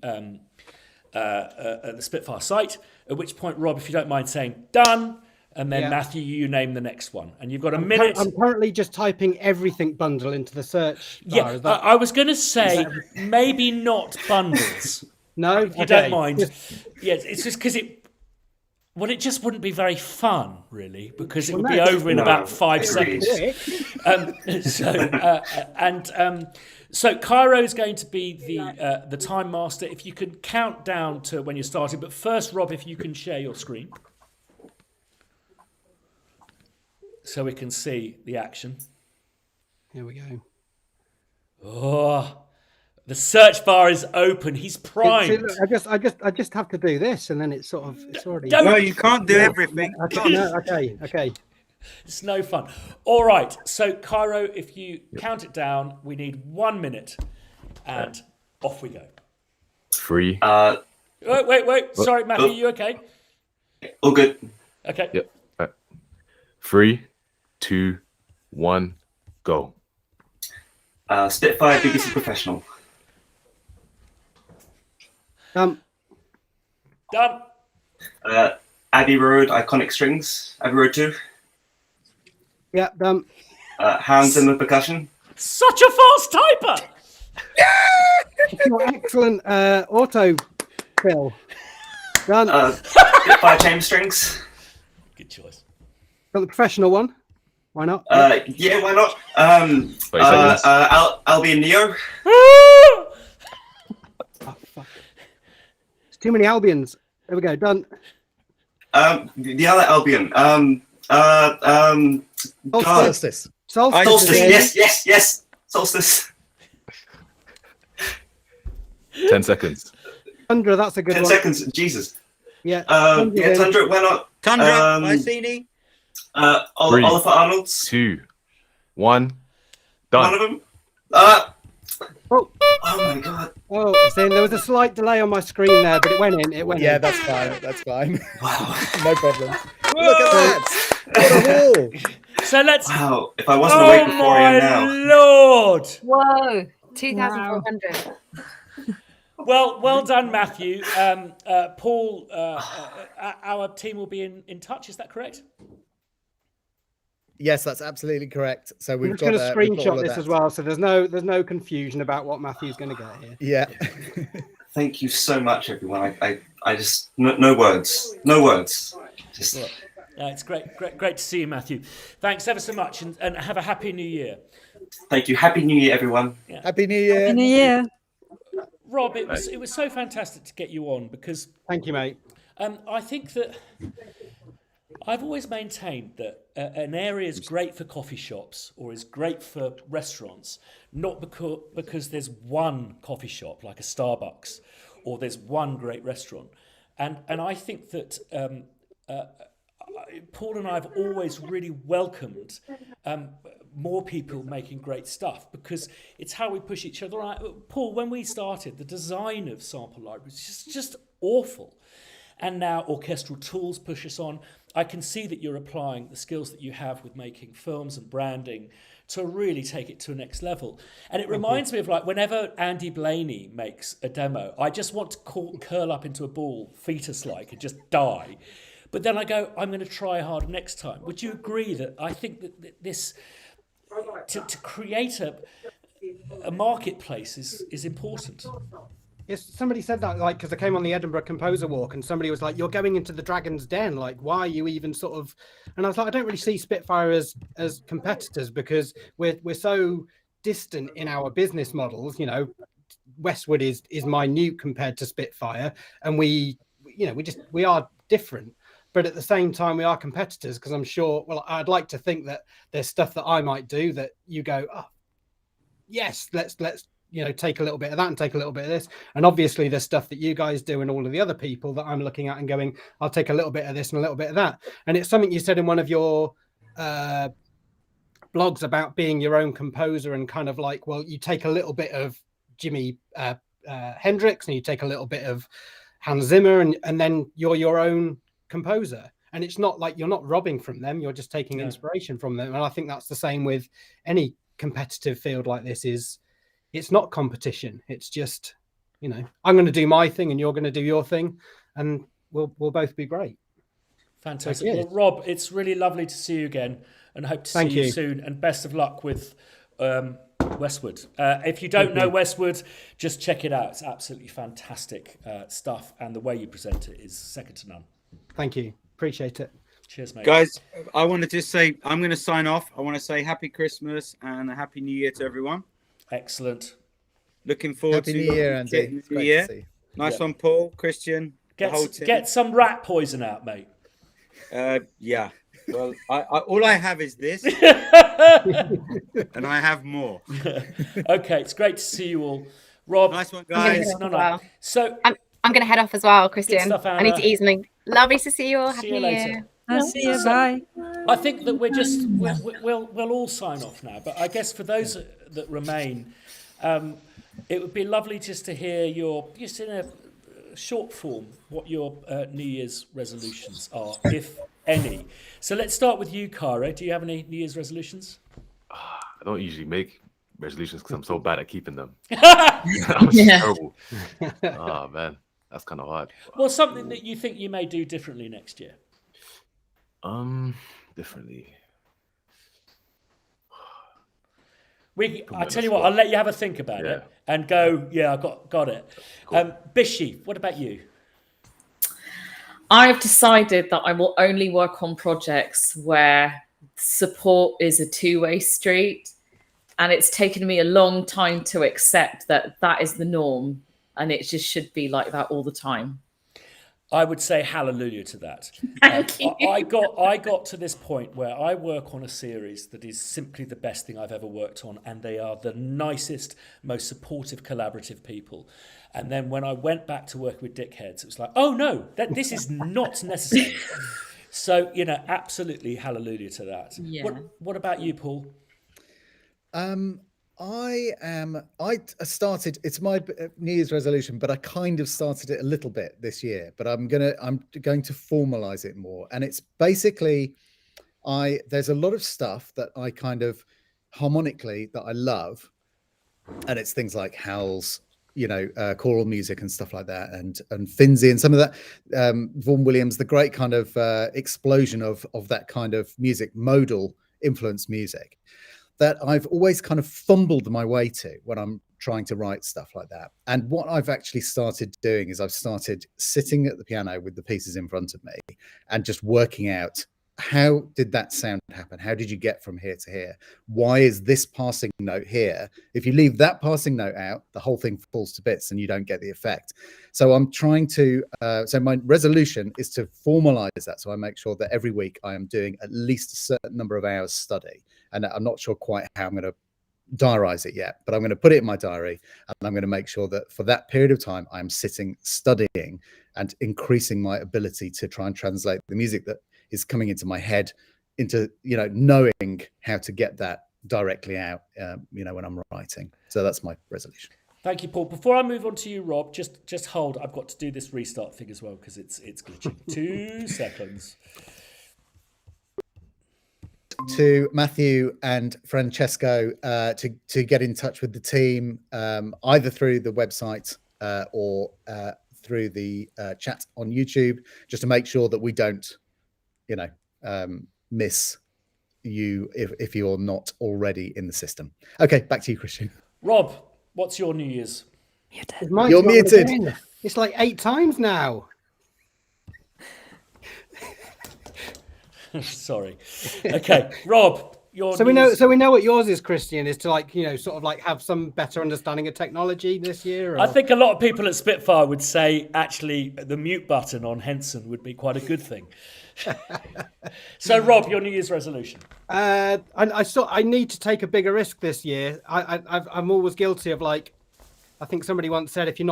Speaker 1: Spitfire site, at which point, Rob, if you don't mind saying done, and then Matthew, you name the next one. And you've got a minute.
Speaker 12: I'm currently just typing everything bundle into the search bar.
Speaker 1: Yeah, I was going to say maybe not bundles.
Speaker 12: No?
Speaker 1: If you don't mind. Yes, it's just because it just wouldn't be very fun, really, because it would be over in about 5 seconds. So Cairo's going to be the time master. If you could count down to when you're starting. But first, Rob, if you can share your screen so we can see the action.
Speaker 12: Here we go.
Speaker 1: Oh, the search bar is open. He's primed.
Speaker 12: I just have to do this, and then it's already.
Speaker 7: No, you can't do everything.
Speaker 12: Okay.
Speaker 1: It's no fun. All right. So, Cairo, if you count it down, we need 1 minute, and off we go.
Speaker 3: 3.
Speaker 1: Wait. Sorry, Matthew, you okay?
Speaker 14: All good.
Speaker 1: Okay.
Speaker 3: Yep. 3, 2, 1, go.
Speaker 14: Spitfire BBC Professional.
Speaker 1: Done.
Speaker 14: Abbey Road Iconic Strings. Abbey Road 2.
Speaker 12: Yeah, done.
Speaker 14: Henson with percussion.
Speaker 1: Such a fast typer!
Speaker 12: Your excellent auto fill. Done.
Speaker 14: Spitfire Chamber Strings.
Speaker 1: Good choice.
Speaker 12: Got the professional one. Why not?
Speaker 14: Yeah, why not? Albion Neo.
Speaker 12: Oh, fuck. There's too many Albions. There we go. Done.
Speaker 14: The other Albion.
Speaker 4: Solstice.
Speaker 14: Solstice. Yes. Solstice.
Speaker 3: 10 seconds.
Speaker 12: Tundra, that's a good
Speaker 14: 10
Speaker 12: one.
Speaker 14: seconds. Jesus.
Speaker 12: Yeah.
Speaker 14: Tundra. Why not?
Speaker 7: Tundra. Mycene.
Speaker 14: Oliver Arnold's.
Speaker 3: 2, 1, done.
Speaker 14: One of them.
Speaker 12: Oh
Speaker 14: my god.
Speaker 12: Oh, so there was a slight delay on my screen there, but it went in.
Speaker 4: Yeah, that's fine.
Speaker 14: Wow.
Speaker 4: No problem. Look at that. What a wall.
Speaker 1: So let's.
Speaker 14: Wow. If I wasn't awake before I am now.
Speaker 1: Lord.
Speaker 9: Whoa. 2,400.
Speaker 1: Well done, Matthew. Paul, our team will be in touch. Is that correct?
Speaker 4: Yes, that's absolutely correct. So
Speaker 12: We're
Speaker 4: we've
Speaker 12: just
Speaker 4: got
Speaker 12: going to
Speaker 4: we've got all
Speaker 12: screenshot
Speaker 4: of
Speaker 12: this
Speaker 4: that.
Speaker 12: as well, so there's no confusion about what Matthew's going to get here.
Speaker 4: Yeah.
Speaker 14: Thank you so much, everyone. I just no words. No words. Just.
Speaker 1: It's great to see you, Matthew. Thanks ever so much, and have a happy New Year.
Speaker 14: Thank you. Happy New Year, everyone.
Speaker 1: Yeah.
Speaker 4: Happy New Year.
Speaker 2: Happy New Year.
Speaker 1: Rob, it was so fantastic to get you on because.
Speaker 12: Thank you, mate.
Speaker 1: I think that I've always maintained that an area is great for coffee shops or is great for restaurants, not because there's one coffee shop like a Starbucks or there's one great restaurant. And I think that Paul and I have always really welcomed more people making great stuff because it's how we push each other out. Paul, when we started, the design of sample libraries is just awful. And now orchestral tools push us on. I can see that you're applying the skills that you have with making films and branding to really take it to a next level. And it reminds me of like whenever Andy Blaney makes a demo, I just want to curl up into a ball, fetus-like, and just die. but then I go, I'm going to try harder next time. Would you agree that I think that this to create a marketplace is important?
Speaker 12: Yes, somebody said that, like, because I came on the Edinburgh Composer Walk and somebody was like, you're going into the Dragon's Den, like, why are you even sort of, and I was like, I don't really see Spitfire as competitors, because we're so distant in our business models. You know, Westwood is minute compared to Spitfire, and we are different, but at the same time we are competitors, because I'm sure, well, I'd like to think that there's stuff that I might do that you go, oh yes, let's take a little bit of that and take a little bit of this. And obviously there's stuff that you guys do and all of the other people that I'm looking at and going, I'll take a little bit of this and a little bit of that. And it's something you said in one of your blogs about being your own composer, and kind of like, well, you take a little bit of Jimi Hendrix and you take a little bit of Hans Zimmer, and then you're your own composer. And it's not like you're not robbing from them, you're just taking inspiration from them. And I think that's the same with any competitive field like this. It's not competition. It's just, I'm going to do my thing and you're going to do your thing, and we'll both be great.
Speaker 1: Fantastic. So, well, Rob, it's really lovely to see you again, and hope to see you soon. And best of luck with Westwood. If you don't know Westwood, just check it out. It's absolutely fantastic stuff, and the way you present it is second to none.
Speaker 12: Thank you. Appreciate it.
Speaker 1: Cheers, mate.
Speaker 7: Guys, I want to just say, I'm going to sign off. I want to say Happy Christmas and a Happy New Year to everyone.
Speaker 1: Excellent.
Speaker 7: Looking forward to
Speaker 4: Happy New Year, Andy.
Speaker 7: New Year. Nice one, Paul, Christian, the whole team.
Speaker 1: Get some rat poison out, mate.
Speaker 7: Yeah. Well, all I have is this, and I have more.
Speaker 1: Okay, it's great to see you all. Rob,
Speaker 7: nice one, guys.
Speaker 1: So
Speaker 9: I'm going to head off as well, Christian.
Speaker 1: Stuff,
Speaker 9: I need to eat something. Lovely to see you all.
Speaker 1: See
Speaker 9: Happy
Speaker 1: you
Speaker 9: New
Speaker 1: later.
Speaker 9: Year.
Speaker 2: I'll see you. Bye.
Speaker 1: I think that we'll all sign off now. But I guess for those that remain, it would be lovely just to hear just in a short form, what your New Year's resolutions are, if any. So let's start with you, Cara. Do you have any New Year's resolutions?
Speaker 3: I don't usually make resolutions because I'm so bad at keeping them. That was terrible. Oh man, that's kind of hard.
Speaker 1: Well, something that you think you may do differently next year.
Speaker 3: Differently.
Speaker 1: I tell you what, I'll let you have a think about it and go. Yeah, I got it. Cool. Bishi, what about you?
Speaker 11: I've decided that I will only work on projects where support is a two-way street, and it's taken me a long time to accept that is the norm, and it just should be like that all the time.
Speaker 1: I would say hallelujah to that. I got to this point where I work on a series that is simply the best thing I've ever worked on, and they are the nicest, most supportive, collaborative people. And then when I went back to work with dickheads, it was like, oh no, this is not necessary. So, absolutely hallelujah to that.
Speaker 11: Yeah.
Speaker 1: What about you, Paul?
Speaker 4: I started, it's my New Year's resolution, but I kind of started it a little bit this year, but I'm going to formalize it more. And it's basically, there's a lot of stuff that I kind of harmonically that I love. And it's things like Howells, choral music and stuff like that, and Finzi and some of that, Vaughan Williams, the great kind of explosion of that kind of music, modal influence music, that I've always kind of fumbled my way to when I'm trying to write stuff like that. And what I've actually started doing is I've started sitting at the piano with the pieces in front of me and just working out, how did that sound happen? How did you get from here to here? Why is this passing note here? If you leave that passing note out, the whole thing falls to bits and you don't get the effect. So I'm trying to, so my resolution is to formalize that. So I make sure that every week I am doing at least a certain number of hours study. And I'm not sure quite how I'm going to diarize it yet, but I'm going to put it in my diary, and I'm going to make sure that for that period of time, I'm sitting studying and increasing my ability to try and translate the music that is coming into my head into, knowing how to get that directly out, when I'm writing. So that's my resolution.
Speaker 1: Thank you, Paul. Before I move on to you, Rob, just hold. I've got to do this restart thing as well because it's glitching. 2 seconds.
Speaker 4: To Matthew and Francesco to get in touch with the team, either through the website or through the chat on YouTube, just to make sure that we don't, miss you if you're not already in the system. Okay, back to you, Christian.
Speaker 1: Rob, what's your New Year's?
Speaker 4: You're muted.
Speaker 12: It's like 8 times now.
Speaker 1: Sorry. Okay, Rob, your
Speaker 12: so we know what yours is, Christian, is to sort of have some better understanding of technology this year. Or...
Speaker 1: I think a lot of people at Spitfire would say actually the mute button on Henson would be quite a good thing. So Rob, your New Year's resolution?
Speaker 12: I need to take a bigger risk this year. I'm always guilty of I think somebody once said, if you're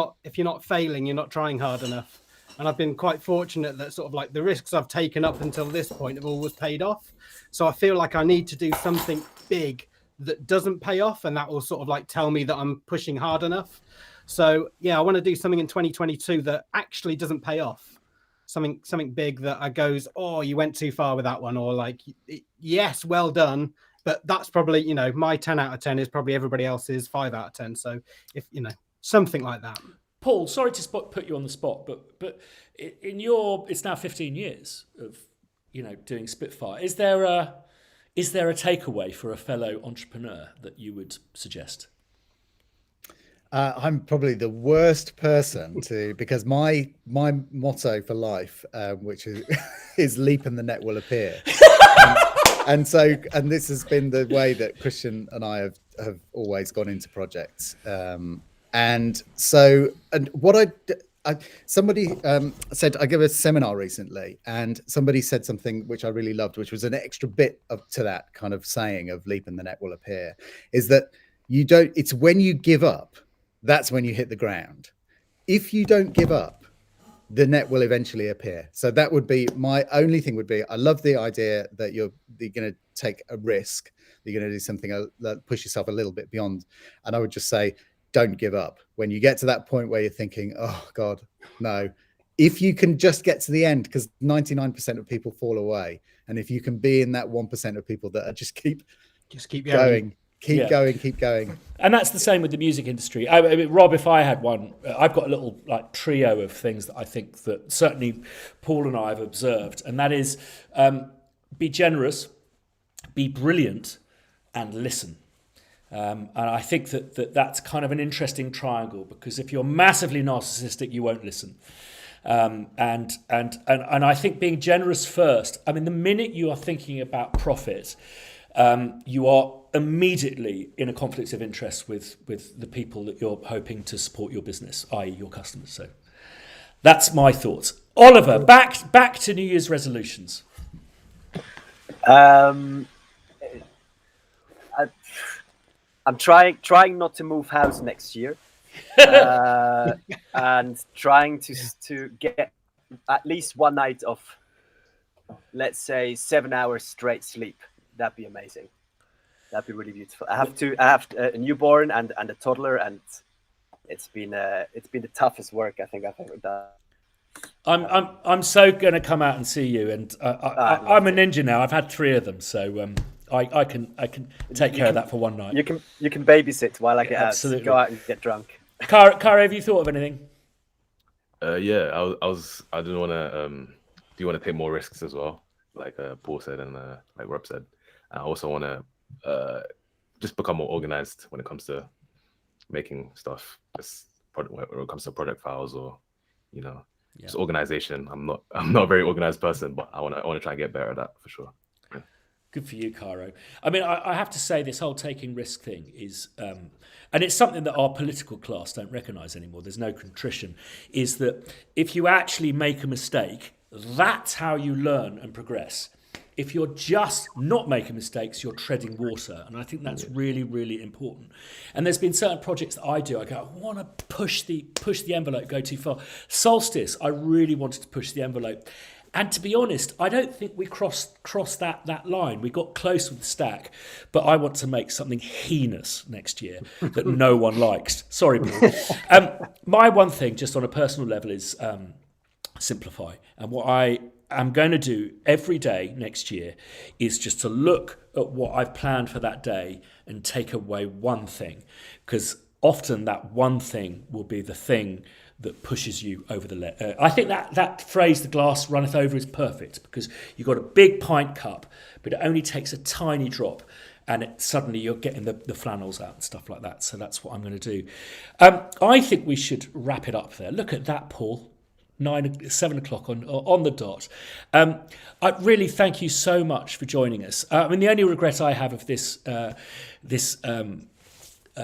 Speaker 12: not failing, you're not trying hard enough. And I've been quite fortunate that sort of the risks I've taken up until this point have always paid off. So I feel like I need to do something big that doesn't pay off, and that will sort of tell me that I'm pushing hard enough. So yeah, I want to do something in 2022 that actually doesn't pay off. Something big that goes, oh, you went too far with that one, or yes, well done. But that's probably, my 10 out of 10 is probably everybody else's 5 out of 10. So if, something like that.
Speaker 1: Paul, sorry to put you on the spot, but it's now 15 years of doing Spitfire. Is there a takeaway for a fellow entrepreneur that you would suggest?
Speaker 4: I'm probably the worst person because my motto for life, which is leap and the net will appear. And this has been the way that Christian and I have always gone into projects. Somebody said, I gave a seminar recently, and somebody said something which I really loved, which was an extra bit to that kind of saying of leap and the net will appear, is that it's when you give up, that's when you hit the ground. If you don't give up, the net will eventually appear. So that would be my only thing. Would be, I love the idea that you're going to take a risk, you're going to do something, push yourself a little bit beyond. And I would just say, don't give up. When you get to that point where you're thinking, oh God, no, if you can just get to the end, because 99% of people fall away. And if you can be in that 1% of people that are just keep going. Keep going.
Speaker 1: And that's the same with the music industry. I mean, Rob, if I had one, I've got a little trio of things that I think that certainly Paul and I have observed, and that is be generous, be brilliant, and listen. And I think that's kind of an interesting triangle, because if you're massively narcissistic, you won't listen. And I think being generous first. I mean, the minute you are thinking about profit, you are immediately in a conflict of interest with the people that you're hoping to support your business, i.e. your customers. So that's my thoughts. Oliver, back to New Year's resolutions.
Speaker 5: I'm trying not to move house next year, and trying to get at least one night of, let's say, 7 hours straight sleep. That'd be amazing. That'd be really beautiful. I have a newborn and a toddler, and it's been the toughest work I think I've ever done.
Speaker 1: I'm so going to come out and see you, and I'm a ninja now. I've had 3 of them, so I can take care of that for one night.
Speaker 5: You can babysit while I get out.
Speaker 1: Absolutely.
Speaker 5: Go out and get drunk.
Speaker 1: Cara, have you thought of anything?
Speaker 3: Yeah, I didn't want to. Do you want to take more risks as well, like Paul said and like Rob said? I also want to just become more organized when it comes to making stuff. Just when it comes to project files or just organization. I'm not a very organized person, but I want to try and get better at that for sure. Yeah.
Speaker 1: Good for you, Caro. I mean, I have to say this whole taking risk thing is, and it's something that our political class don't recognise anymore. There's no contrition. Is that if you actually make a mistake, that's how you learn and progress. If you're just not making mistakes, you're treading water. And I think that's really, really important. And there's been certain projects that I do. I want to push the envelope, go too far. Solstice, I really wanted to push the envelope. And to be honest, I don't think we crossed that line. We got close with the stack, but I want to make something heinous next year that no one likes. Sorry, Paul. My one thing, just on a personal level, is simplify. And what I'm going to do every day next year is just to look at what I've planned for that day and take away one thing, because often that one thing will be the thing that pushes you over the ledge. I think that phrase, "the glass runneth over," is perfect, because you've got a big pint cup, but it only takes a tiny drop, and suddenly you're getting the flannels out and stuff like that. So that's what I'm going to do. I think we should wrap it up there. Look at that, Paul. 7 o'clock on the dot. I really thank you so much for joining us. I mean, the only regret I have of this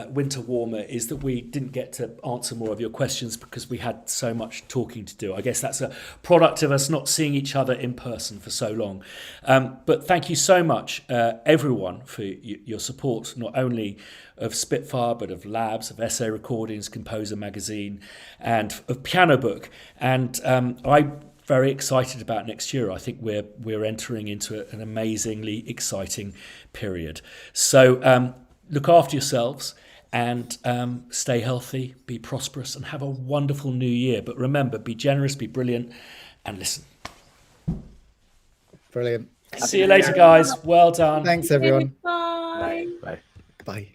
Speaker 1: winter warmer is that we didn't get to answer more of your questions because we had so much talking to do. I guess that's a product of us not seeing each other in person for so long. But thank you so much, everyone, for your support, not only of Spitfire, but of Labs, of Essay Recordings, Composer Magazine, and of Piano Book. And I'm very excited about next year. I think we're entering into an amazingly exciting period. So look after yourselves and stay healthy, be prosperous, and have a wonderful new year. But remember, be generous, be brilliant, and listen.
Speaker 4: Brilliant.
Speaker 1: See you later, guys. Well done.
Speaker 4: Thanks, everyone.
Speaker 11: Bye.
Speaker 3: Bye.
Speaker 4: Bye.